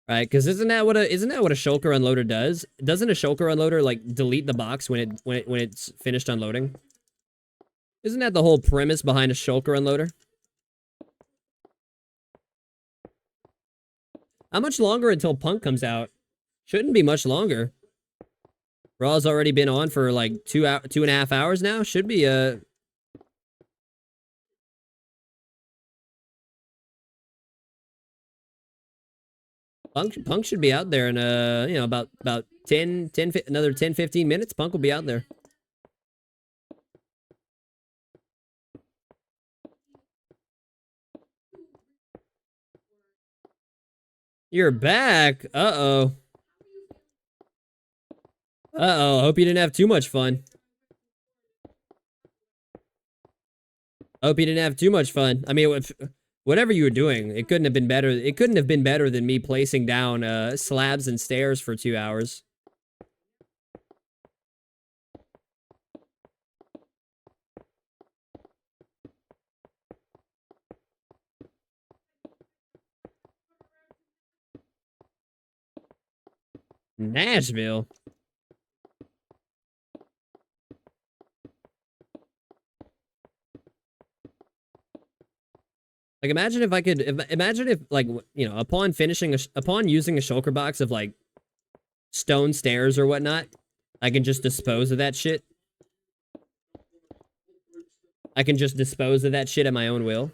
Right? Because isn't that what a shulker unloader does? Doesn't a shulker unloader like delete the box when it's finished unloading? Isn't that the whole premise behind a shulker unloader? How much longer until Punk comes out? Shouldn't be much longer. Raw's already been on for like 2.5 hours now. Should be Punk should be out there in you know, about 10 another 10-15 minutes. Punk will be out there. You're back. Uh-oh. Uh-oh. Hope you didn't have too much fun. Hope you didn't have too much fun. I mean, whatever you were doing, it couldn't have been better. It couldn't have been better than me placing down slabs and stairs for 2 hours. Nashville. Like, imagine if I could, imagine if, like, you know, upon finishing, upon using a shulker box of, like, stone stairs or whatnot, I can just dispose of that shit. I can just dispose of that shit at my own will.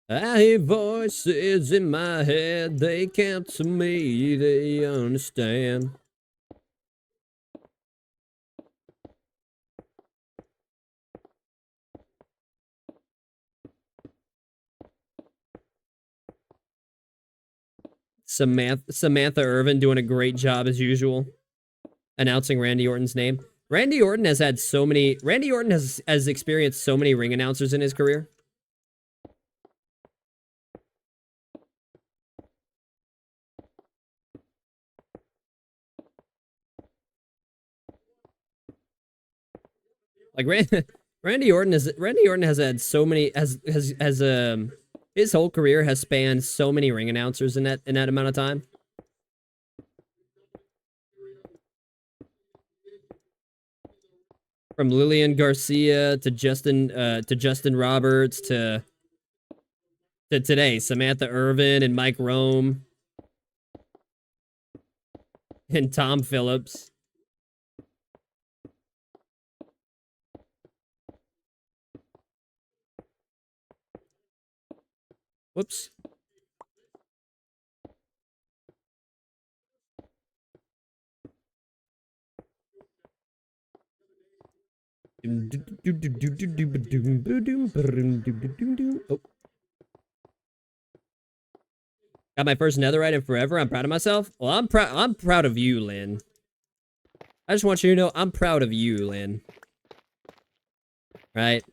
I hear voices in my head, they count to me, they understand. Samantha Irvin doing a great job as usual, announcing Randy Orton's name. Randy Orton has had so many. Randy Orton has experienced so many ring announcers in his career. Like Randy Orton has had so many his whole career has spanned so many ring announcers in that amount of time. From Lillian Garcia to Justin Roberts to today, Samantha Irvin and Mike Rome and Tom Phillips. Whoops. Oh. Got my first netherite in forever. I'm proud of myself. Well, I'm proud of you, Lynn. I just want you to know I'm proud of you, Lynn. Right?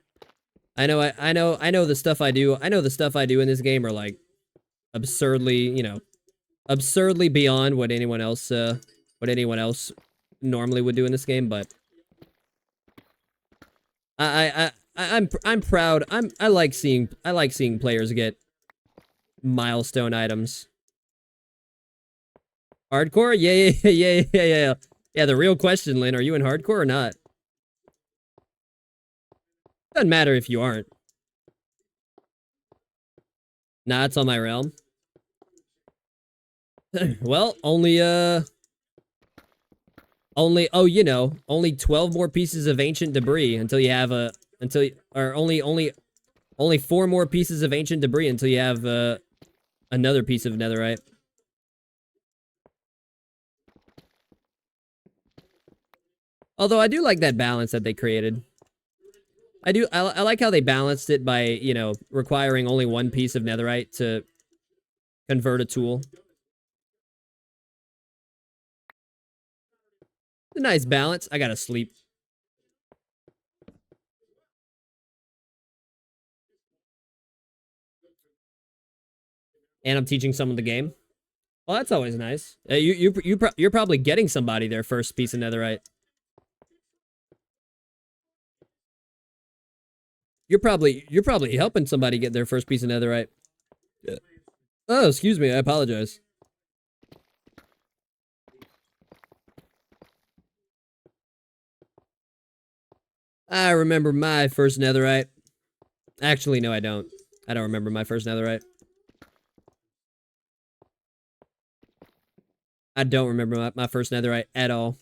I know the stuff I do. I know the stuff I do in this game are like absurdly, you know, absurdly beyond what anyone else normally would do in this game, but I'm proud. I like seeing players get milestone items. Hardcore? Yeah. Yeah, the real question, Lynn, are you in hardcore or not? Doesn't matter if you aren't. Nah, it's on my realm. Well, only you know, only 12 more pieces of ancient debris until you have a only 4 more pieces of ancient debris until you have another piece of netherite. Although I do like that balance that they created. I like how they balanced it by, you know, requiring only 1 piece of netherite to convert a tool. A nice balance. I gotta sleep. And I'm teaching someone the game. Well, that's always nice. You're probably getting somebody their first piece of netherite. You're probably helping somebody get their first piece of netherite. Yeah. Oh, excuse me. I apologize. I remember my first netherite. Actually, no, I don't. I don't remember my first netherite. I don't remember my first netherite at all.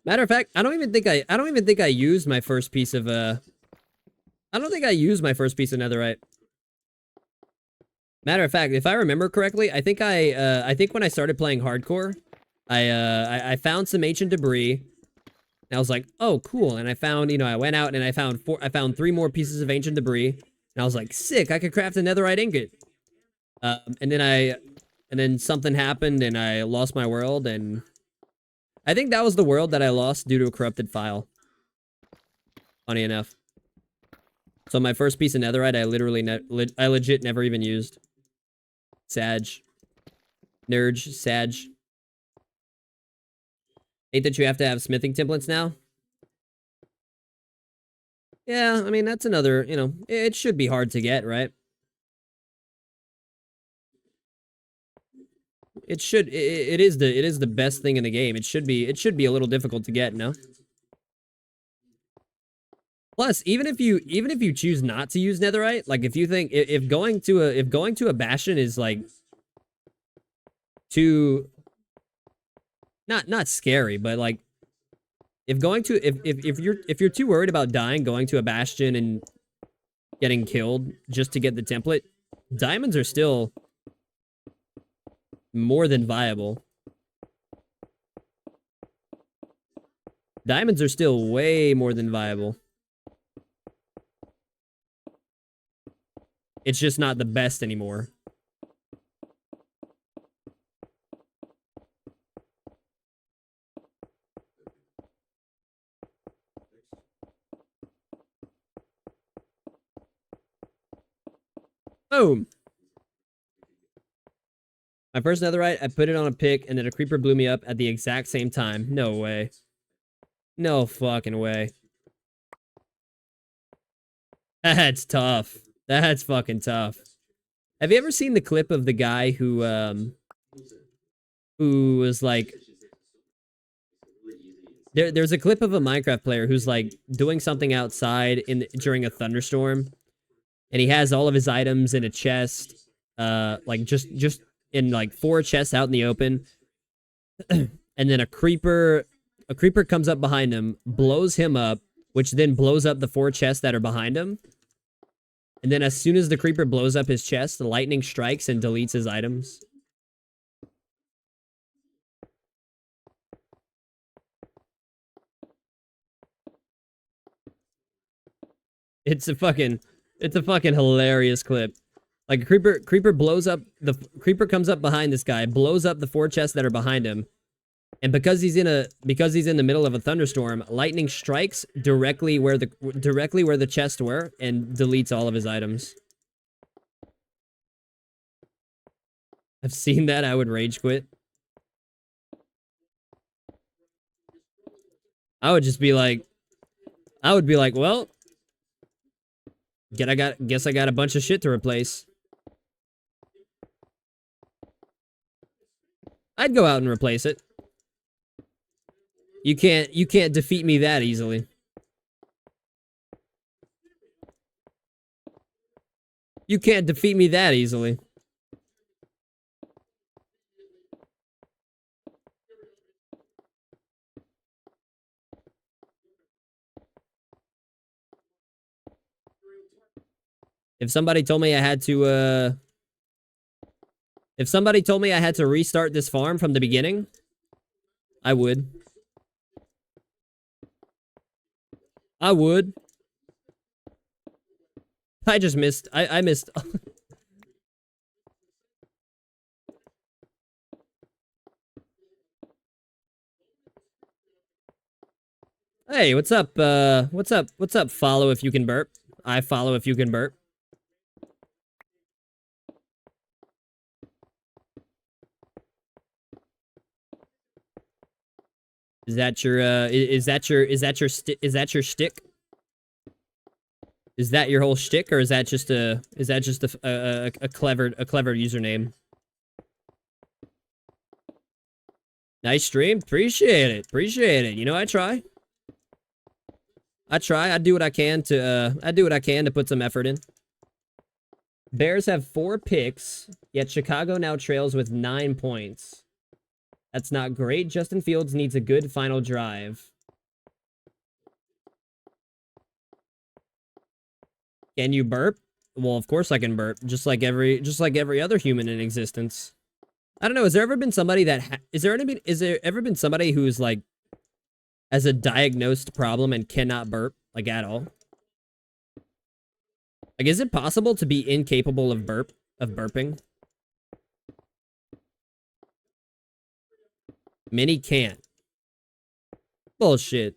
Matter of fact, I don't even think I used my first piece of I don't think I used my first piece of netherite. Matter of fact, if I remember correctly, I think when I started playing hardcore, I found some ancient debris. And I was like, oh, cool. And I found, you know, I went out and I found 3 more pieces of ancient debris. And I was like, sick, I could craft a netherite ingot. And then something happened and I lost my world, and I think that was the world that I lost due to a corrupted file. Funny enough. So my first piece of netherite, I legit never even used. Sag. Nurge. Sag. Hate that you have to have smithing templates now. Yeah, I mean, that's another, you know, it should be hard to get, right? It is the best thing in the game. It should be a little difficult to get, no? Plus, even if you choose not to use netherite, like if you think if going to a bastion is like too not scary, but like if you're too worried about dying going to a bastion and getting killed just to get the template, diamonds are still more than viable. Diamonds are still way more than viable. It's just not the best anymore. Boom. My first netherite, I put it on a pick, and then a creeper blew me up at the exact same time. No way. No fucking way. That's tough. That's fucking tough. Have you ever seen the clip of the guy who was like... There's a clip of a Minecraft player who's like doing something outside during a thunderstorm, and he has all of his items in a chest, like just in like 4 chests out in the open, and then a creeper comes up behind him, blows him up, which then blows up the 4 chests that are behind him. And then as soon as the creeper blows up his chest, the lightning strikes and deletes his items. It's a fucking hilarious clip. Like creeper blows up creeper comes up behind this guy, blows up the 4 chests that are behind him. And because he's in the middle of a thunderstorm, lightning strikes directly where the chests were and deletes all of his items. I've seen that. I would rage quit. I would be like, well, guess I got a bunch of shit to replace. I'd go out and replace it. You can't defeat me that easily. You can't defeat me that easily. If somebody told me I had to restart this farm from the beginning, I would. I would. I just missed. I missed. Hey, what's up? What's up? What's up? Follow if you can burp. I follow if you can burp. Is that your shtick? Is that your whole shtick, or is that just a clever username? Nice stream. Appreciate it. Appreciate it. You know, I try. I do what I can to put some effort in. Bears have 4 picks, yet Chicago now trails with 9 points. That's not great. Justin Fields needs a good final drive. Can you burp? Well, of course I can burp, just like every other human in existence. I don't know. Has there ever been somebody that is there ever been somebody who's like has a diagnosed problem and cannot burp like at all? Like, is it possible to be incapable of burping? Many can't. Bullshit.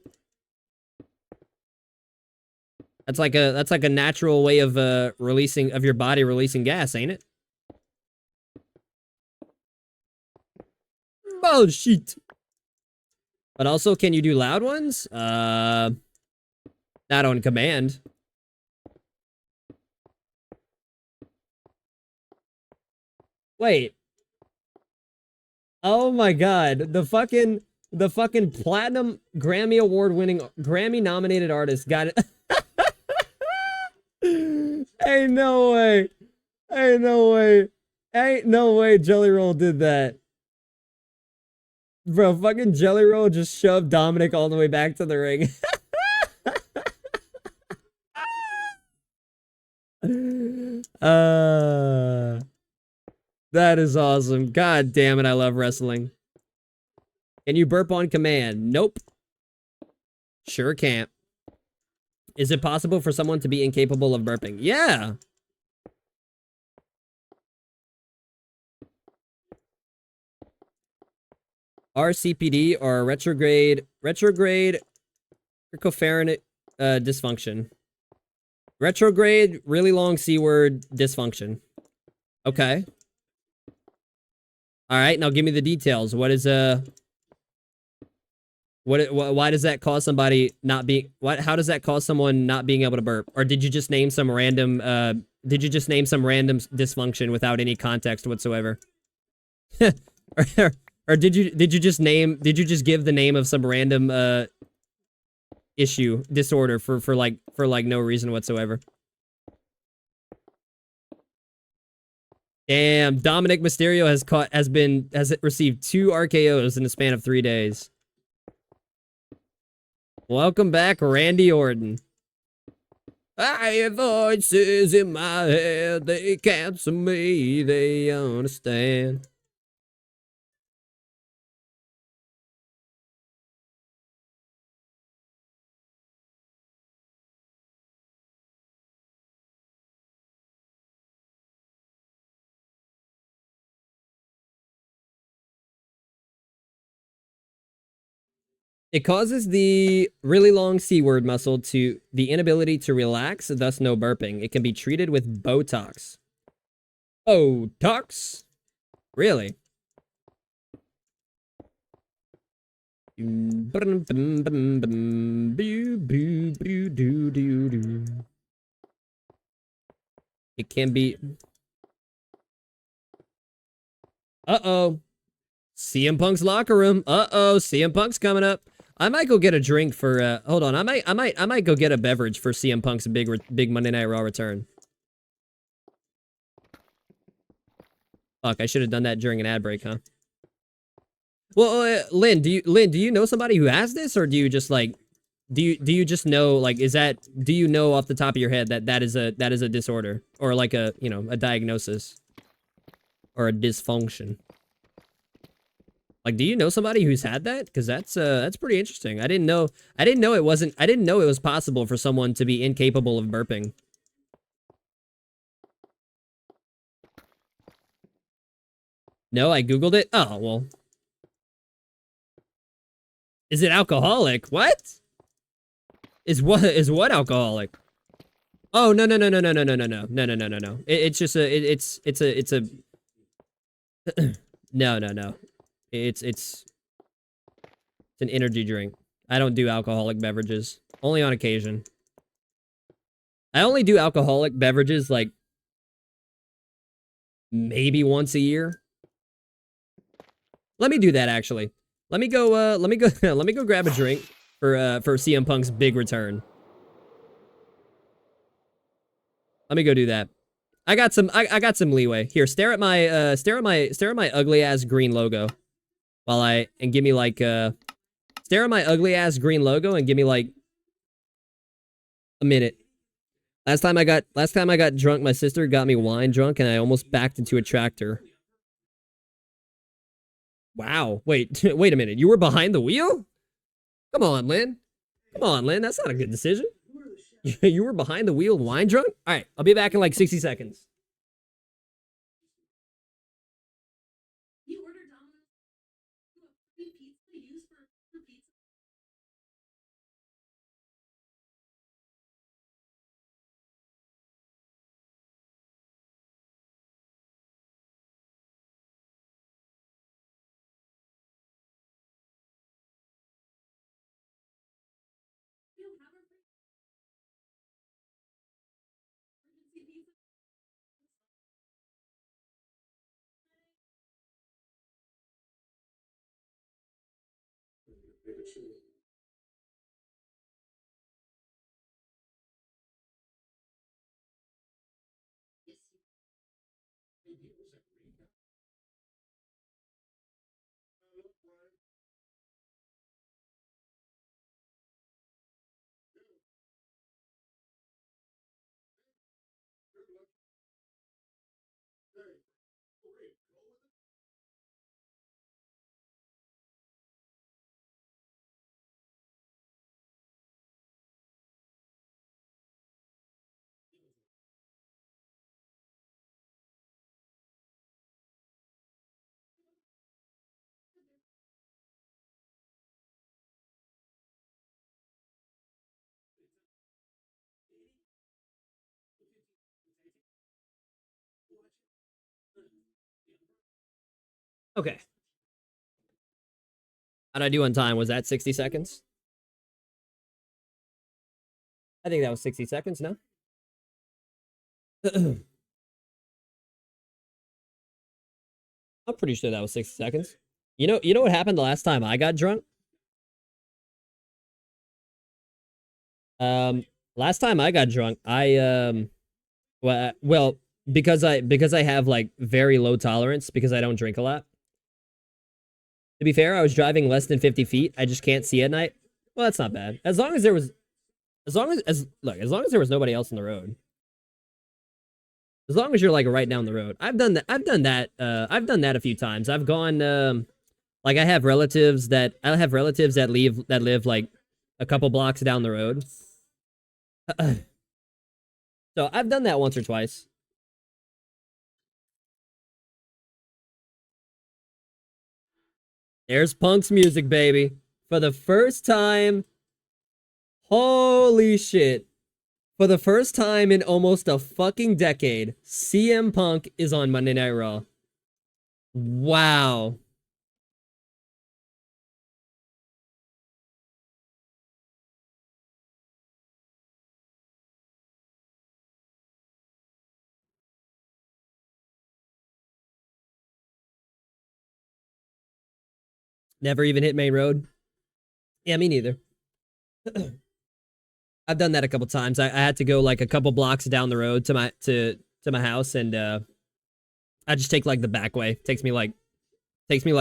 That's like a natural way of your body releasing gas, ain't it? Bullshit. But also, can you do loud ones? Not on command. Wait. Oh my god. The fucking platinum Grammy award winning Grammy nominated artist got it. Ain't no way. Ain't no way. Ain't no way Jelly Roll did that. Bro, fucking Jelly Roll just shoved Dominic all the way back to the ring. That is awesome. God damn it, I love wrestling. Can you burp on command? Nope. Sure can't. Is it possible for someone to be incapable of burping? Yeah. RCPD or retrograde cricopharynx dysfunction. Retrograde, really long C word dysfunction. Okay. All right, now give me the details. What is why does that cause somebody not being how does that cause someone not being able to burp? Or did you just name some random dysfunction without any context whatsoever? or did you just give the name of some random disorder for like no reason whatsoever? Damn, Dominic Mysterio has received 2 RKOs in the span of 3 days. Welcome back, Randy Orton. I have voices in my head, they cancel me, they understand. It causes the really long C word muscle to the inability to relax, thus no burping. It can be treated with Botox. Botox? Really? It can be... Uh-oh. CM Punk's locker room. Uh-oh, CM Punk's coming up. I might go get a drink for hold on. I might go get a beverage for CM Punk's big Monday Night Raw return. Fuck, I should have done that during an ad break, huh? Well, Lynn, do you know somebody who has this, or do you just like do you just know, like, do you know off the top of your head that is a disorder, or like a, you know, a diagnosis or a dysfunction? Like, do you know somebody who's had that? Because that's pretty interesting. I didn't know it was possible for someone to be incapable of burping. No, I Googled it. Oh, well. Is it alcoholic? What? Is what alcoholic? Oh, no. No. It's just it's a no. It's an energy drink. I don't do alcoholic beverages. Only on occasion. I only do alcoholic beverages like maybe once a year. Let me do that, actually. Let me go let me go grab a drink for CM Punk's big return. Let me go do that. I got some leeway. Here, stare at my ugly ass green logo while give me like stare at my ugly ass green logo and give me like a minute. Last time I got drunk, my sister got me wine drunk and I almost backed into a tractor. Wow. Wait a minute. You were behind the wheel? Come on, Lynn. Come on, Lynn. That's not a good decision. You were behind the wheel wine drunk? All right. I'll be back in like 60 seconds. Okay. How'd I do on time? Was that 60 seconds? I think that was 60 seconds, no? I'm pretty sure that was 60 seconds. You know what happened the last time I got drunk? Um, last time I got drunk, well, because I have like very low tolerance because I don't drink a lot. To be fair, I was driving less than 50 feet. I just can't see at night. Well, that's not bad. As long as there was, as long as there was nobody else on the road. As long as you're like right down the road. I've done that. I've done that a few times. I've gone, like I have relatives that live like a couple blocks down the road. So I've done that once or twice. There's Punk's music, baby. For the first time, holy shit. For the first time in almost a fucking decade, CM Punk is on Monday Night Raw. Wow. Never even hit Main Road. Yeah, me neither. I've done that a couple times. I had to go like a couple blocks down the road to my house, and I just take like the back way. Takes me like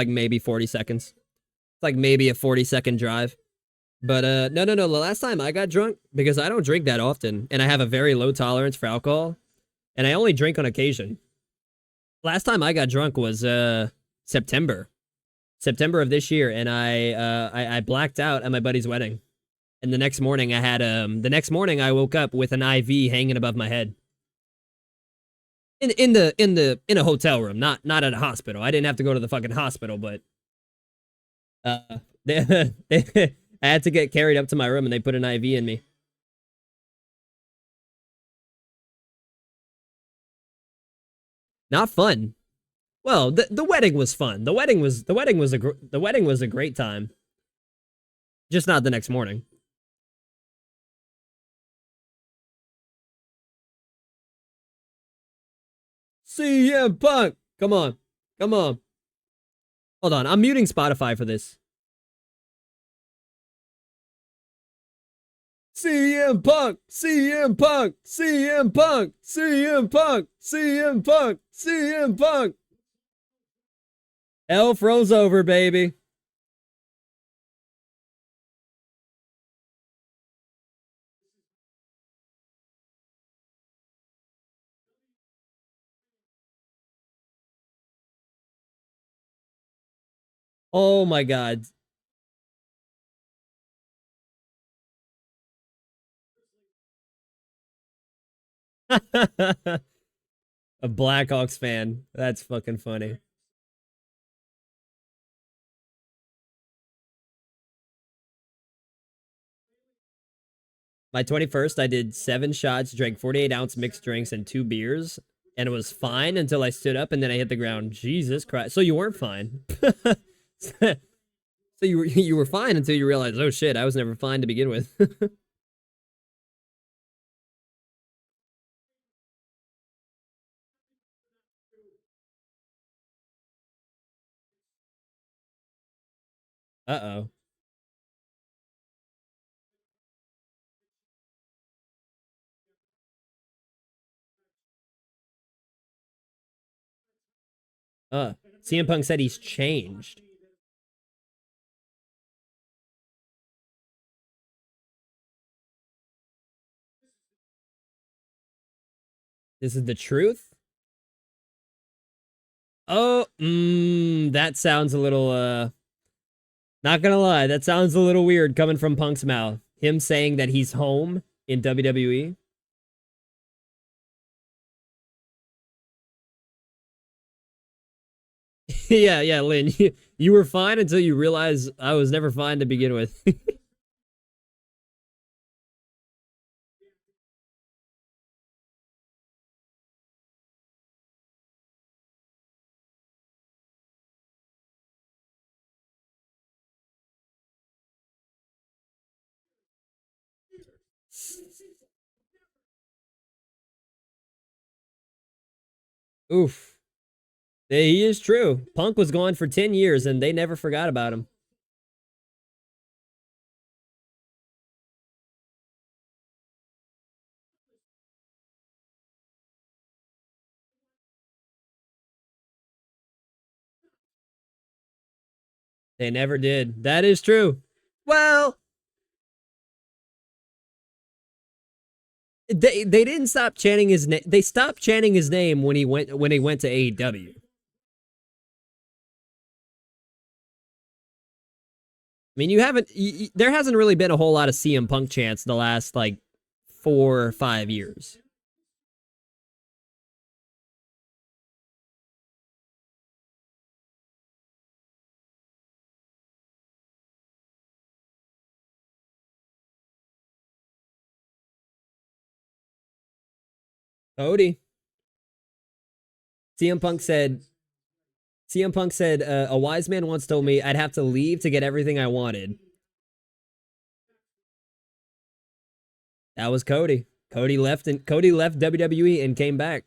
maybe 40 seconds. It's like maybe a 40-second drive. But no. The last time I got drunk, because I don't drink that often, and I have a very low tolerance for alcohol, and I only drink on occasion. Last time I got drunk was September. September of this year, and I blacked out at my buddy's wedding. And the next morning I woke up with an IV hanging above my head. In a hotel room, not at a hospital. I didn't have to go to the fucking hospital, but they I had to get carried up to my room and they put an IV in me. Not fun. Well, the wedding was fun. The wedding was a great time. Just not the next morning. CM Punk. Come on. Come on. Hold on. I'm muting Spotify for this. CM Punk, CM Punk, CM Punk, CM Punk, CM Punk, CM Punk. Hell froze over, baby. Oh my god. A Blackhawks fan. That's fucking funny. My 21st, I did 7 shots, drank 48-ounce mixed drinks and 2 beers, and it was fine until I stood up and then I hit the ground. Jesus Christ. So you weren't fine. So you were fine until you realized, oh shit, I was never fine to begin with. Uh-oh. CM Punk said he's changed. This is the truth? Oh, that sounds a little, not gonna lie, that sounds a little weird coming from Punk's mouth. Him saying that he's home in WWE. yeah, Lynn, you were fine until you realized I was never fine to begin with. Oof. Yeah, he is true. Punk was gone for 10 years and they never forgot about him. They never did. That is true. Well, they didn't stop chanting his name. They stopped chanting his name when he went to AEW. I mean, there hasn't really been a whole lot of CM Punk chants the last like 4 or 5 years. Cody. CM Punk said CM Punk said a wise man once told me I'd have to leave to get everything I wanted. That was Cody. Cody left WWE and came back.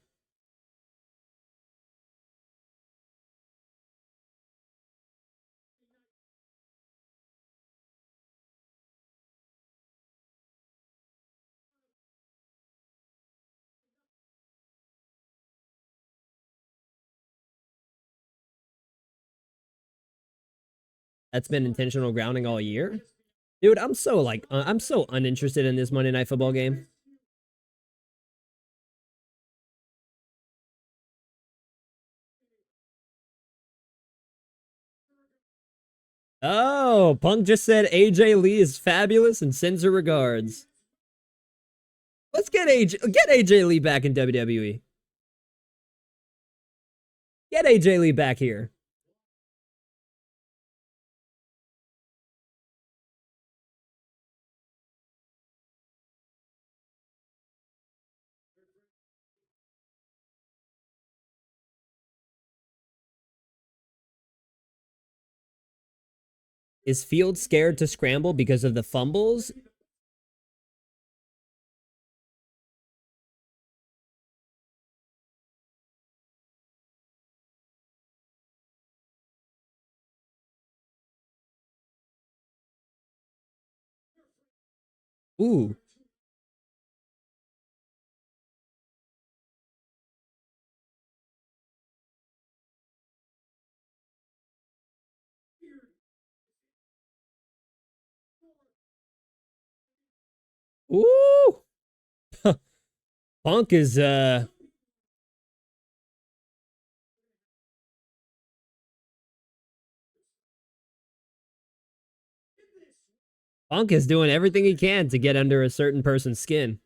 That's been intentional grounding all year. Dude, I'm so uninterested in this Monday Night Football game. Oh, Punk just said AJ Lee is fabulous and sends her regards. Let's get AJ Lee back in WWE. Get AJ Lee back here. Is Field scared to scramble because of the fumbles? Ooh. Ooh. Punk is Punk is doing everything he can to get under a certain person's skin.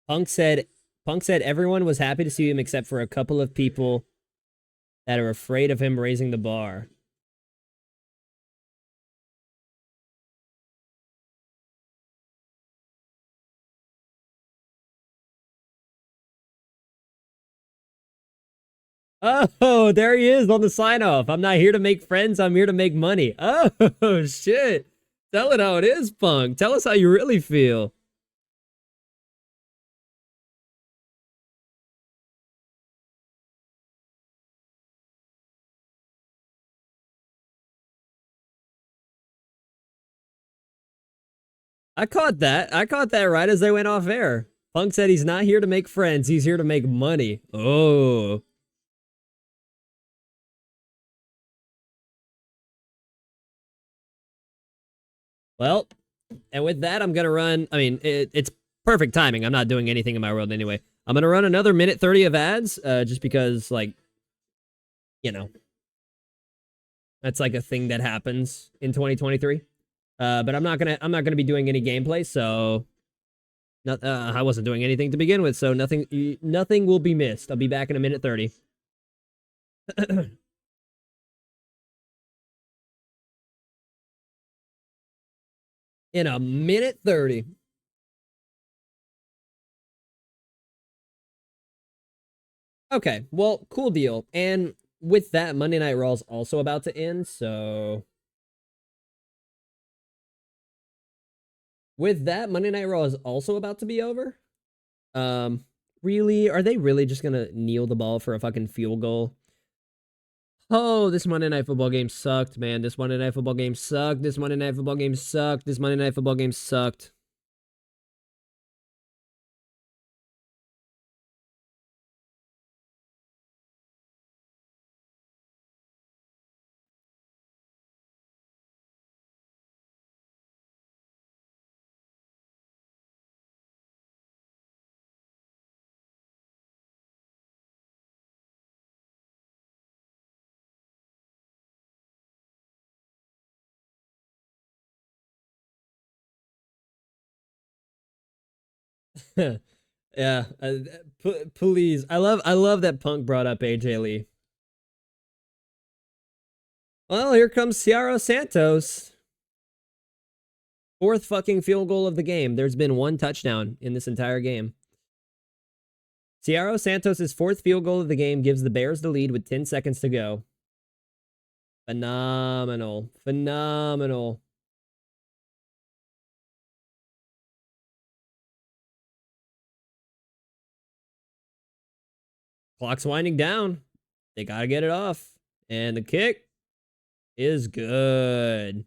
Punk said Punk said everyone was happy to see him except for a couple of people that are afraid of him raising the bar. Oh, there he is on the sign off. I'm not here to make friends. I'm here to make money. Oh, shit. Tell it how it is, Punk. Tell us how you really feel. I caught that. I caught that right as they went off air. Punk said he's not here to make friends. He's here to make money. Oh. Well, and with that, I'm going to run. I mean, it's perfect timing. I'm not doing anything in my world anyway. I'm going to run another minute 30 of ads just because, like, you know, that's like a thing that happens in 2023. But I'm not gonna be doing any gameplay, so I wasn't doing anything to begin with, so nothing will be missed. I'll be back in a minute 30. In a minute 30. Okay, well, cool deal. And with that, Monday Night Raw is also about to end, so with that, Monday Night Raw is also about to be over. Really? Are they really just gonna kneel the ball for a fucking field goal? Oh, this Monday Night Football game sucked, man. This Monday Night Football game sucked. This Monday Night Football game sucked. This Monday Night Football game sucked. Yeah, please. I love that Punk brought up AJ Lee. Well, here comes Ciaro Santos. Fourth fucking field goal of the game. There's been one touchdown in this entire game. Ciaro Santos' fourth field goal of the game gives the Bears the lead with 10 seconds to go. Phenomenal. Phenomenal. Clock's winding down. They gotta get it off. And the kick is good.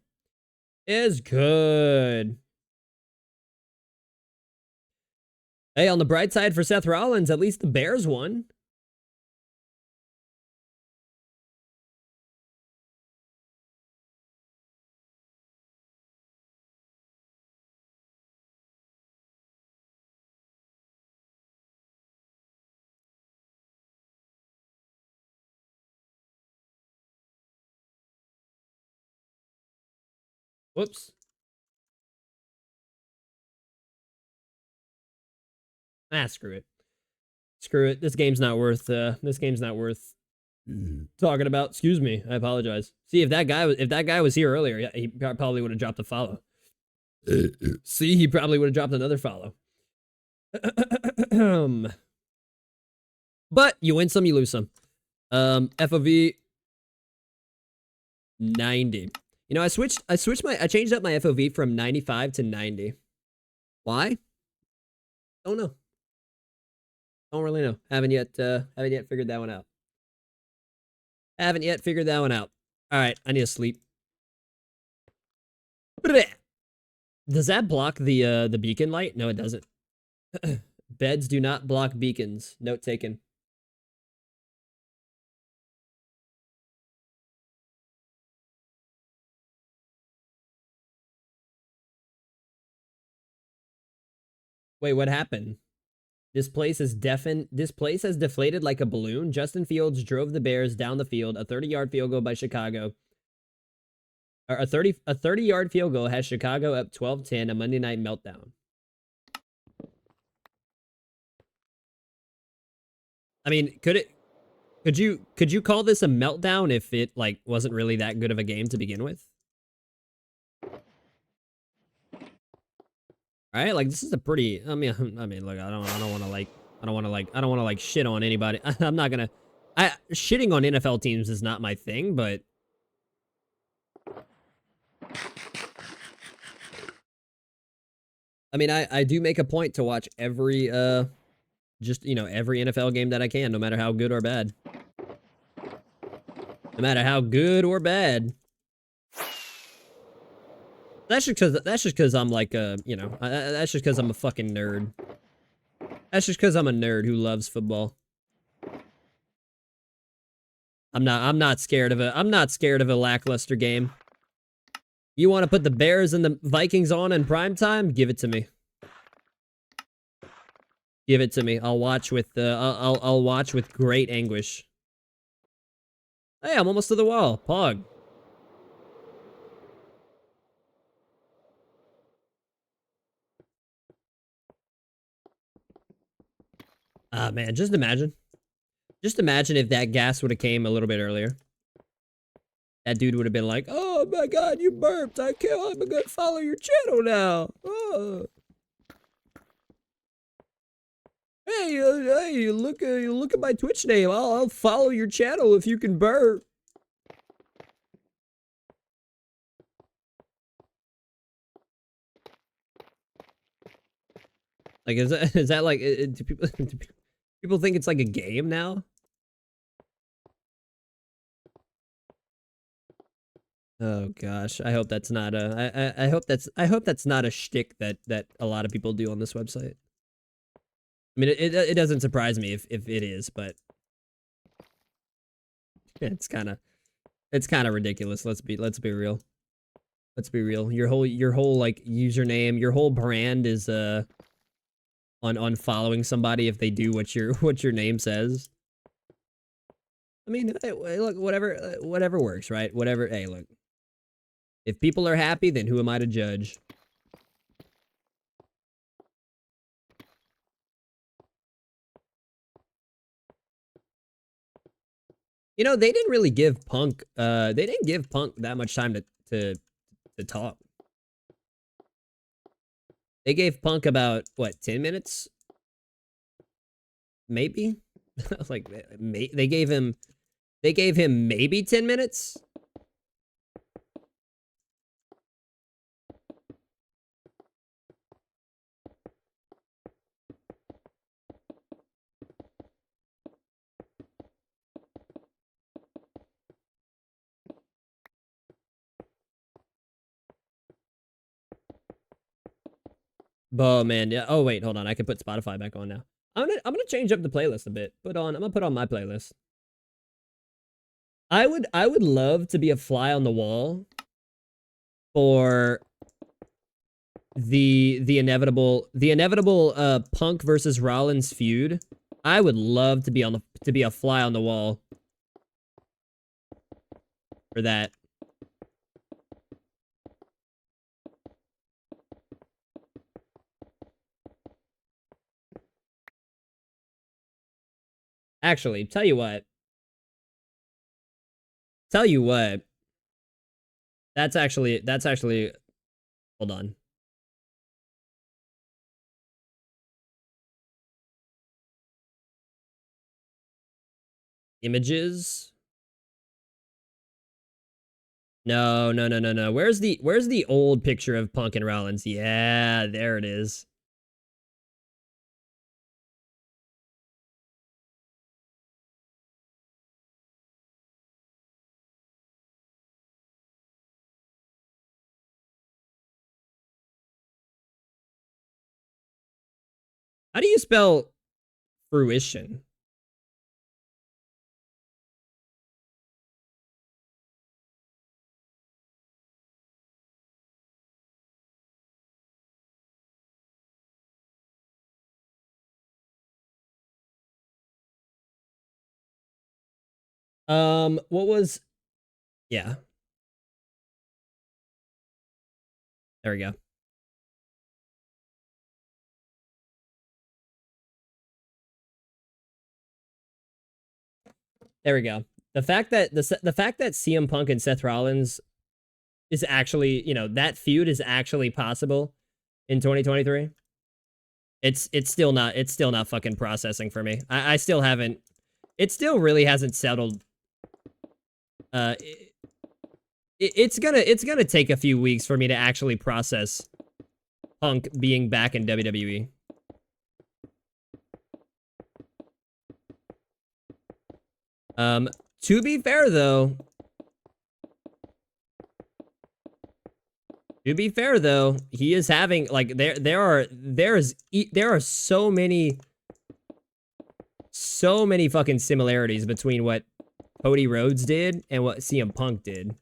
Is good. Hey, on the bright side for Seth Rollins, at least the Bears won. Whoops. Ah, screw it. Screw it. This game's not worth talking about. Excuse me. I apologize. See, if that guy was here earlier, yeah, he probably would have dropped a follow. See, he probably would have dropped another follow. But you win some, you lose some. FOV 90. You know, I changed up my FOV from 95 to 90. Why? Don't know. Don't really know. Haven't yet figured that one out. Haven't yet figured that one out. All right, I need to sleep. Does that block the beacon light? No, it doesn't. Beds do not block beacons. Note taken. Wait, what happened? This place has deflated like a balloon. Justin Fields drove the Bears down the field. A 30-yard field goal by Chicago. Or a 30-yard field goal has Chicago up 12-10, a Monday night meltdown. I mean, could you call this a meltdown if it like wasn't really that good of a game to begin with? All right, like this is a pretty. I mean, look, I don't want to like shit on anybody. I'm not gonna. Shitting on NFL teams is not my thing, but I mean, I do make a point to watch every just every NFL game that I can, no matter how good or bad. No matter how good or bad. That's just because I'm like a, you know, that's just because I'm a fucking nerd. That's just because I'm a nerd who loves football. I'm not scared of a lackluster game. You want to put the Bears and the Vikings on in prime time? Give it to me. Give it to me. I'll watch with I'll watch with great anguish. Hey, I'm almost to the wall. Pog. Ah, man, just imagine. Just imagine if that gas would have came a little bit earlier. That dude would have been like, "Oh my god, you burped. I'm gonna follow your channel now." Oh. Hey, hey, look at my Twitch name. I'll follow your channel if you can burp. Like, is that like, do people think it's like a game now? Oh gosh, I hope that's not a. I hope that's not a shtick that a lot of people do on this website. I mean, it doesn't surprise me if it is, but it's kind of ridiculous. Let's be real. Let's be real. Your whole like username, your whole brand is on following somebody if they do what your name says. I mean, hey, look, whatever works, right? Whatever. Hey, look. If people are happy, then who am I to judge? You know, they didn't really give Punk they didn't give Punk that much time to talk. They gave Punk about what, 10 minutes? Maybe? Like they gave him maybe 10 minutes? Oh man, yeah. Oh wait, hold on. I can put Spotify back on now. I'm gonna change up the playlist a bit. I'm gonna put on my playlist. I would love to be a fly on the wall for the inevitable Punk versus Rollins feud. I would love to be to be a fly on the wall for that. Actually, tell you what. Tell you what. That's actually hold on. Images. No, no, no, no, no. Where's the old picture of Punk and Rollins? Yeah, there it is. How do you spell fruition? What was yeah. There we go. There we go. The fact that the fact that CM Punk and Seth Rollins is actually, you know, that feud is actually possible in 2023. It's still not fucking processing for me. I still haven't. It still really hasn't settled. It's gonna take a few weeks for me to actually process Punk being back in WWE. To be fair though, To be fair though, he is having like there are so many fucking similarities between what Cody Rhodes did and what CM Punk did.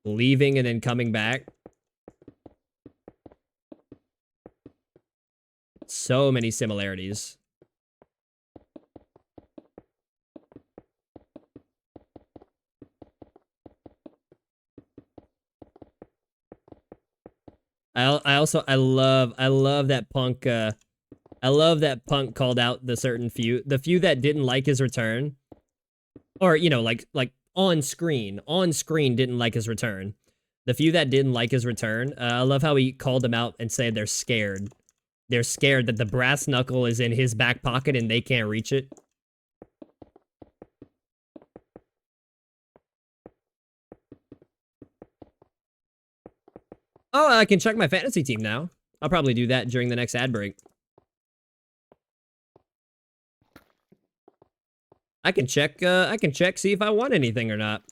Leaving and then coming back. So many similarities. I love that Punk I love that Punk called out the few that didn't like his return. Or, you know, like on screen didn't like his return. The few that didn't like his return, I love how he called them out and said they're scared. They're scared that the brass knuckle is in his back pocket and they can't reach it. Oh, I can check my fantasy team now. I'll probably do that during the next ad break. I can check, see if I won anything or not.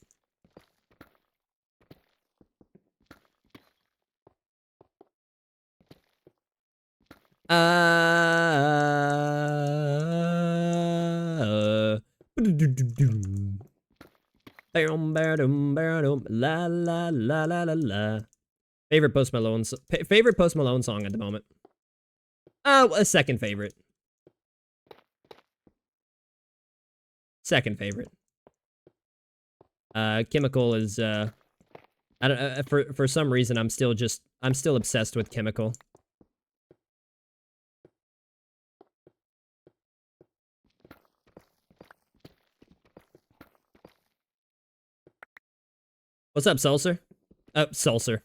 La la la la la la. Favorite Post Malone song at the moment. A second favorite. Second favorite. Chemical is I don't for some reason I'm still obsessed with Chemical. What's up, Sulcer? Sulcer.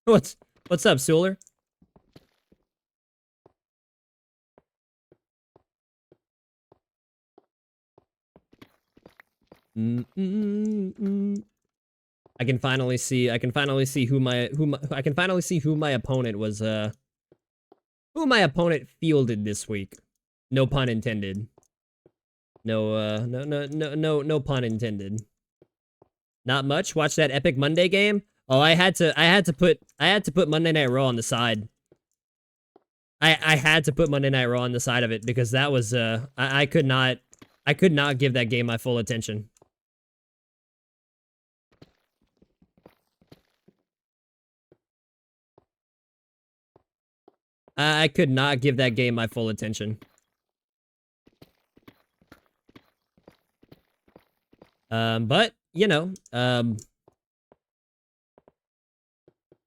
What's up, Suler? I can finally see who my opponent was who my opponent fielded this week. No pun intended. No pun intended. Not much. Watch that Epic Monday game. Oh, I had to put Monday Night Raw on the side. I had to put Monday Night Raw on the side of it because that was I could not give that game my full attention. I could not give that game my full attention. But you know,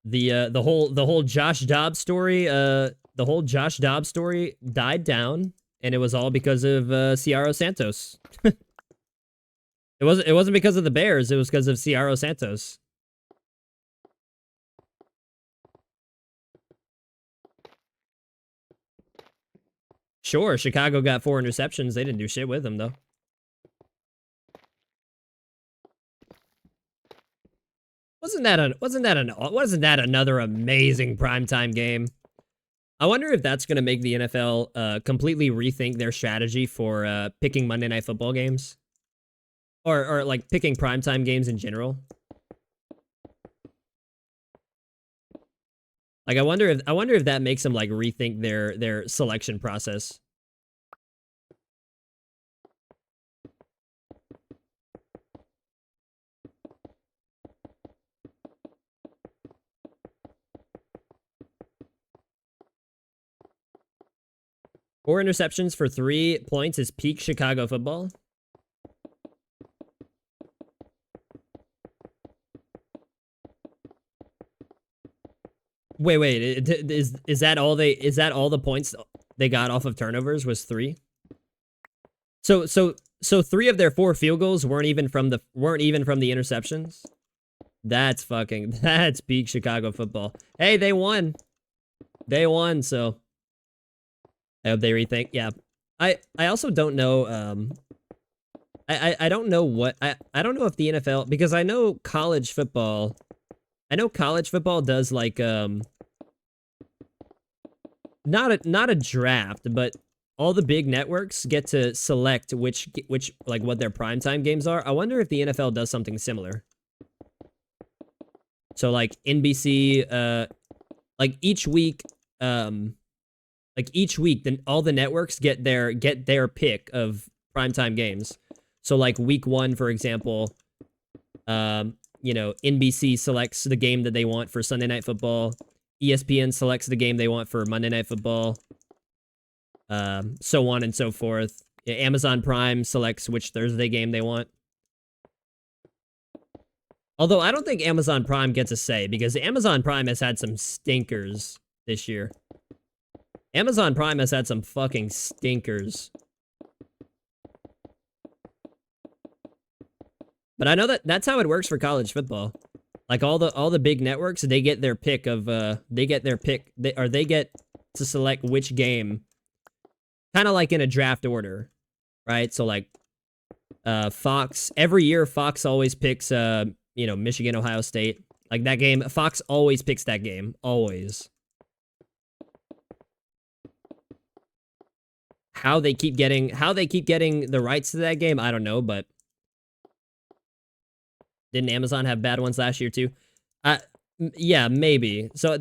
the whole Josh Dobbs story, died down, and it was all because of Ciaro Santos. It wasn't because of the Bears. It was because of Ciaro Santos. Sure, Chicago got 4 interceptions. They didn't do shit with them though. Wasn't that another amazing primetime game? I wonder if that's going to make the NFL completely rethink their strategy for picking Monday Night Football games. Or like picking primetime games in general. Like I wonder if that makes them like rethink their selection process. Four interceptions for 3 points is peak Chicago football. Wait, is that all the points they got off of turnovers was 3? So 3 of their 4 field goals weren't even from the interceptions. That's peak Chicago football. Hey, they won. So I hope they rethink. Yeah. I also don't know I don't know what I don't know if the NFL, because I know college football does like not a draft, but all the big networks get to select which like what their primetime games are. I wonder if the NFL does something similar. So like NBC, like each week, then all the networks get their pick of primetime games. So like week 1, for example, you know, NBC selects the game that they want for Sunday Night Football. ESPN selects the game they want for Monday Night Football. So on and so forth. Amazon Prime selects which Thursday game they want. Although I don't think Amazon Prime gets a say, because Amazon Prime has had some stinkers this year. Amazon Prime has had some fucking stinkers. But I know that's how it works for college football. Like all the big networks, they get their pick of they get to select which game, kind of like in a draft order, right? So like Fox, every year Fox always picks you know, Michigan, Ohio State. Like that game, Fox always picks that game, always. How they keep getting the rights to that game, I don't know, but didn't Amazon have bad ones last year too? Yeah, maybe. So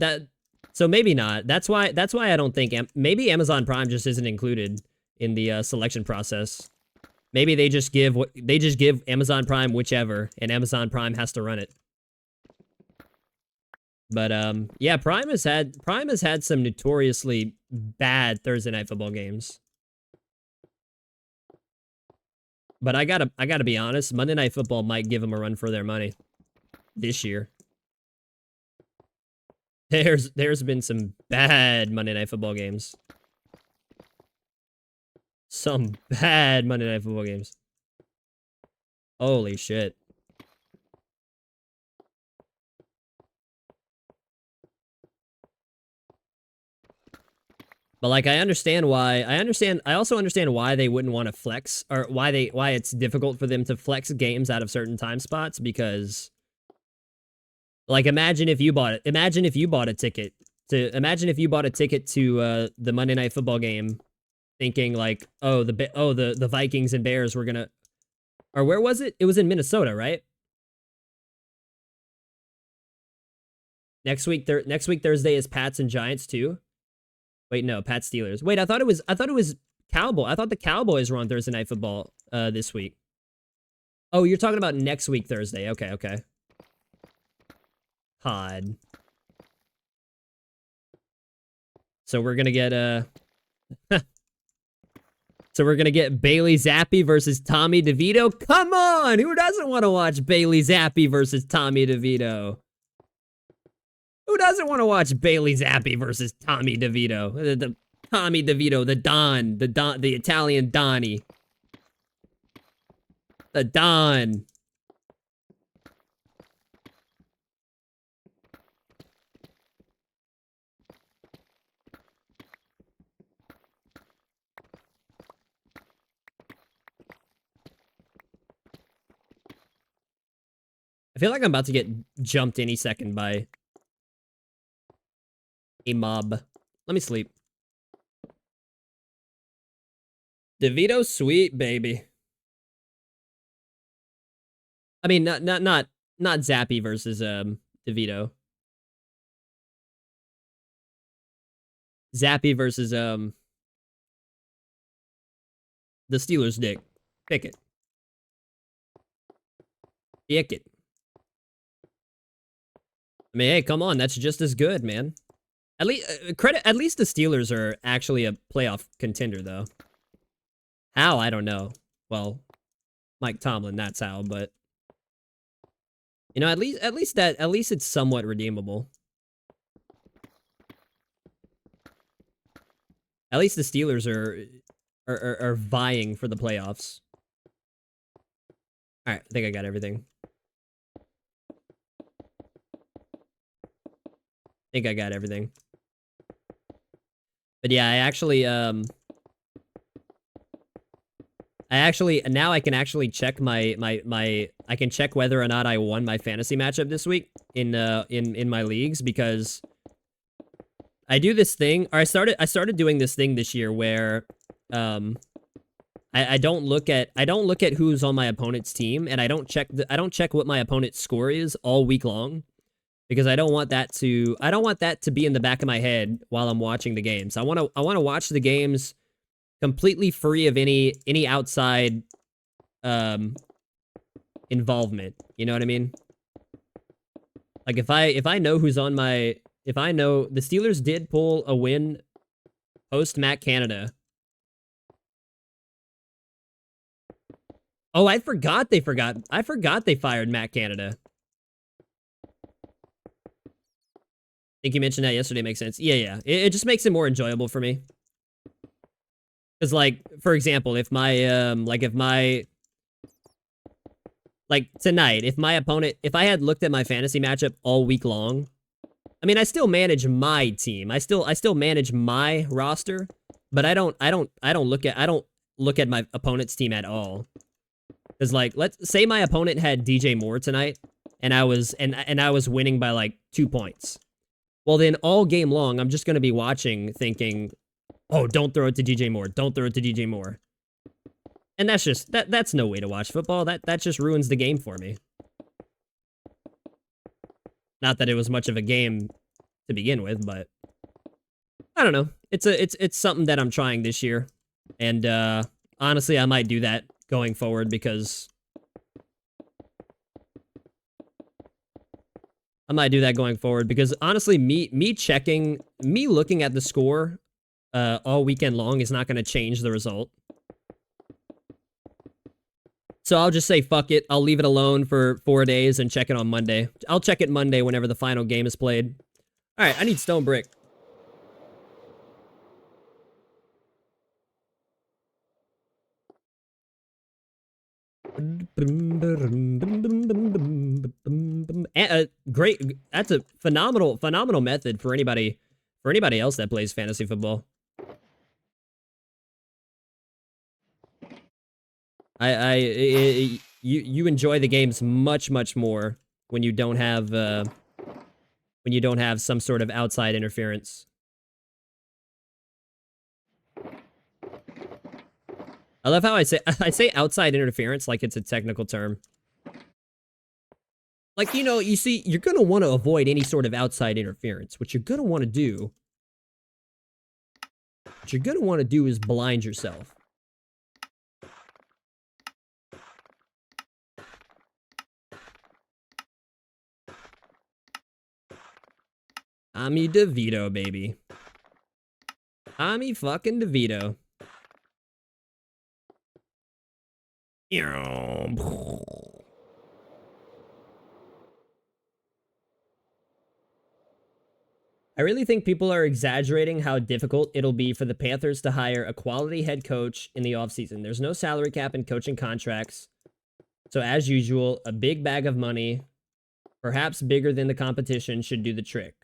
maybe not. That's why I don't think maybe Amazon Prime just isn't included in the selection process. Maybe they just give Amazon Prime whichever, and Amazon Prime has to run it. But yeah, Prime has had some notoriously bad Thursday Night Football games. But I gotta be honest, Monday Night Football might give them a run for their money this year. There's been some bad Monday Night Football games. Some bad Monday Night Football games. Holy shit. But like I also understand why they wouldn't want to flex, or why it's difficult for them to flex games out of certain time spots, because like imagine if you bought a ticket to the Monday Night Football game, thinking like, oh, the Vikings and Bears were gonna, or where was it? It was in Minnesota, right? Next week Thursday is Pats and Giants too. Wait, no, Pats Steelers. Wait, I thought it was Cowboy. I thought the Cowboys were on Thursday Night Football this week. Oh, you're talking about next week Thursday. Okay. Hod. So we're gonna get so we're gonna get Bailey Zappi versus Tommy DeVito. Come on, who doesn't want to watch Bailey Zappi versus Tommy DeVito? Who doesn't want to watch Bailey Zappi versus Tommy DeVito? The Tommy DeVito, the Italian Donnie. The Don. I feel like I'm about to get jumped any second by a mob. Let me sleep. DeVito sweet, baby. I mean, not Zappy versus DeVito. Zappy versus the Steelers dick. Pick it. Pick it. I mean, hey, come on, that's just as good, man. At least at least the Steelers are actually a playoff contender, though. How? I don't know. Well, Mike Tomlin, that's how, but you know, at least it's somewhat redeemable. At least the Steelers are vying for the playoffs. All right, I think I got everything. But yeah, now I can actually check I can check whether or not I won my fantasy matchup this week in my leagues, because I do this thing, or I started doing this thing this year where I don't look at who's on my opponent's team, and I don't check what my opponent's score is all week long. because I don't want that to be in the back of my head while I'm watching the games. I want to watch the games completely free of any outside involvement. You know what I mean? Like if I know who's on my, if I know the Steelers did pull a win post Matt Canada. Oh, I forgot they fired Matt Canada. I think you mentioned that yesterday. Makes sense. Yeah. It just makes it more enjoyable for me. Because, like, for example, if my, like, tonight, if my opponent, if I had looked at my fantasy matchup all week long, I mean, I still manage my team. I still manage my roster, but I don't look at my opponent's team at all. Because, like, let's say my opponent had DJ Moore tonight, and I was winning by, like, 2 points. Well, then all game long, I'm just going to be watching thinking, oh, don't throw it to DJ Moore. Don't throw it to DJ Moore. And that's just, that's no way to watch football. That just ruins the game for me. Not that it was much of a game to begin with, but I don't know. It's something that I'm trying this year. And honestly, I might do that going forward because honestly, me looking at the score all weekend long is not going to change the result. So I'll just say fuck it. I'll leave it alone for 4 days and check it on Monday. I'll check it Monday whenever the final game is played. All right, I need stone brick. Great. That's a phenomenal method for anybody else that plays fantasy football. You enjoy the games much more when you don't have some sort of outside interference. I love how I say outside interference like it's a technical term. Like, you know, you see, you're going to want to avoid any sort of outside interference. What you're going to want to do is blind yourself. Tommy DeVito, baby. Tommy fucking DeVito. I really think people are exaggerating how difficult it'll be for the Panthers to hire a quality head coach in the offseason. There's no salary cap in coaching contracts. So as usual, a big bag of money, perhaps bigger than the competition, should do the trick.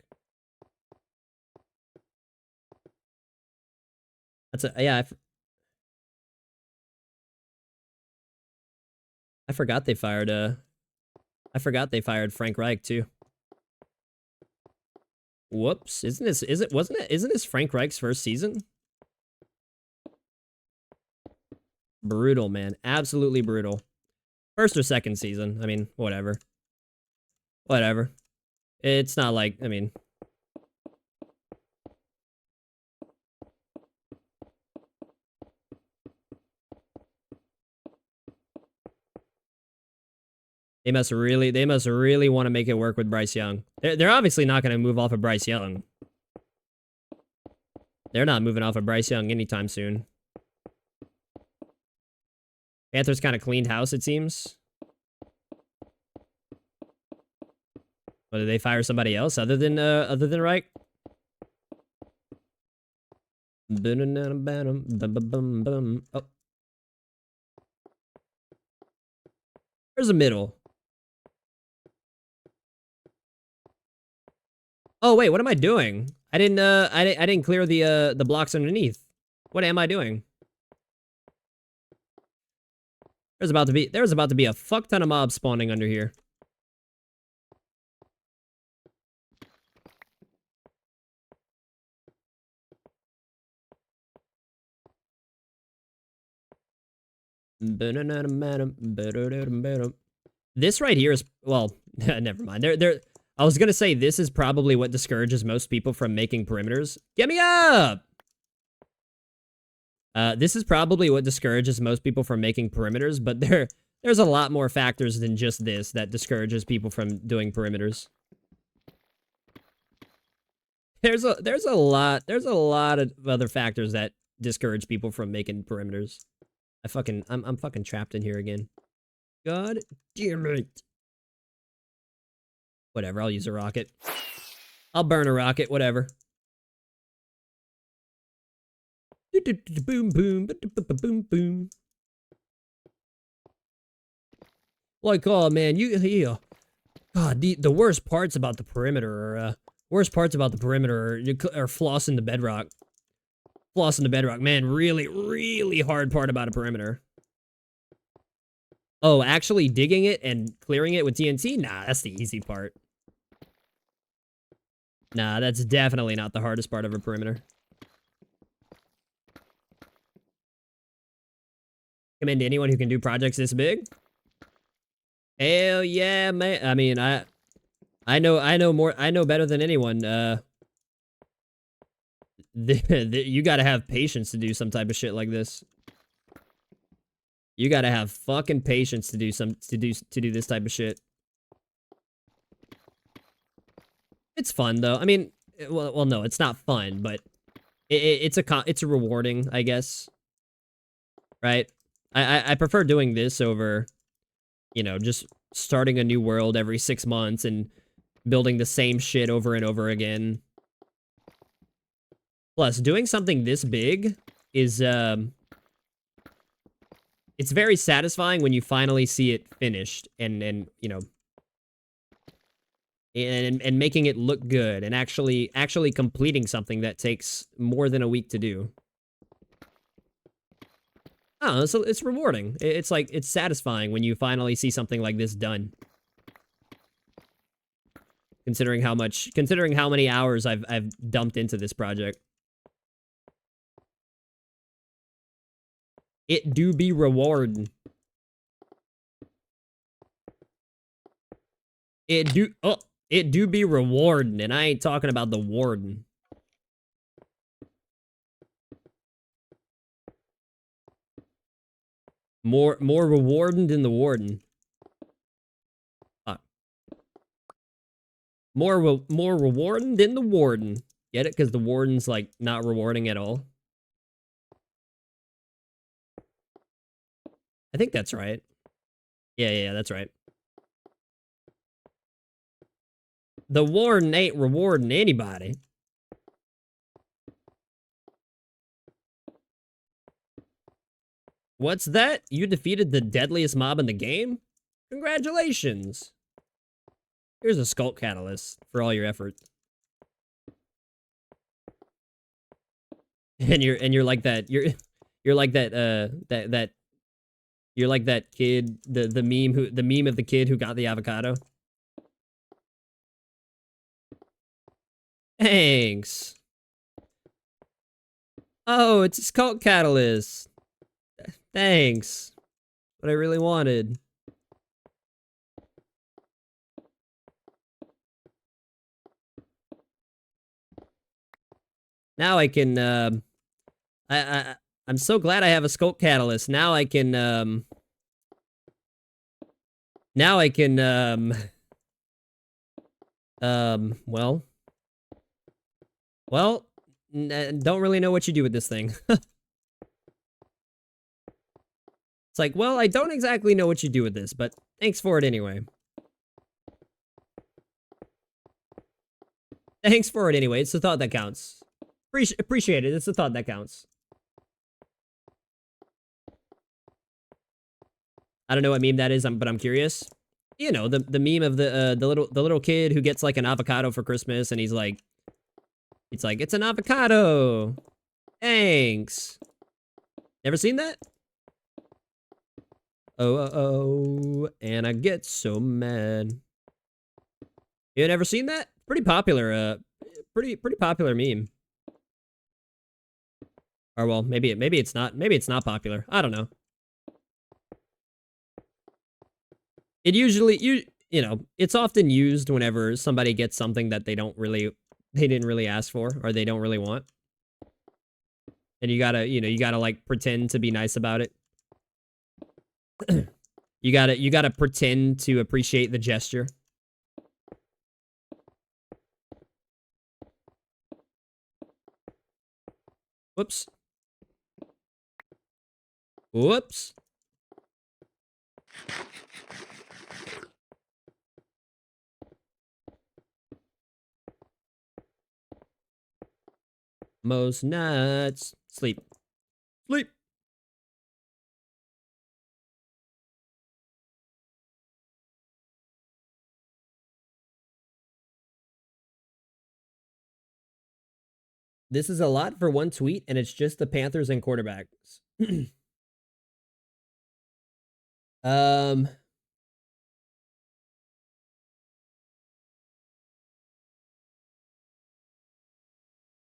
I forgot they fired Frank Reich too. Whoops. Isn't this Frank Reich's first season? Brutal, man. Absolutely brutal. First or second season. I mean, whatever. Whatever. It's not like, I mean, they must really want to make it work with Bryce Young. They're obviously not going to move off of Bryce Young. They're not moving off of Bryce Young anytime soon. Panthers kind of cleaned house, it seems. But did they fire somebody else other than Reich? Oh. Where's the middle? Oh wait, what am I doing? I didn't clear the blocks underneath. What am I doing? There's about to be a fuck ton of mobs spawning under here. This right here is, well, never mind. I was gonna say this is probably what discourages most people from making perimeters. Get me up! This is probably what discourages most people from making perimeters, but there's a lot more factors than just this that discourages people from doing perimeters. There's a lot of other factors that discourage people from making perimeters. I'm fucking trapped in here again. God damn it. Whatever, I'll use a rocket. I'll burn a rocket, whatever. Boom, boom, boom, boom. Like, oh man, yeah. God, the worst parts about the perimeter are, are flossing the bedrock. Flossing the bedrock, man, really, really hard part about a perimeter. Oh, actually digging it and clearing it with TNT? Nah, that's the easy part. Nah, that's definitely not the hardest part of a perimeter. Commend to anyone who can do projects this big. Hell yeah, man. I mean, I know better than anyone. You gotta have patience to do some type of shit like this. You gotta have fucking patience to do this type of shit. It's fun though. I mean, well, no, it's not fun, but it's rewarding, I guess. Right? I prefer doing this over, you know, just starting a new world every 6 months and building the same shit over and over again. Plus, doing something this big is it's very satisfying when you finally see it finished and you know, and making it look good and actually completing something that takes more than a week to do. Oh, so it's rewarding. It's like, it's satisfying when you finally see something like this done. Considering how many hours I've dumped into this project. It do be rewarding. It do be rewarding, and I ain't talking about the warden. More rewarding than the warden. More rewarding than the warden. Get it? Because the warden's, like, not rewarding at all. I think that's right. Yeah, that's right. The warden ain't rewarding anybody. What's that? You defeated the deadliest mob in the game? Congratulations. Here's a Sculpt Catalyst for all your effort. And you're like that. You're like that you're like that kid, the meme of the kid who got the avocado. Thanks. Oh, it's a Sculpt Catalyst. Thanks. What I really wanted. Now I can, I'm so glad I have a Sculpt Catalyst. Now I can, well, don't really know what you do with this thing. It's like, well, I don't exactly know what you do with this, but thanks for it anyway. Thanks for it anyway. It's the thought that counts. Appreciate it. It's the thought that counts. I don't know what meme that is, but I'm curious. You know, the meme of the little kid who gets like an avocado for Christmas, and he's like, it's an avocado. Thanks. Never seen that? Oh, and I get so mad. You never seen that? Pretty popular, pretty popular meme. Or well, maybe it's not popular. I don't know. It you know, it's often used whenever somebody gets something that they didn't really ask for or they don't really want. And you gotta, you gotta like pretend to be nice about it. You gotta pretend to appreciate the gesture. Whoops. Whoops. Most nuts. Sleep. Sleep. This is a lot for one tweet, and it's just the Panthers and quarterbacks. um.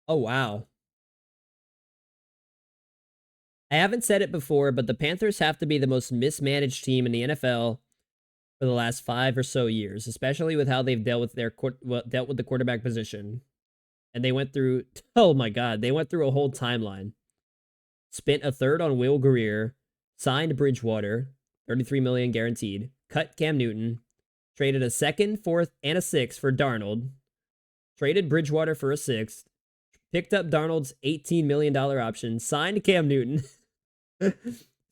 Oh, wow. I haven't said it before, but the Panthers have to be the most mismanaged team in the NFL for the last 5 or so years, especially with how they've dealt with dealt with the quarterback position. And they went through, oh my God, they went through a whole timeline. Spent a third on Will Greer, signed Bridgewater, 33 million guaranteed, cut Cam Newton, traded a second, fourth, and a sixth for Darnold, traded Bridgewater for a sixth, picked up Darnold's $18 million option, signed Cam Newton,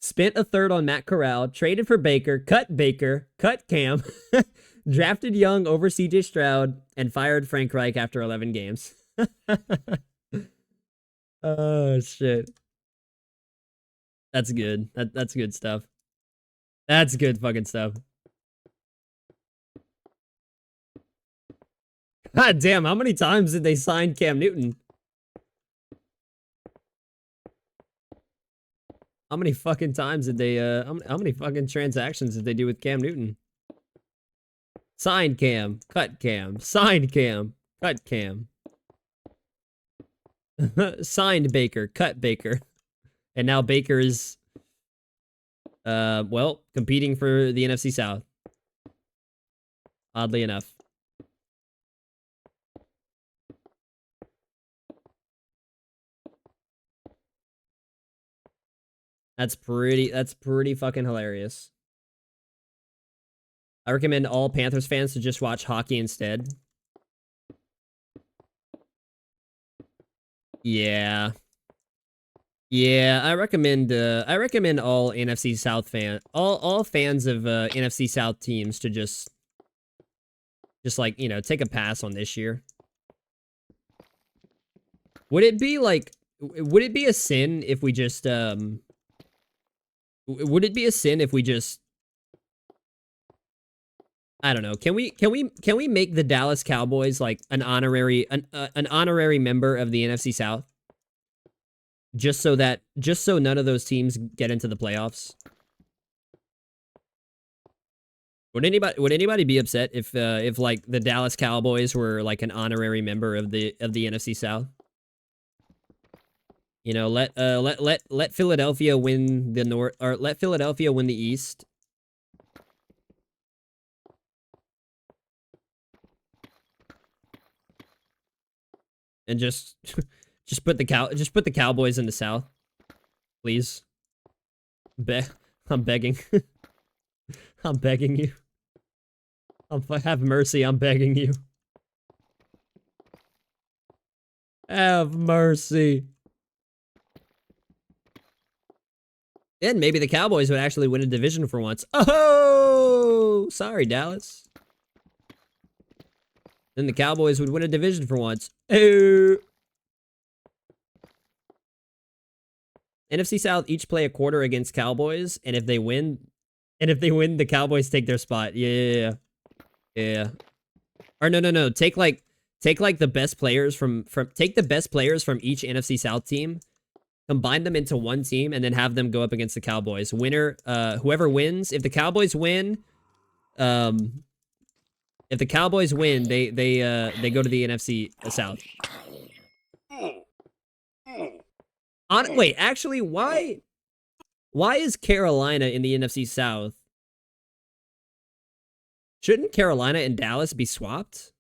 spent a third on Matt Corral, traded for Baker, cut Cam, drafted Young over CJ Stroud, and fired Frank Reich after 11 games. Oh, shit. That's good. That's good stuff. That's good fucking stuff. God damn, how many times did they sign Cam Newton? How many fucking times did they, how many fucking transactions did they do with Cam Newton? Signed Cam, cut Cam, signed Cam, cut Cam. Signed Baker, cut Baker. And now Baker is, well, competing for the NFC South. Oddly enough. That's pretty fucking hilarious. I recommend all Panthers fans to just watch hockey instead. Yeah. Yeah, I recommend all NFC South all fans of NFC South teams to just like, you know, take a pass on this year. Would it be a sin if we just would it be a sin if we just, I don't know. Can we make the Dallas Cowboys like an honorary member of the NFC South? Just so none of those teams get into the playoffs. Would anybody be upset if like the Dallas Cowboys were like an honorary member of the NFC South? You know, let Philadelphia win the North, or let Philadelphia win the East. And just put the Cowboys in the South, please. I'm begging. I'm begging you. Have mercy. I'm begging you. Have mercy. Then maybe the Cowboys would actually win a division for once. Oh, sorry, Dallas. Then the Cowboys would win a division for once. Oh. NFC South each play a quarter against Cowboys, and if they win, the Cowboys take their spot. Yeah. Or no. Take like the best players from the best players from each NFC South team, combine them into one team, and then have them go up against the Cowboys. Winner, whoever wins, if the Cowboys win, they go to the NFC South. Wait, actually, why is Carolina in the NFC South? Shouldn't Carolina and Dallas be swapped?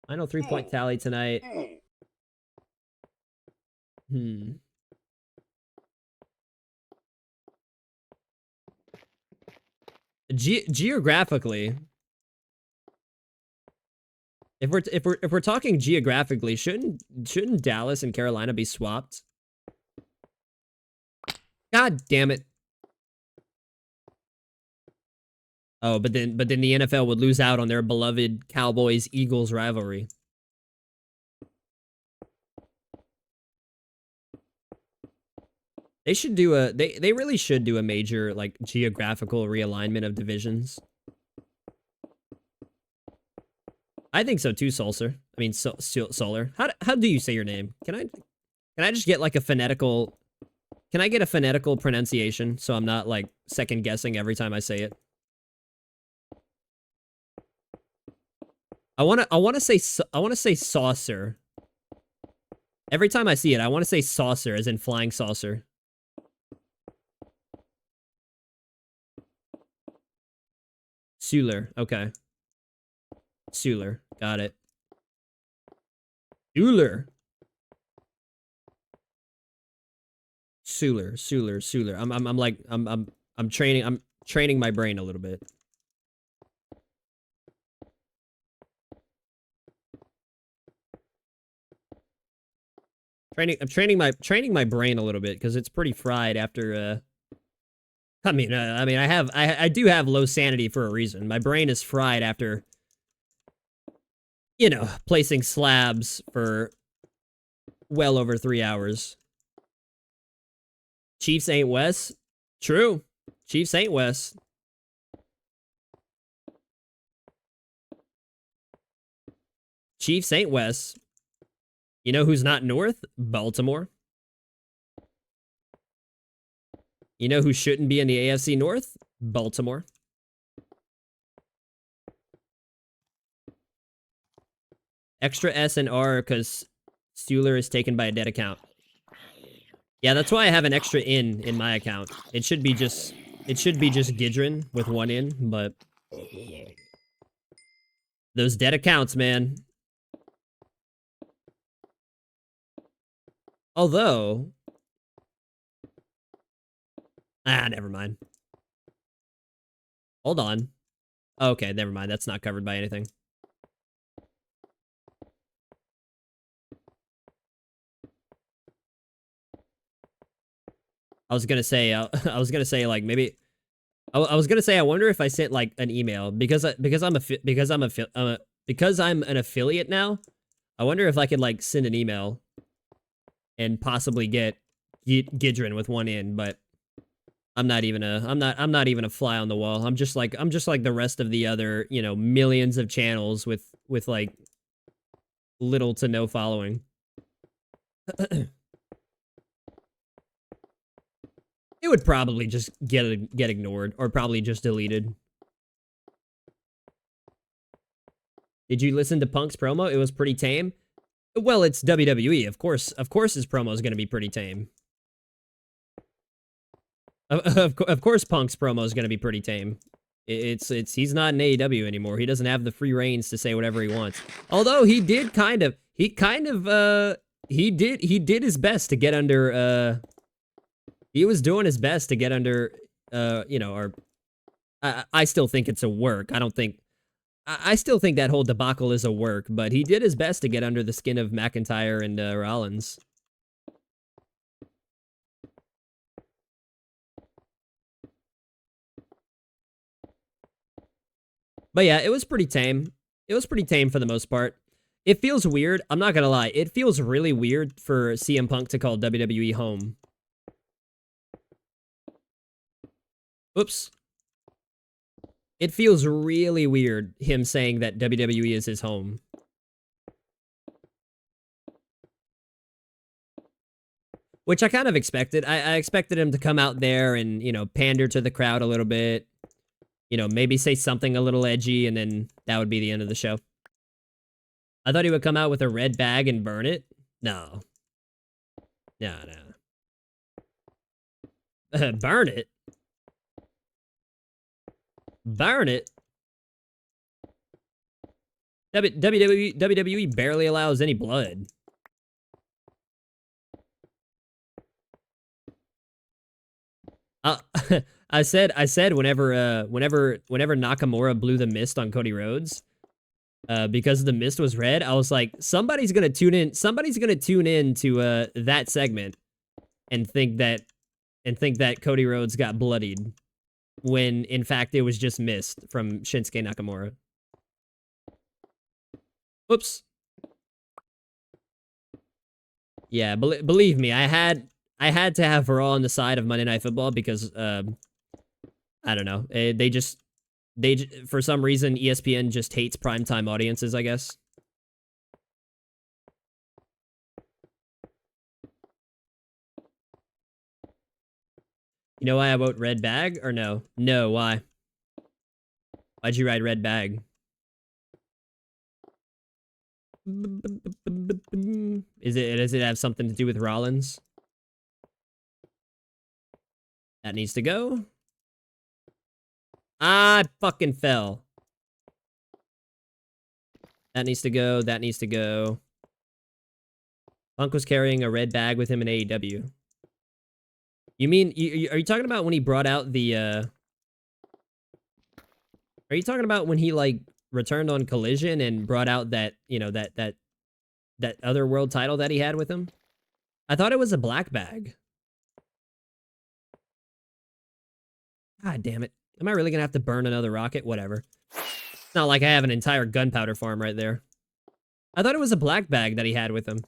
Final 3-point tally tonight. Geographically, if we're talking geographically, shouldn't Dallas and Carolina be swapped? God damn it. Oh, but then the NFL would lose out on their beloved Cowboys-Eagles rivalry. They should do a they really should do a major like geographical realignment of divisions. I think so too, Solser. I mean, Solar. How do you say your name? Can I just get like a phonetical? Can I get a phonetical pronunciation so I'm not like second guessing every time I say it? I wanna say saucer. Every time I see it, I want to say saucer, as in flying saucer. Suler, okay. Suler, got it. Suler. Suler. I'm training my brain a little bit. I'm training my brain a little bit because it's pretty fried after I do have low sanity for a reason. My brain is fried after, you know, placing slabs for well over 3 hours. Chiefs ain't West. True. Chiefs ain't West. Chiefs ain't West. You know who's not North? Baltimore. You know who shouldn't be in the AFC North? Baltimore. Extra S and R because Steeler is taken by a dead account. Yeah, that's why I have an extra in my account. It should be just Gidrin with one in, but those dead accounts, man. Although, never mind. Hold on. Okay, never mind. That's not covered by anything. I was gonna say like maybe I was gonna say I wonder if I sent like an email because I'm an affiliate now. I wonder if I could like send an email and possibly get Gidrin with one in, but I'm not even a fly on the wall. I'm just like the rest of the other, you know, millions of channels with like little to no following. It would probably just get ignored or probably just deleted. Did you listen to Punk's promo? It was pretty tame. Well, it's WWE, of course. Of course, his promo is going to be pretty tame. Of course, Punk's promo is going to be pretty tame. He's not in AEW anymore. He doesn't have the free reins to say whatever he wants. Although he did he did his best to get under. He was doing his best to get under. You know, I still think it's a work. I still think that whole debacle is a work, but he did his best to get under the skin of McIntyre and Rollins. But yeah, it was pretty tame. It was pretty tame for the most part. It feels weird. I'm not gonna lie. It feels really weird for CM Punk to call WWE home. Oops. It feels really weird, him saying that WWE is his home. Which I kind of expected. I expected him to come out there and, you know, pander to the crowd a little bit. You know, maybe say something a little edgy, and then that would be the end of the show. I thought he would come out with a red bag and burn it. No. No. Burn it? Burn it. WWE barely allows any blood. I said whenever Nakamura blew the mist on Cody Rhodes, because the mist was red, I was like, somebody's gonna tune in to that segment and think that Cody Rhodes got bloodied, when in fact it was just mist from Shinsuke Nakamura. Whoops. Yeah, believe me, I had to have Raw on the side of Monday Night Football because I don't know, for some reason ESPN just hates primetime audiences, I guess. You know why I vote red bag or no? No, why? Why'd you write red bag? Does it have something to do with Rollins? That needs to go. I fucking fell. That needs to go. That needs to go. Punk was carrying a red bag with him in AEW. You mean, are you talking about when he brought out the, are you talking about when he, like, returned on Collision and brought out that, you know, that other world title that he had with him? I thought it was a black bag. God damn it. Am I really gonna have to burn another rocket? Whatever. It's not like I have an entire gunpowder farm right there. I thought it was a black bag that he had with him.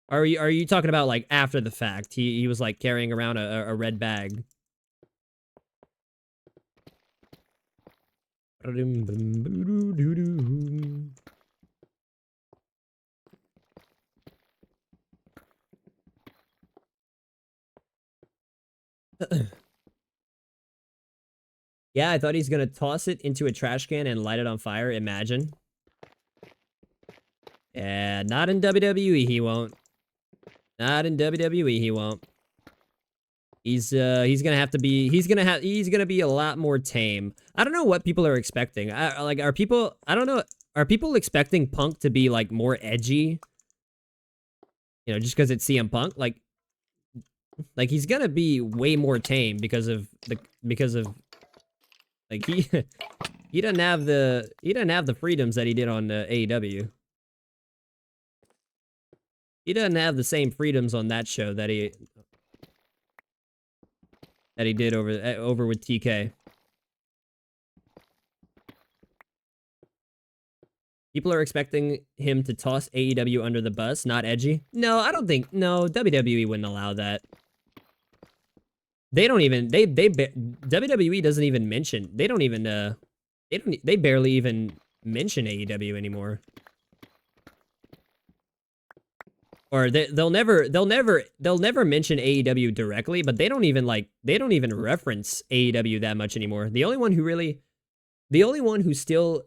Are you talking about, like, after the fact? He was, like, carrying around a red bag. Yeah, I thought he's gonna toss it into a trash can and light it on fire. Imagine. Yeah, not in WWE, he won't. Not in WWE, he won't. He's gonna have to be, he's gonna be a lot more tame. I don't know what people are expecting. Are people expecting Punk to be, like, more edgy? You know, just because it's CM Punk? Like, he's gonna be way more tame because of, like, he doesn't have the freedoms that he did on AEW. He doesn't have the same freedoms on that show that he did over with TK. People are expecting him to toss AEW under the bus, not edgy. No, I don't think. No, WWE wouldn't allow that. They don't even. WWE doesn't even mention. They don't even. They barely even mention AEW anymore. Or they'll never mention AEW directly, but they don't even reference AEW that much anymore. The only one who still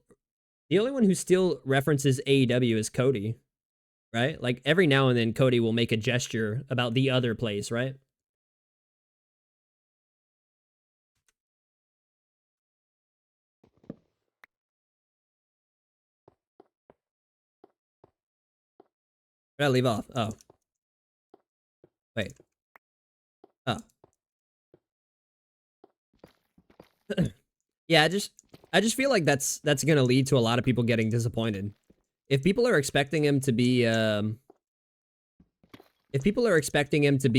references AEW is Cody, right? Like, every now and then Cody will make a gesture about the other place, right? What did I leave off? Oh. Wait. Oh. Yeah, I just feel like that's gonna lead to a lot of people getting disappointed. If people are expecting him to be,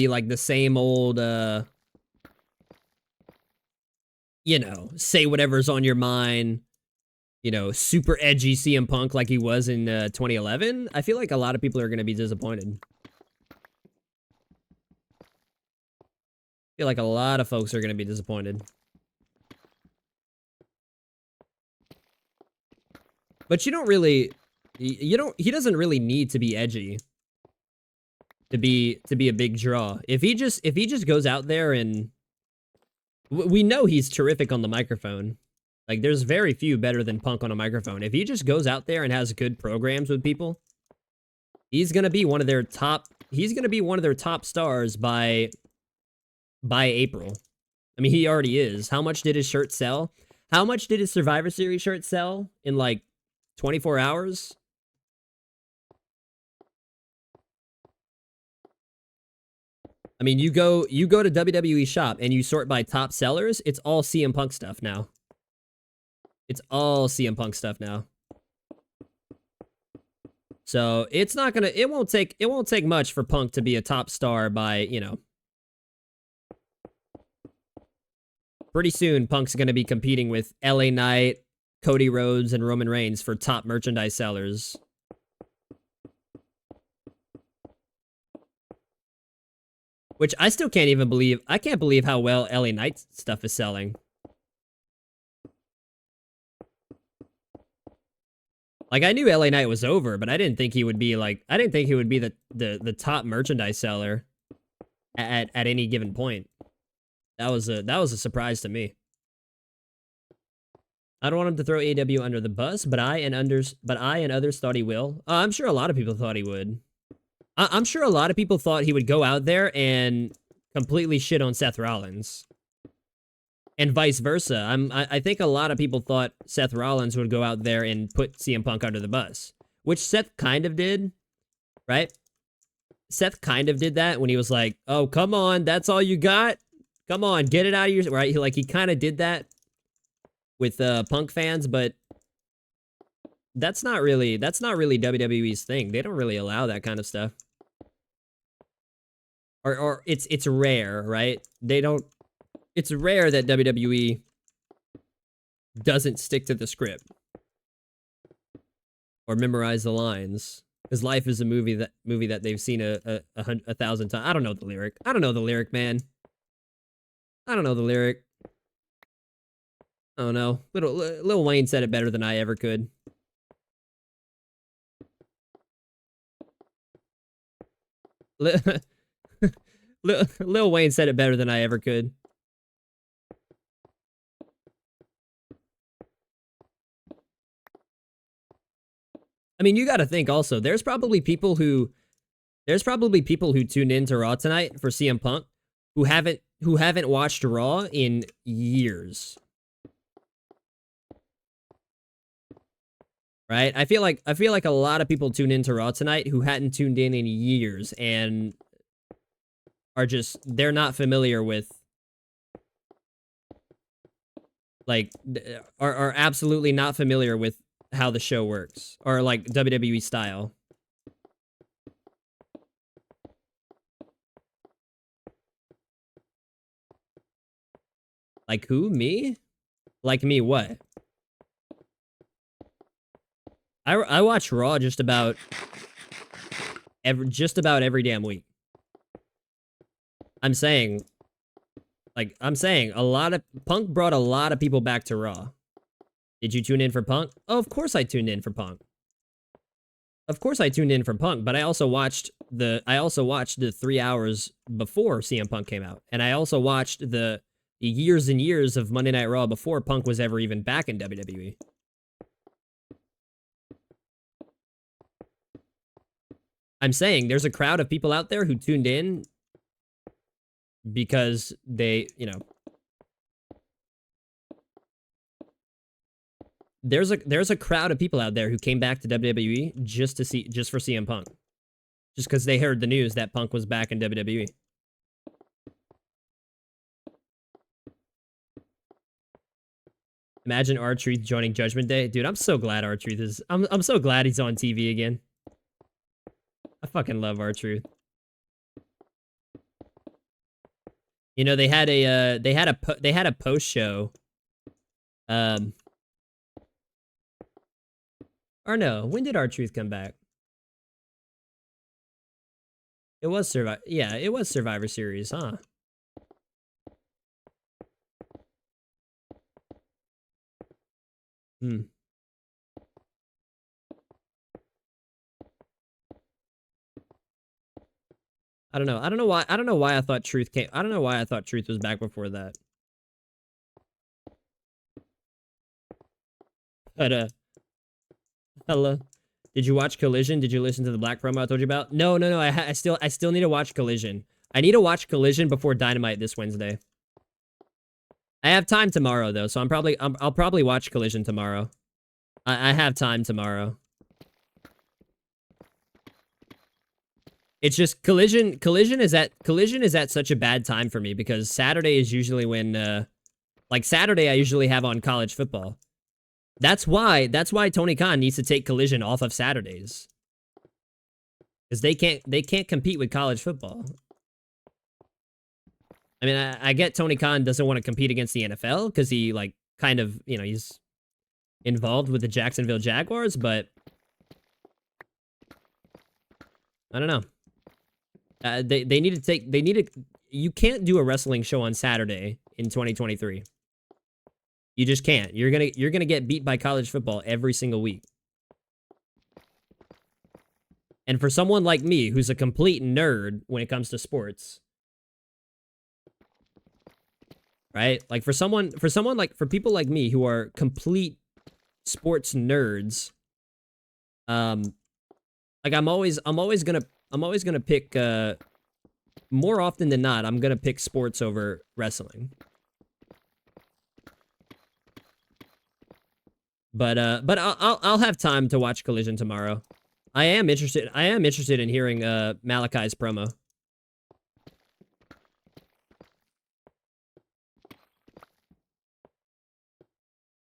like, the same old, you know, say whatever's on your mind, you know, super edgy CM Punk like he was in 2011, I feel like a lot of people are gonna be disappointed. I feel like a lot of folks are gonna be disappointed. But you don't really, he doesn't really need to be edgy to be a big draw. If he just goes out there and, we know he's terrific on the microphone. Like, there's very few better than Punk on a microphone. If he just goes out there and has good programs with people, he's gonna be one of their top stars by by April. I mean, he already is. How much did his shirt sell? How much did his Survivor Series shirt sell in like 24 hours? I mean, you go to WWE shop and you sort by top sellers, it's all CM Punk stuff now. It's all CM Punk stuff now. So it's not gonna. It won't take much for Punk to be a top star by, you know. Pretty soon, Punk's gonna be competing with LA Knight, Cody Rhodes, and Roman Reigns for top merchandise sellers. Which I still can't even believe. I can't believe how well LA Knight stuff is selling. Like, I knew LA Knight was over, but I didn't think he would be like, I didn't think he would be the top merchandise seller at any given point. That was a surprise to me. I don't want him to throw AEW under the bus, but I and others thought he will. I'm sure a lot of people thought he would. I'm sure a lot of people thought he would go out there and completely shit on Seth Rollins. And vice versa. I think a lot of people thought Seth Rollins would go out there and put CM Punk under the bus, which Seth kind of did, right? Seth kind of did that when he was like, "Oh, come on, that's all you got? Come on, get it out of your..." Right? He kind of did that with Punk fans, but that's not really WWE's thing. They don't really allow that kind of stuff. Or it's rare, right? They don't. It's rare that WWE doesn't stick to the script or memorize the lines, because life is a movie that they've seen a 1,000 times. I don't know the lyric. I don't know the lyric, man. I don't know the lyric. Oh no, Lil Wayne said it better than I ever could. Lil Wayne said it better than I ever could. I mean, you got to think also, there's probably people who tuned into Raw tonight for CM Punk who haven't watched Raw in years. Right? I feel like a lot of people tuned into Raw tonight who hadn't tuned in years and are just, they're not familiar with, like, are absolutely not familiar with how the show works, or like WWE style. Like who? Me? Like me what? I watch Raw just about every damn week. I'm saying a lot of Punk brought a lot of people back to Raw. Did you tune in for Punk? Oh, of course I tuned in for Punk. Of course I tuned in for Punk, but I also watched the 3 hours before CM Punk came out. And I also watched the years and years of Monday Night Raw before Punk was ever even back in WWE. I'm saying there's a crowd of people out there who tuned in because they, you know, there's a crowd of people out there who came back to WWE just for CM Punk. Just because they heard the news that Punk was back in WWE. Imagine R-Truth joining Judgment Day. Dude, I'm so glad R-Truth is... I'm so glad he's on TV again. I fucking love R-Truth. You know, they had a post show. Or no, when did R-Truth come back? It was it was Survivor Series, huh? Hmm. I don't know. I don't know why I thought Truth came. I don't know why I thought Truth was back before that. But hello. Did you watch Collision? Did you listen to the Black promo I told you about? No. I still need to watch Collision. I need to watch Collision before Dynamite this Wednesday. I have time tomorrow though, so I'll probably watch Collision tomorrow. I have time tomorrow. It's just Collision is at such a bad time for me because Saturday is usually when like Saturday I usually have on college football. That's why Tony Khan needs to take Collision off of Saturdays. Cuz they can't compete with college football. I mean, I get Tony Khan doesn't want to compete against the NFL cuz he like kind of, you know, he's involved with the Jacksonville Jaguars, but I don't know. They need to you can't do a wrestling show on Saturday in 2023. You just can't. You're gonna get beat by college football every single week. And for someone like me, who's a complete nerd when it comes to sports, right? Like for people like me who are complete sports nerds, like I'm always gonna pick, more often than not, I'm gonna pick sports over wrestling. But I'll have time to watch Collision tomorrow. I am interested in hearing Malachi's promo.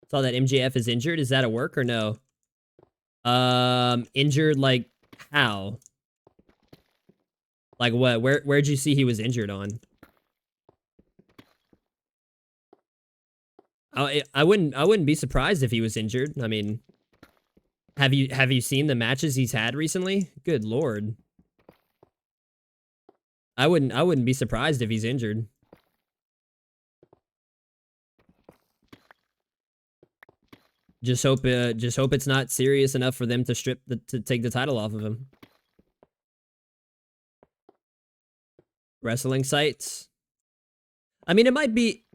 Saw that MJF is injured. Is that a work or no? Injured like how? Like what? Where'd you see he was injured on? I wouldn't be surprised if he was injured. I mean, have you seen the matches he's had recently? Good lord. I wouldn't be surprised if he's injured. Just hope it's not serious enough for them to take the title off of him. Wrestling sites. I mean, it might be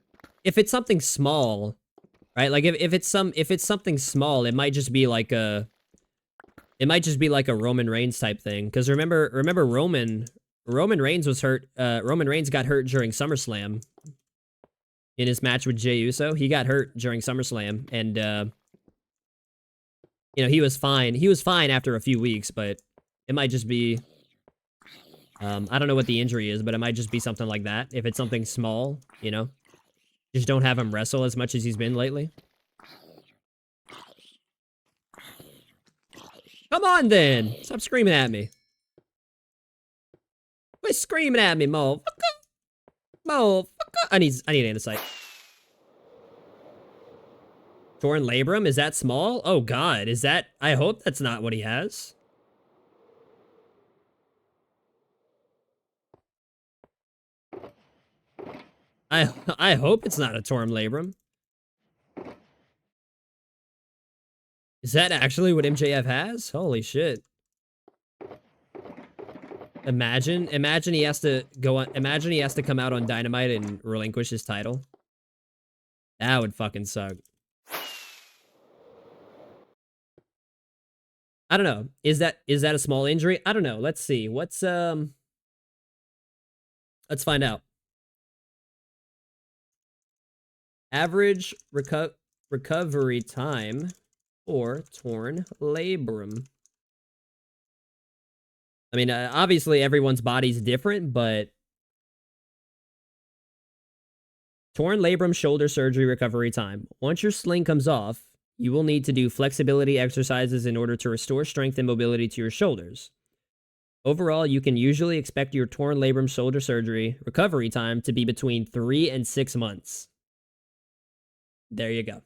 if it's something small, right? Like if it's something small, it might just be like a Roman Reigns type thing. Because remember Roman Reigns was hurt. Roman Reigns got hurt during SummerSlam. In his match with Jey Uso, he got hurt during SummerSlam, and you know, he was fine. He was fine after a few weeks, but it might just be I don't know what the injury is, but it might just be something like that. If it's something small, you know, just don't have him wrestle as much as he's been lately. Come on, then. Stop screaming at me. Quit screaming at me, motherfucker. Motherfucker. I need andesite. Torn labrum? Is that small? Oh, God. Is that... I hope that's not what he has. I hope it's not a torn labrum. Is that actually what MJF has? Holy shit. Imagine he has to go on, imagine he has to come out on Dynamite and relinquish his title. That would fucking suck. I don't know. Is that a small injury? I don't know. Let's see. Let's find out. Average recovery time for torn labrum. I mean, obviously everyone's body's different, but torn labrum shoulder surgery recovery time. Once your sling comes off, you will need to do flexibility exercises in order to restore strength and mobility to your shoulders. Overall, you can usually expect your torn labrum shoulder surgery recovery time to be between 3 and 6 months. There you go.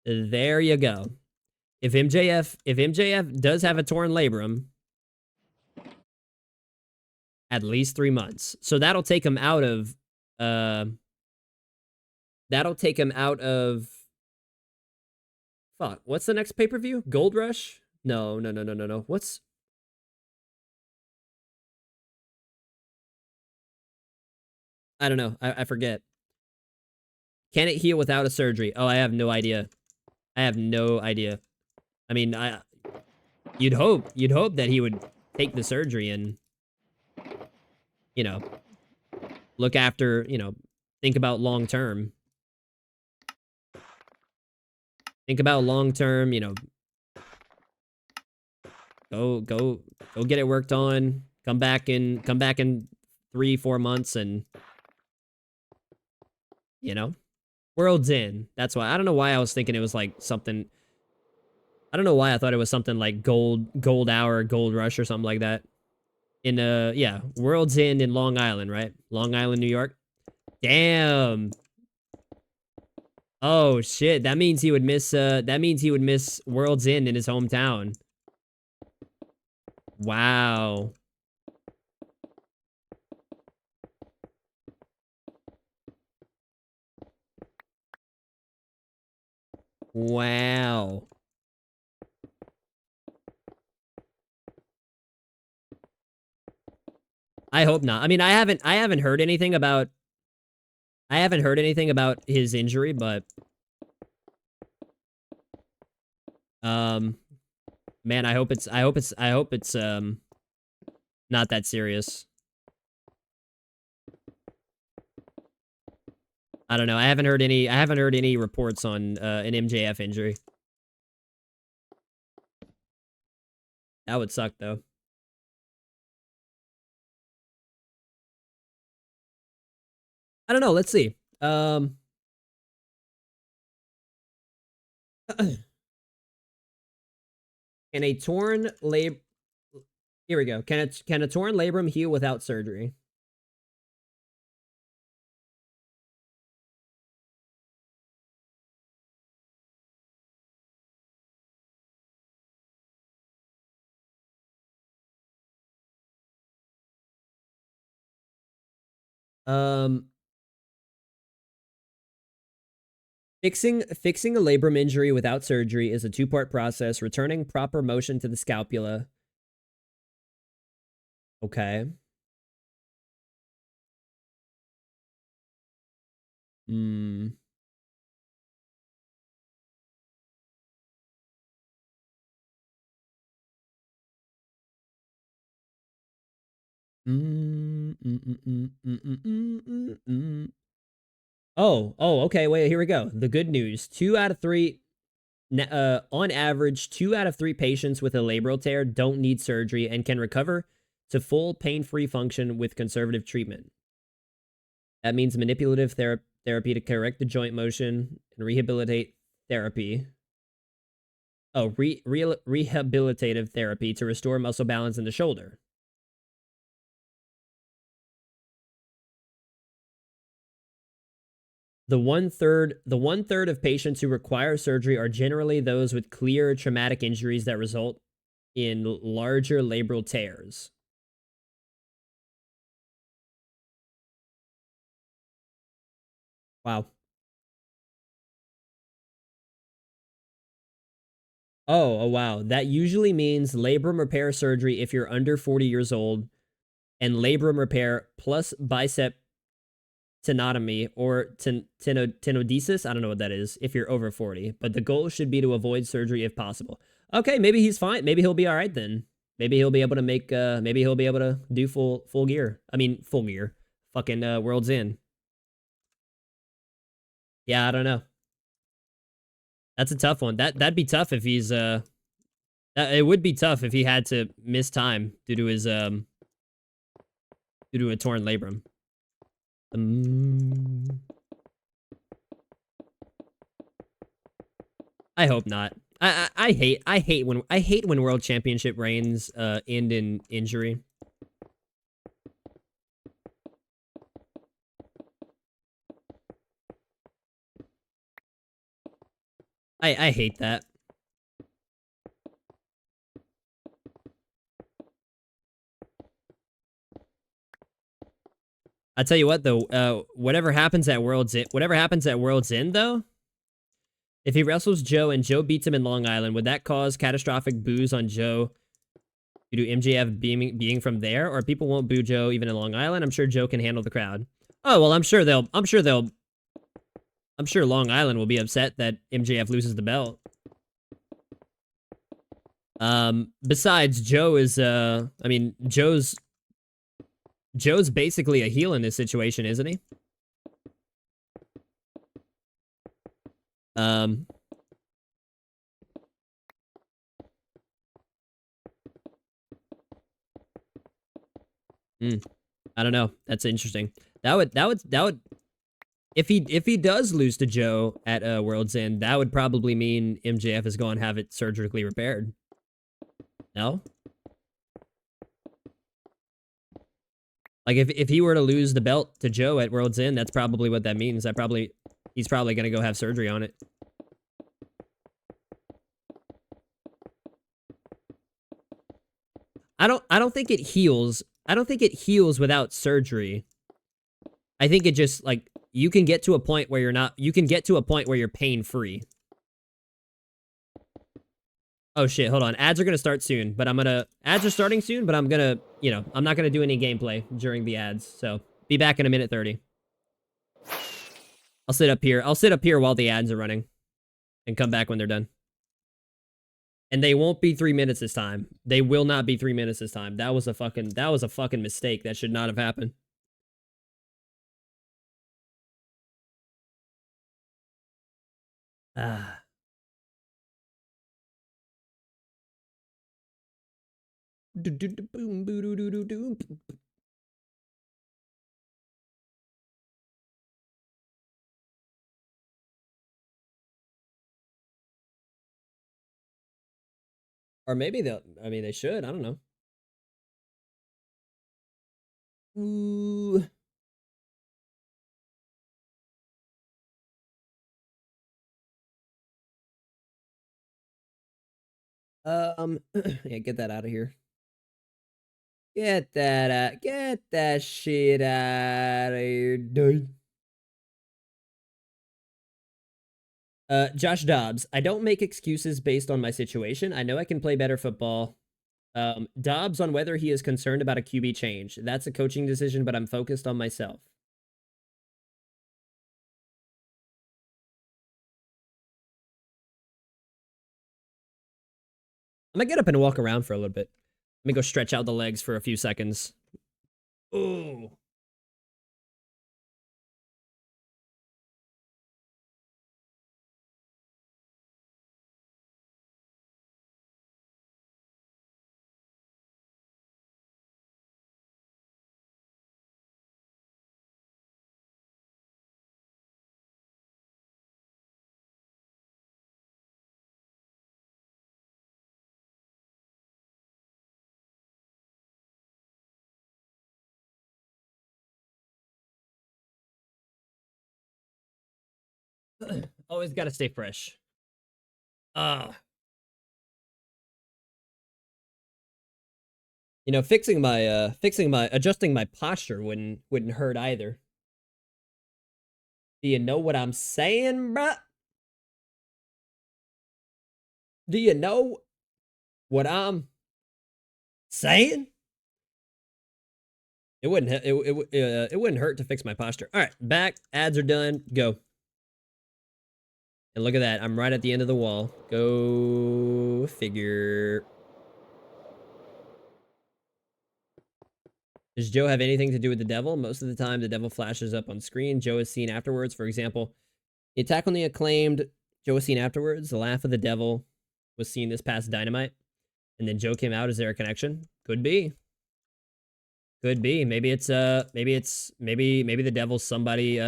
There you go. If MJF does have a torn labrum, at least 3 months. So that'll take him out of fuck, what's the next pay-per-view? Gold Rush? No. What's... I don't know. I forget. Can it heal without a surgery? Oh, I have no idea. I have no idea. I mean, you'd hope that he would take the surgery and you know, look after, think about long term. Think about long term, go get it worked on. Come back in 3-4 months and World's End. That's why. I don't know why I was thinking it was like something. I don't know why I thought it was something like gold hour, gold rush or something like that. Yeah, World's End in Long Island, right? Long Island, New York. Damn. Oh shit, that means he would miss World's End in his hometown. Wow. Wow. I hope not. I mean, I haven't heard anything about his injury, but man, I hope it's not that serious. I don't know. I haven't heard any reports on an MJF injury. That would suck though. I don't know. Let's see. Can a torn lab Here we go. Can a torn labrum heal without surgery? Fixing a labrum injury without surgery is a two-part process. Returning proper motion to the scapula. Okay. Hmm. Oh, okay. Wait, here we go. The good news. 2 out of 3 on average, 2 out of 3 patients with a labral tear don't need surgery and can recover to full pain-free function with conservative treatment. That means manipulative therapy to correct the joint motion and rehabilitate therapy. Oh, rehabilitative therapy to restore muscle balance in the shoulder. The one third of patients who require surgery are generally those with clear traumatic injuries that result in larger labral tears. Wow. Oh, wow. That usually means labrum repair surgery if you're under 40 years old, and labrum repair plus bicep tenotomy or tenodesis. I don't know what that is if you're over 40, but the goal should be to avoid surgery if possible. Okay, maybe he's fine. Maybe he'll be all right then. Maybe he'll be able to make maybe he'll be able to do full gear. I mean, full gear. Fucking World's End. Yeah, I don't know. That's a tough one. That'd be tough if he's it would be tough if he had to miss time due to his due to a torn labrum. I hope not. I hate when world championship reigns end in injury. I hate that. I tell you what though, whatever happens at World's End though, if he wrestles Joe and Joe beats him in Long Island, would that cause catastrophic boos on Joe due to MJF being from there, or people won't boo Joe even in Long Island? I'm sure Joe can handle the crowd. Oh well, I'm sure Long Island will be upset that MJF loses the belt. Besides, Joe is, I mean, Joe's Joe's basically a heel in this situation, isn't he? Um, I don't know. That's interesting. That would if he does lose to Joe at World's End, that would probably mean MJF is going to have it surgically repaired. No? Like if he were to lose the belt to Joe at World's End, that's probably what that means. He's probably going to go have surgery on it. I don't think it heals. I don't think it heals without surgery. I think it just like you can get to a point where you're pain free. Oh shit, hold on. Ads are gonna start soon, but ads are starting soon, but I'm gonna, I'm not gonna do any gameplay during the ads. So be back in a minute 30. I'll sit up here. I'll sit up here while the ads are running and come back when they're done. And they won't be 3 minutes this time. They will not be 3 minutes this time. That was a fucking mistake. That should not have happened. Ah. Or maybe they should. I don't know. Ooh. Yeah, get that out of here. Get that shit out of here, dude. Josh Dobbs. I don't make excuses based on my situation. I know I can play better football. Dobbs on whether he is concerned about a QB change. That's a coaching decision, but I'm focused on myself. I'm gonna get up and walk around for a little bit. Let me go stretch out the legs for a few seconds. Ooh. Always gotta stay fresh. Adjusting my posture wouldn't hurt either. Do you know what I'm saying, bruh? Do you know what I'm saying? It wouldn't hurt to fix my posture. All right, back. Ads are done. Go. And look at that. I'm right at the end of the wall. Go figure. Does Joe have anything to do with the devil? Most of the time, the devil flashes up on screen. Joe is seen afterwards. For example, the attack on the acclaimed. Joe was seen afterwards. The laugh of the devil was seen this past Dynamite. And then Joe came out. Is there a connection? Could be. Could be. Maybe the devil's somebody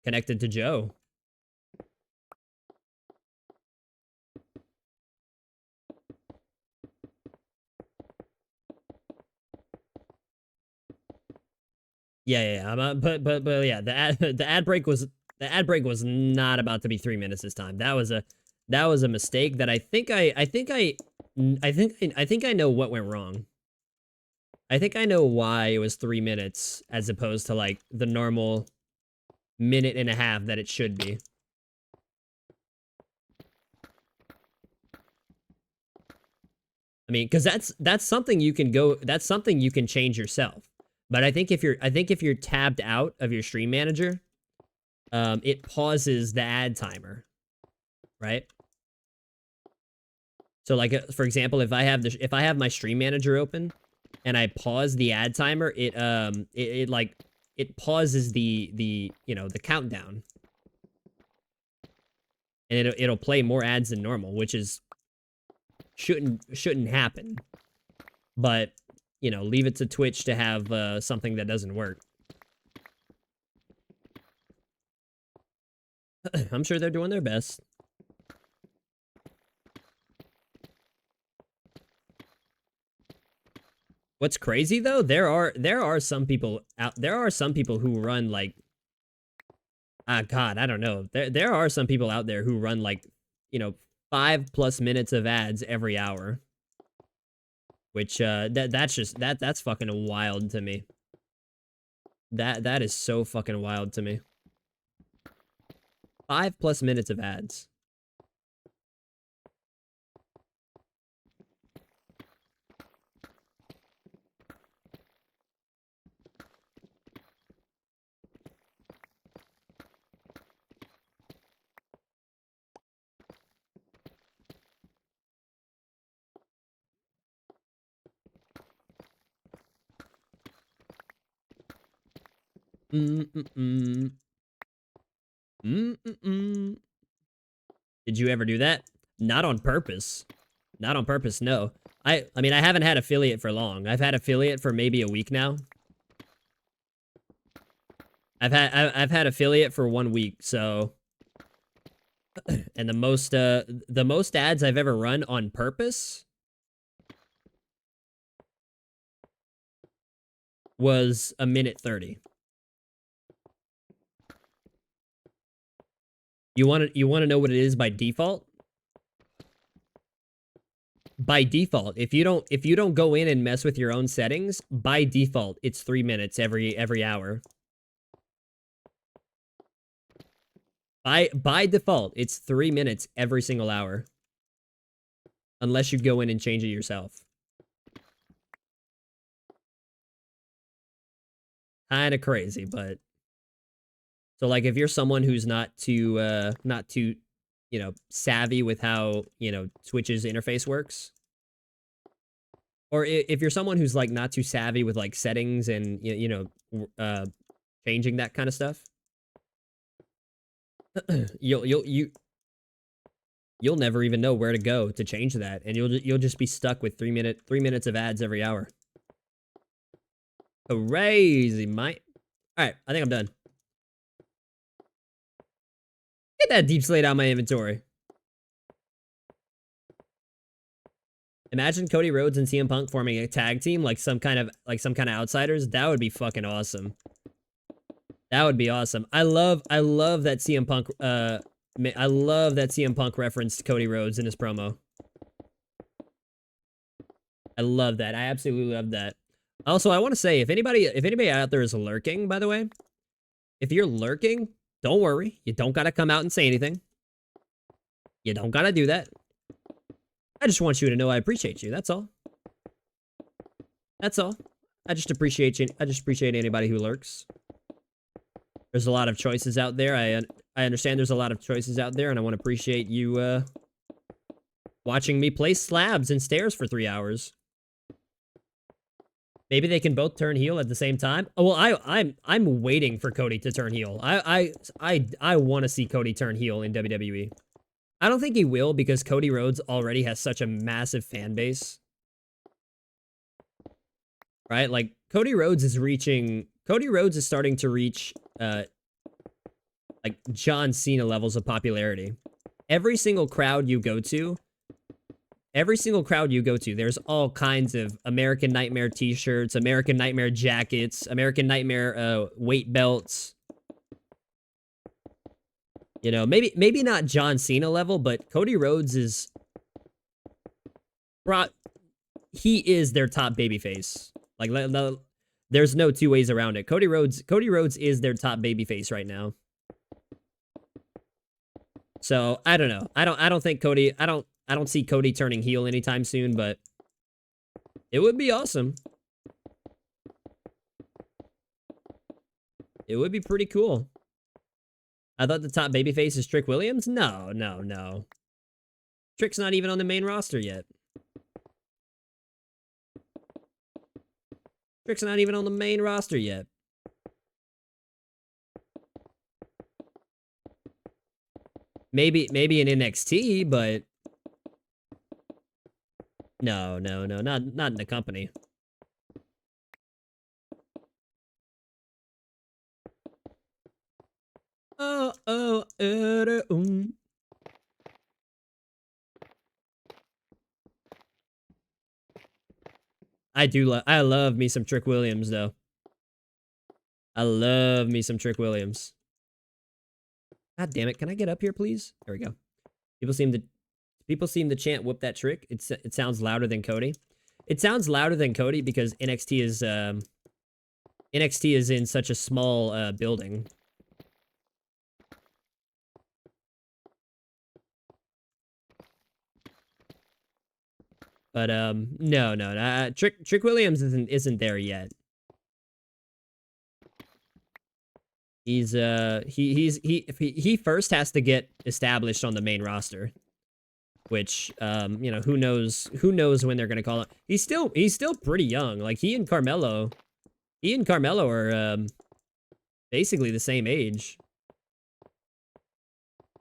connected to Joe. Yeah. But yeah, the ad break was not about to be 3 minutes this time. That was a mistake that I think I know what went wrong. I think I know why it was 3 minutes as opposed to like the normal minute and a half that it should be. I mean, because that's something you can change yourself. But I think if you're tabbed out of your stream manager, it pauses the ad timer, right? So like for example, if I have my stream manager open and I pause the ad timer, it like it pauses the you know, the countdown. And it'll play more ads than normal, which is shouldn't happen. But, you know, leave it to Twitch to have something that doesn't work. I'm sure they're doing their best. What's crazy though, there are some people who run like, God, I don't know. There are some people out there who run like, you know, 5+ minutes of ads every hour. Which that's fucking wild to me. That is so fucking wild to me. 5+ minutes of ads. Mm-mm-mm. Mm-mm-mm. Did you ever do that? Not on purpose. Not on purpose, no. I mean, I haven't had affiliate for long. I've had affiliate for maybe a week now. I've had affiliate for 1 week, so and the most ads I've ever run on purpose was 1:30. You want to know what it is by default? By default, if you don't go in and mess with your own settings, by default, it's 3 minutes every hour. By default, it's 3 minutes every single hour. Unless you go in and change it yourself. Kind of crazy, but so like if you're someone who's not too you know, savvy with how, you know, Twitch's interface works, or if you're someone who's like not too savvy with like settings and you know changing that kind of stuff, you'll never even know where to go to change that, and you'll just be stuck with 3 minutes of ads every hour. Crazy, mate. All right, I think I'm done. Get that deep slate out of my inventory. Imagine Cody Rhodes and CM Punk forming a tag team like some kind of outsiders. That would be fucking awesome. That would be awesome. I love that CM Punk I love that CM Punk referenced Cody Rhodes in his promo. I love that. I absolutely love that. Also, I want to say if anybody out there is lurking, by the way, if you're lurking, don't worry. You don't got to come out and say anything. You don't got to do that. I just want you to know I appreciate you. That's all. That's all. I just appreciate you. I just appreciate anybody who lurks. There's a lot of choices out there. I understand there's a lot of choices out there, and I want to appreciate you watching me place slabs and stairs for 3 hours. Maybe they can both turn heel at the same time. Oh, well, I'm waiting for Cody to turn heel. I want to see Cody turn heel in WWE. I don't think he will because Cody Rhodes already has such a massive fan base. Right? Like Cody Rhodes is starting to reach like John Cena levels of popularity. Every single crowd you go to, there's all kinds of American Nightmare t-shirts, American Nightmare jackets, American Nightmare weight belts. You know, maybe not John Cena level, but Cody Rhodes is he is their top babyface. Like there's no two ways around it. Cody Rhodes is their top babyface right now. So, I don't know. I don't think Cody I don't see Cody turning heel anytime soon, but it would be awesome. It would be pretty cool. I thought the top babyface is Trick Williams? No. Trick's not even on the main roster yet. Trick's not even on the main roster yet. Maybe in NXT, but no, not in the company. I love me some Trick Williams though. I love me some Trick Williams. God damn it! Can I get up here, please? There we go. People seem to chant "whoop that trick." It sounds louder than Cody. It sounds louder than Cody because NXT is in such a small building. But no. Trick Williams isn't there yet. He first has to get established on the main roster, which you know, who knows when they're gonna call it. He's still pretty young. Like he and Carmelo are basically the same age.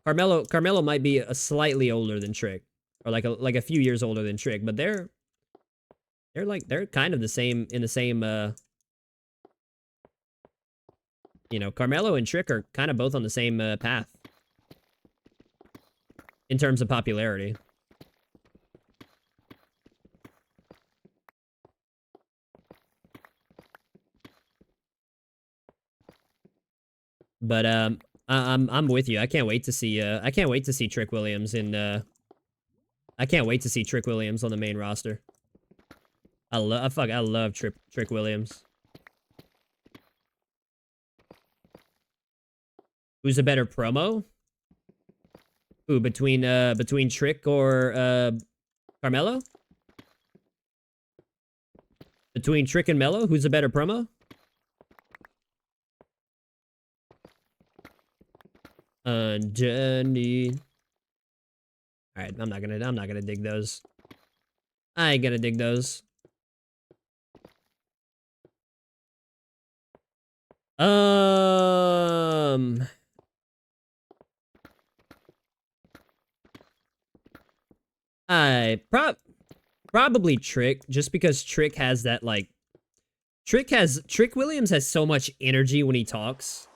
Carmelo might be a slightly older than Trick, or like a few years older than Trick, but they're kind of the same in the same you know, Carmelo and Trick are kind of both on the same path in terms of popularity. But I'm with you. I can't wait to see Trick Williams in I can't wait to see Trick Williams on the main roster. I love Trick Williams. Who's a better promo? Who, between Trick or Carmelo? Between Trick and Mello, who's a better promo? Underneath. All right, I'm not gonna dig those. I ain't gonna dig those. Probably Trick, just because Trick has that, like, Trick Williams has so much energy when he talks.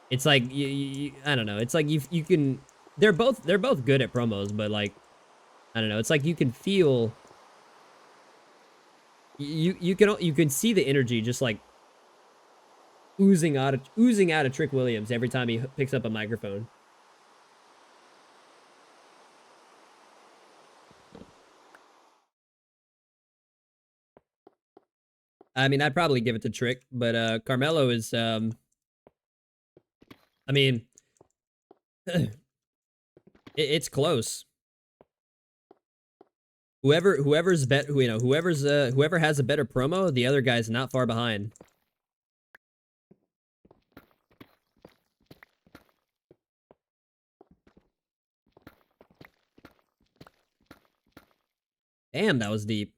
It's like I don't know. It's like you can. They're both good at promos, but like, I don't know. It's like you can feel. You can see the energy just like oozing out of Trick Williams every time he picks up a microphone. I mean, I'd probably give it to Trick, but Carmelo is I mean, it's close. Whoever has a better promo, the other guy's not far behind. Damn, that was deep.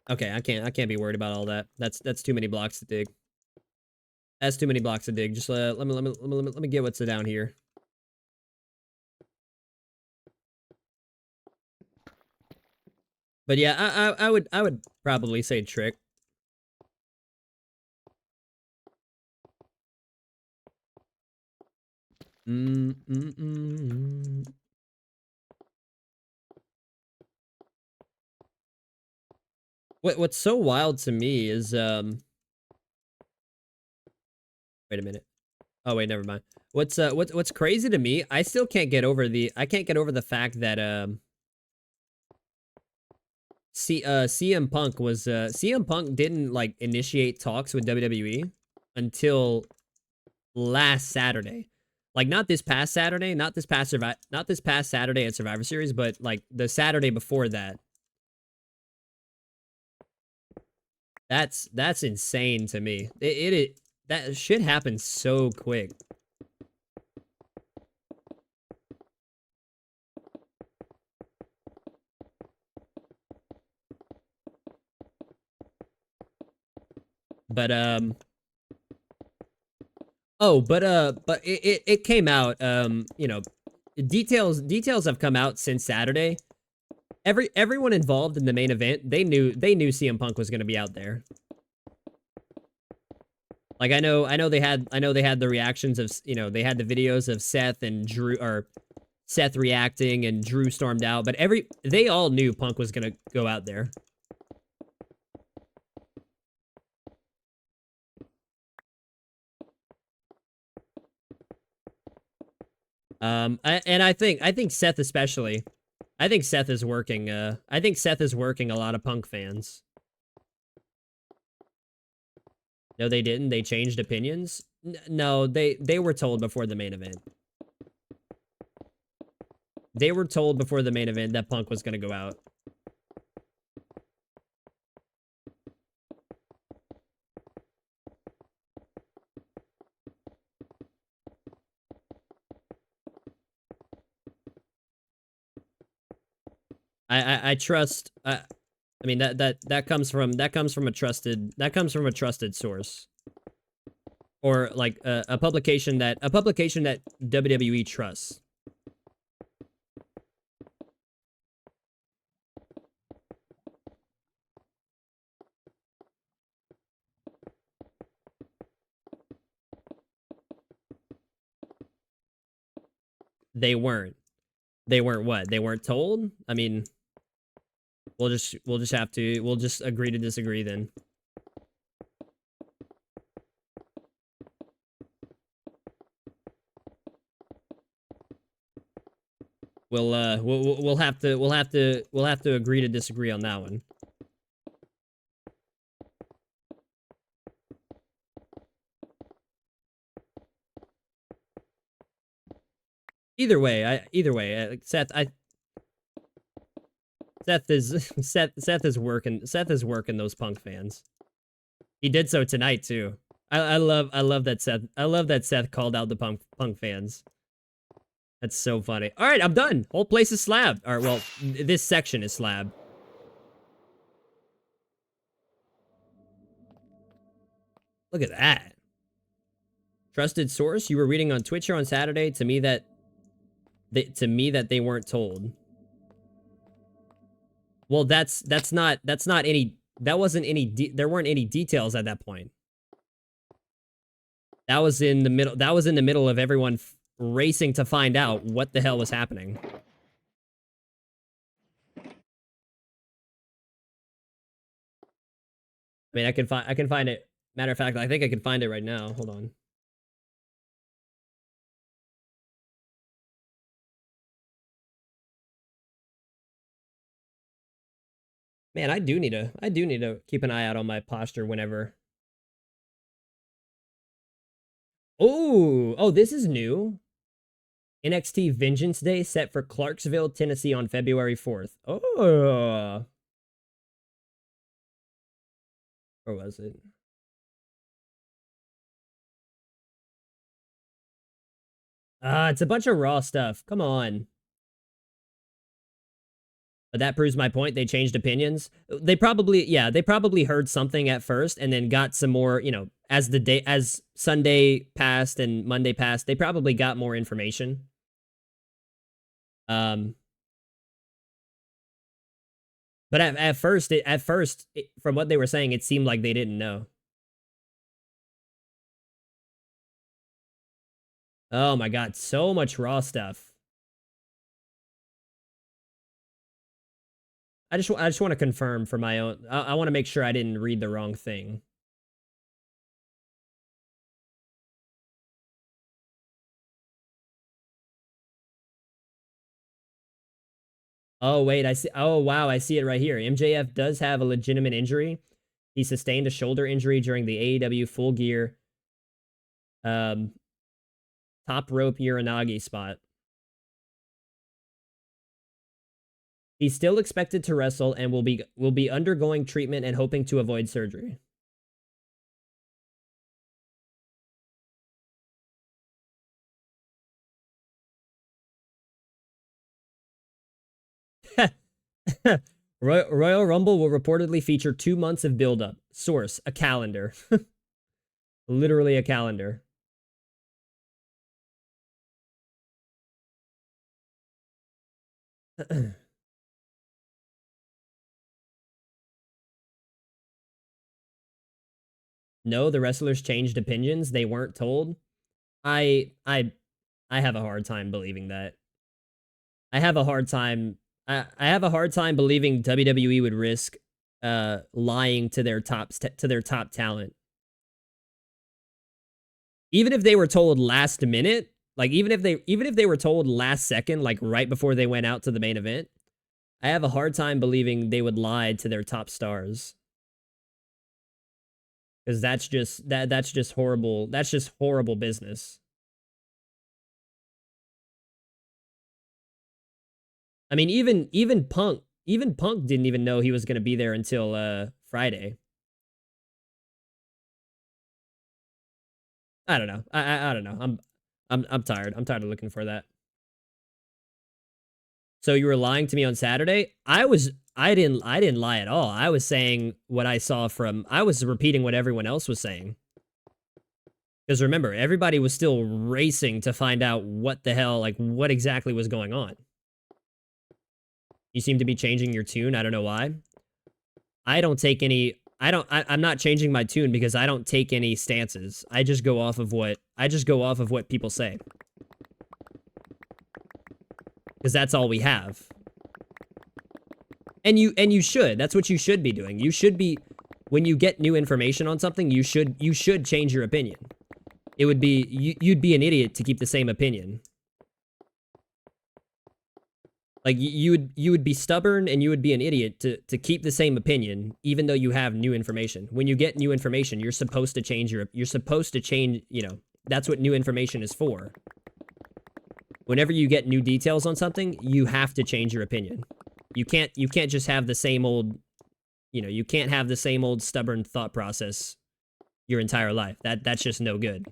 Okay, I can't be worried about all that. That's too many blocks to dig. That's too many blocks to dig. Just let me get what's down here. But yeah, I would probably say Trick. What's so wild to me is wait a minute. Oh wait, never mind. What's crazy to me? I still can't get over the fact that CM Punk didn't like initiate talks with WWE until last Saturday. Like not this past Saturday, not this past Saturday at Survivor Series, but like the Saturday before that. That's insane to me. That shit happens so quick. But oh, but it came out. You know, details have come out since Saturday. Everyone involved in the main event, they knew CM Punk was going to be out there. Like I know they had the reactions of, you know, they had the videos of Seth and Drew, or Seth reacting and Drew stormed out, but they all knew Punk was going to go out there. And I think Seth especially. I think Seth is working a lot of Punk fans. No, they didn't. They changed opinions. No, they were told before the main event. They were told before the main event that Punk was going to go out. I trust. I mean that comes from a trusted source, or like a publication that WWE trusts. They weren't. They weren't what? They weren't told? I mean, we'll just agree to disagree then. We'll have to agree to disagree on that one. Either way, Seth is working those Punk fans. He did so tonight too. I love that Seth called out the Punk fans. That's so funny. All right, I'm done. Whole place is slabbed. All right, well, this section is slabbed. Look at that. Trusted source. You were reading on Twitter on Saturday to me that they weren't told. Well, that's not any. That wasn't any. There weren't any details at that point. That was in the middle. That was in the middle of everyone racing to find out what the hell was happening. I mean, I can find it. Matter of fact, I think I can find it right now. Hold on. Man, I do need to keep an eye out on my posture whenever. Oh, this is new. NXT Vengeance Day set for Clarksville, Tennessee on February 4th. Oh. Or was it? It's a bunch of Raw stuff. Come on. But that proves my point. They changed opinions. They probably heard something at first and then got some more, you know, as Sunday passed and Monday passed, they probably got more information. But at first, from what they were saying, it seemed like they didn't know. Oh my god, so much Raw stuff. I just want to confirm for my own. I want to make sure I didn't read the wrong thing. Oh wait, I see. Oh wow, I see it right here. MJF does have a legitimate injury. He sustained a shoulder injury during the AEW Full Gear top rope Uranagi spot. He's still expected to wrestle and will be undergoing treatment and hoping to avoid surgery. Royal Rumble will reportedly feature 2 months of build-up. Source, a calendar. Literally a calendar. No, the wrestlers changed opinions. They weren't told. I I I have a hard time believing that. I have a hard time I have a hard time believing WWE would risk lying to their top talent. Even if they were told last minute, like even if they were told last second, like right before they went out to the main event, I have a hard time believing they would lie to their top stars. Because that's just horrible. That's just horrible business. I mean, even Punk didn't even know he was gonna be there until Friday. I don't know. I don't know. I'm tired. I'm tired of looking for that. So you were lying to me on Saturday? I didn't lie at all. I was saying what I saw from I was repeating what everyone else was saying. Because remember, everybody was still racing to find out what the hell, like what exactly was going on. You seem to be changing your tune. I don't know why. I don't take any I'm not changing my tune because I don't take any stances. I just go off of what people say. Because that's all we have. And you should. That's what you should be doing. You should be when you get new information on something, you should change your opinion. It would be you'd be an idiot to keep the same opinion. Like you would be stubborn and you would be an idiot to keep the same opinion even though you have new information. When you get new information, you're supposed to change, you know, that's what new information is for. Whenever you get new details on something, you have to change your opinion. You can't just have the same old, you know, you can't have the same old stubborn thought process your entire life. That's just no good.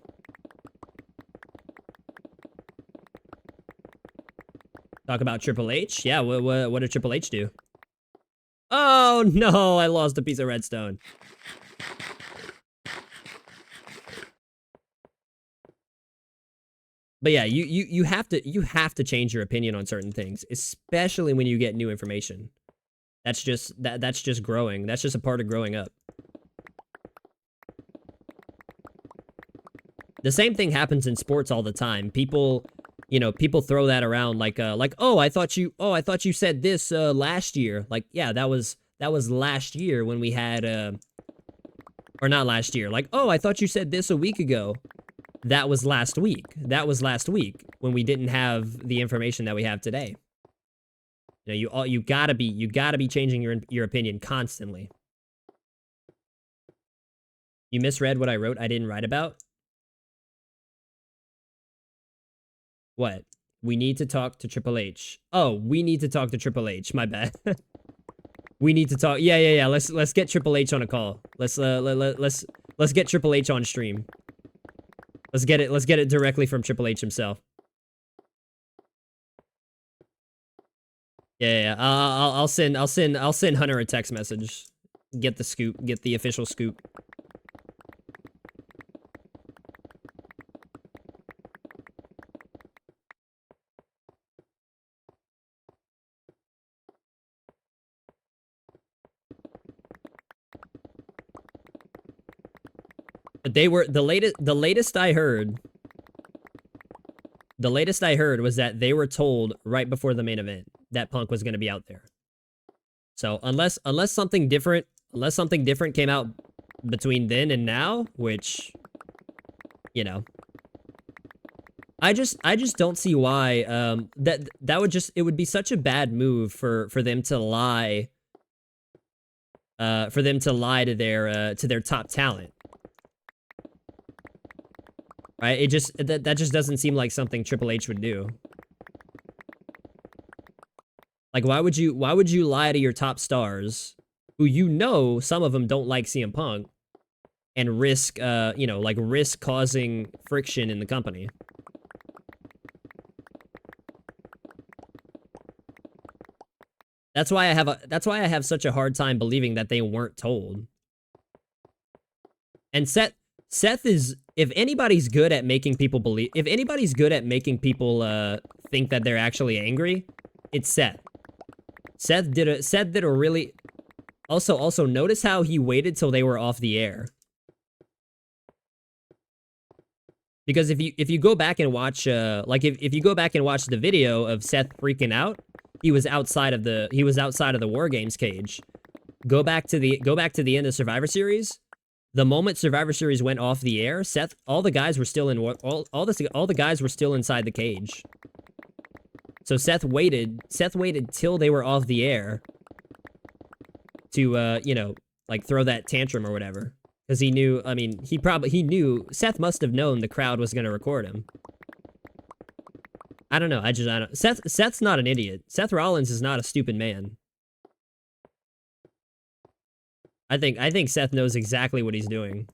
Talk about Triple H? Yeah, what did Triple H do? Oh no, I lost a piece of redstone. But yeah, you have to change your opinion on certain things, especially when you get new information. That's just that's just growing. That's just a part of growing up. The same thing happens in sports all the time. People, you know, people throw that around like oh, I thought you said this last year. Like, yeah, that was last year when we had or not last year. Like, oh, I thought you said this a week ago. That was last week. That was last week when we didn't have the information that we have today. You know, you gotta be changing your opinion constantly. You misread what I wrote. I didn't write about. What? We need to talk to Triple H. Oh, we need to talk to Triple H. My bad. We need to talk. Yeah. Let's get Triple H on a call. Let's get Triple H on stream. Let's get it directly from Triple H himself. Yeah. I'll send Hunter a text message. Get the scoop. Get the official scoop. But they were the latest I heard. The latest I heard was that they were told right before the main event that Punk was going to be out there. So unless something different came out between then and now, which, you know, I just don't see why that would just, it would be such a bad move for them to lie to their top talent. Right? It just that just doesn't seem like something Triple H would do. Like, why would you lie to your top stars, who you know some of them don't like CM Punk, and risk you know, like risk causing friction in the company? That's why I have such a hard time believing that they weren't told. And Seth is, if anybody's good at making people believe, if anybody's good at making people think that they're actually angry, it's Seth. Seth did a really, also notice how he waited till they were off the air. Because if you go back and watch like if you go back and watch the video of Seth freaking out, he was outside of the War Games cage. Go back to the end of Survivor Series. The moment Survivor Series went off the air, all the guys were still all the guys were still inside the cage. So Seth waited till they were off the air to you know, like throw that tantrum or whatever. Because he knew, I mean, he knew, Seth must have known the crowd was going to record him. I don't know, I don't. Seth's not an idiot. Seth Rollins is not a stupid man. I think Seth knows exactly what he's doing.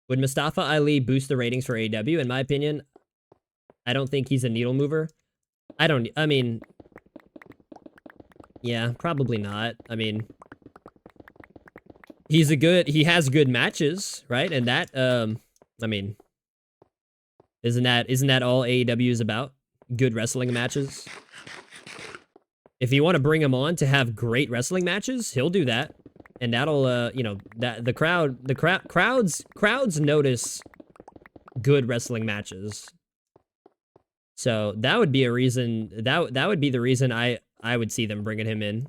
Would Mustafa Ali boost the ratings for AEW? In my opinion, I don't think he's a needle mover. I mean, yeah, probably not. I mean, he has good matches, right? And that, I mean, isn't that all AEW is about? Good wrestling matches. If you want to bring him on to have great wrestling matches, he'll do that. And that'll, you know, that crowds notice good wrestling matches. So that would be a reason, that would be the reason I would see them bringing him in.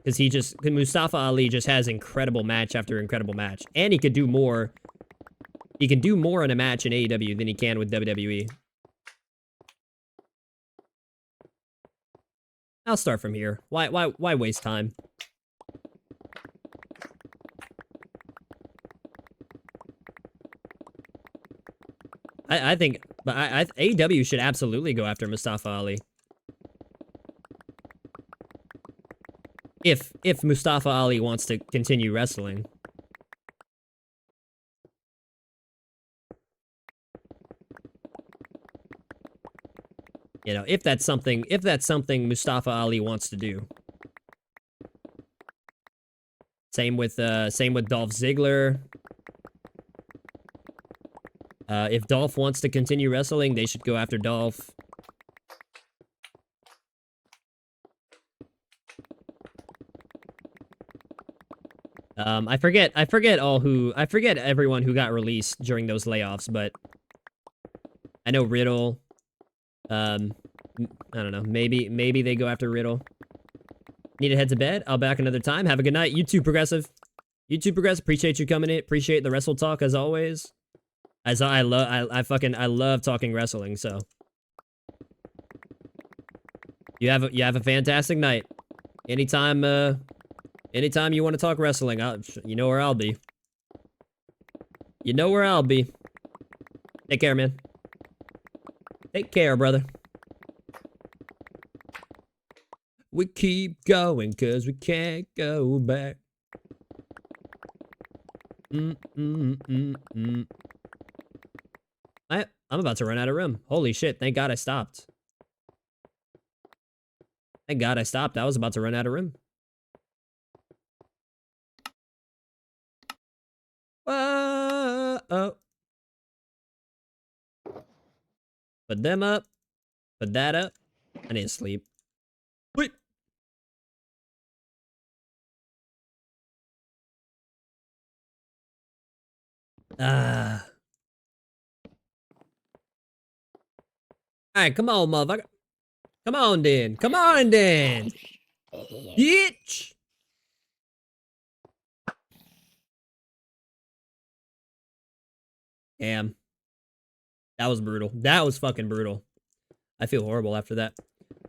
Because Mustafa Ali just has incredible match after incredible match. And he could do more. He can do more in a match in AEW than he can with WWE. I'll start from here. Why waste time? I think, but AEW should absolutely go after Mustafa Ali. If Mustafa Ali wants to continue wrestling. You know, if that's something Mustafa Ali wants to do. Same with Dolph Ziggler. If Dolph wants to continue wrestling, they should go after Dolph. I forget everyone who got released during those layoffs, but I know Riddle. I don't know. Maybe they go after Riddle. Need to head to bed. I'll be back another time. Have a good night. You too, Progressive. You too, Progressive. Appreciate you coming in. Appreciate the wrestle talk as always. I love talking wrestling. So you have a fantastic night. Anytime you want to talk wrestling, you know where I'll be. You know where I'll be. Take care, man. Take care, brother. We keep going cause we can't go back. I'm about to run out of room. Holy shit, thank God I stopped. Thank God I stopped. I was about to run out of room. Whoa. Put them up. Put that up. I need to sleep. Wait. Alright, come on, motherfucker. Come on, then. Come on, then. Bitch. Damn. That was brutal. That was fucking brutal. I feel horrible after that.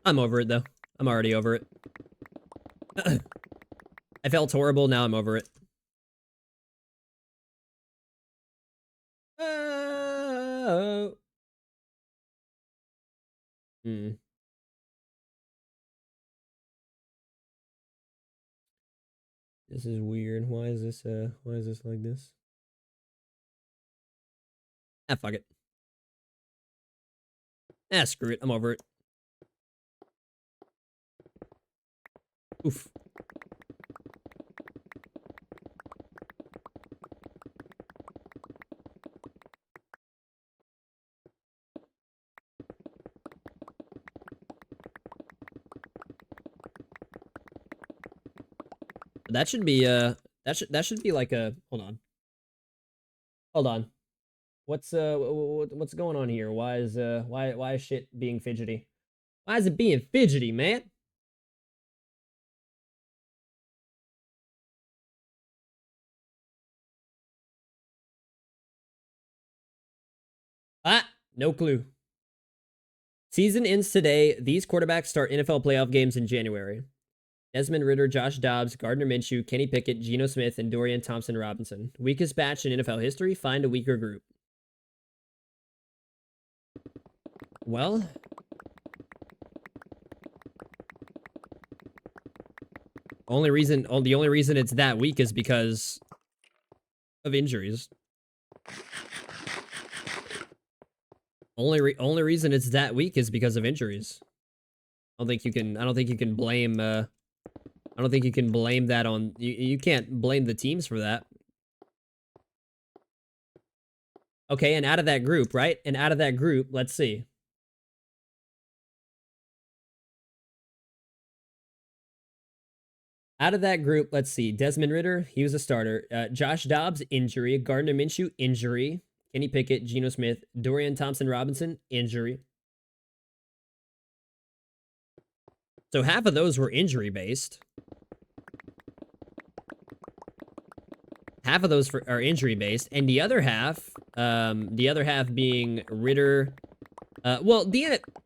I'm over it, though. I'm already over it. I felt horrible, now I'm over it. Oh. This is weird. Why is this like this? Ah, fuck it. Ah, screw it. I'm over it. Oof. That should be that should be like a hold on. Hold on. What's going on here? Why is shit being fidgety? Why is it being fidgety, man? Ah, no clue. Season ends today. These quarterbacks start NFL playoff games in January. Desmond Ridder, Josh Dobbs, Gardner Minshew, Kenny Pickett, Geno Smith, and Dorian Thompson-Robinson. Weakest batch in NFL history. Find a weaker group. Well, the only reason it's that weak is because of injuries. Only reason it's that weak is because of injuries. I don't think you can blame I don't think you can blame that on you can't blame the teams for that. Okay, and out of that group, right? And out of that group, let's see. Out of that group, let's see. Desmond Ridder, he was a starter. Josh Dobbs, injury. Gardner Minshew, injury. Kenny Pickett, Geno Smith, Dorian Thompson-Robinson, injury. So half of those were injury based. Half of those are injury based, and the other half being Ridder. Well,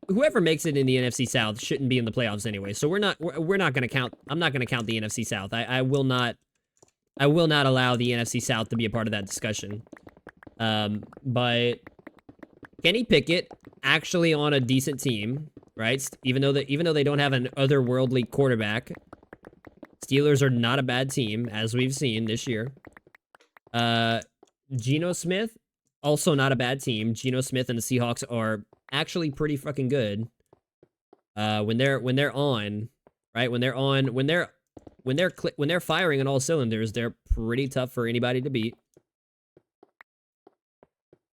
whoever makes it in the NFC South shouldn't be in the playoffs anyway. So we're not going to count. I'm not going to count the NFC South. I will not allow the NFC South to be a part of that discussion. But Kenny Pickett actually on a decent team, right? Even though they don't have an otherworldly quarterback, Steelers are not a bad team as we've seen this year. Geno Smith, also not a bad team. Geno Smith and the Seahawks are actually pretty fucking good. When they're on, right? When they're firing on all cylinders, they're pretty tough for anybody to beat.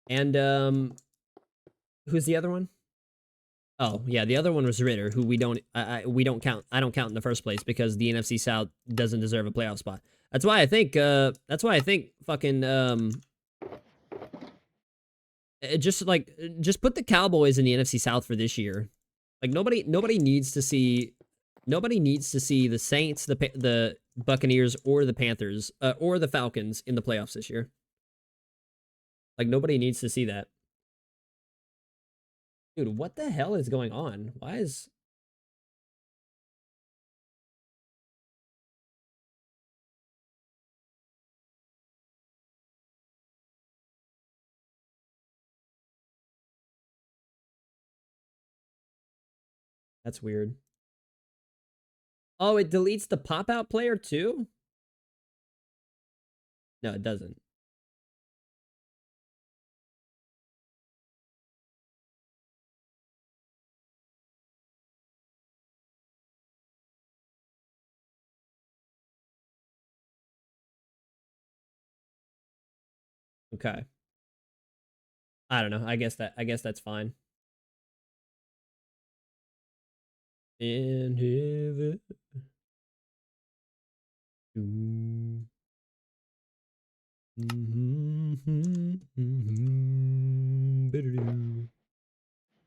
And who's the other one? Oh, yeah, the other one was Ridder, who we don't count. I don't count in the first place because the NFC South doesn't deserve a playoff spot. That's why I think fucking just put the Cowboys in the NFC South for this year. Like nobody needs to see the Saints, the Buccaneers, or the Panthers, or the Falcons in the playoffs this year. Like nobody needs to see that. Dude, what the hell is going on? Why is... That's weird. Oh, it deletes the pop-out player too? No, it doesn't. Okay. I don't know. I guess that's fine. In heaven.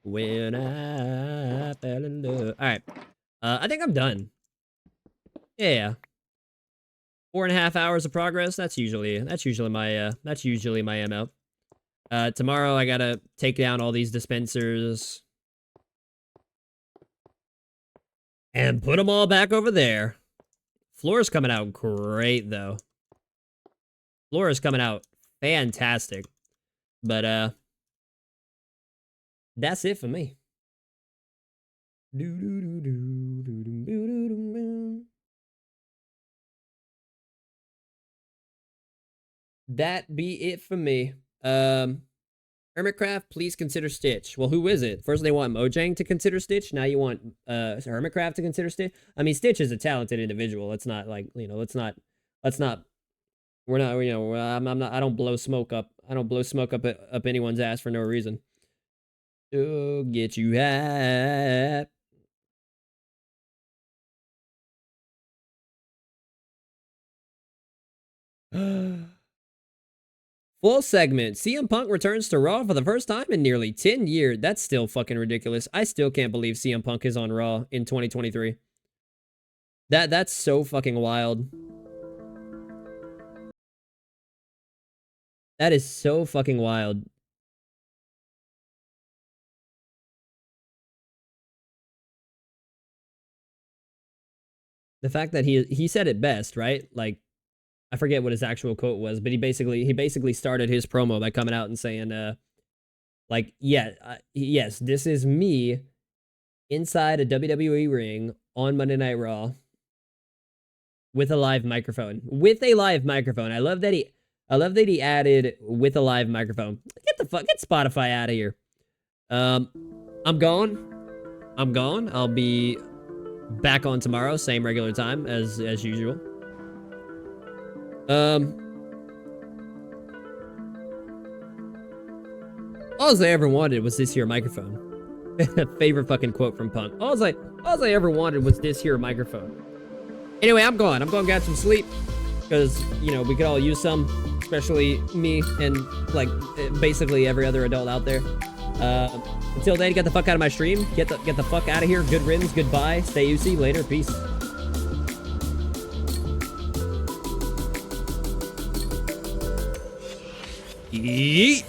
When I fell in love. All right. I think I'm done. Yeah. 4.5 hours of progress. That's usually my MO. Tomorrow I gotta take down all these dispensers and put them all back over there. Floor's coming out great though. Floor is coming out fantastic. But that's it for me. that be it for me. Hermitcraft, please consider Stitch. Well, who is it? First they want Mojang to consider Stitch. Now you want Hermitcraft to consider Stitch. I mean, Stitch is a talented individual. Let's not like, you know, let's not we're not, you know, I'm not, I don't blow smoke up. I don't blow smoke up anyone's ass for no reason. To get you high. Full segment. CM Punk returns to Raw for the first time in nearly 10 years. That's still fucking ridiculous. I still can't believe CM Punk is on Raw in 2023. That's so fucking wild. That is so fucking wild. The fact that he said it best, right? Like, I forget what his actual quote was, but he basically started his promo by coming out and saying, like, yeah, yes, this is me inside a WWE ring on Monday Night Raw with a live microphone. With a live microphone. I love that he added with a live microphone. Get Spotify out of here. I'm gone. I'll be back on tomorrow, same regular time as usual. All I ever wanted was this here microphone. Favorite fucking quote from Punk. All I ever wanted was this here microphone. Anyway, I'm going to get some sleep because, you know, we could all use some, especially me and like basically every other adult out there. Until then, get the fuck out of my stream. Get the fuck out of here. Good riddance. Goodbye. Stay UC. Later. Peace. Yeet.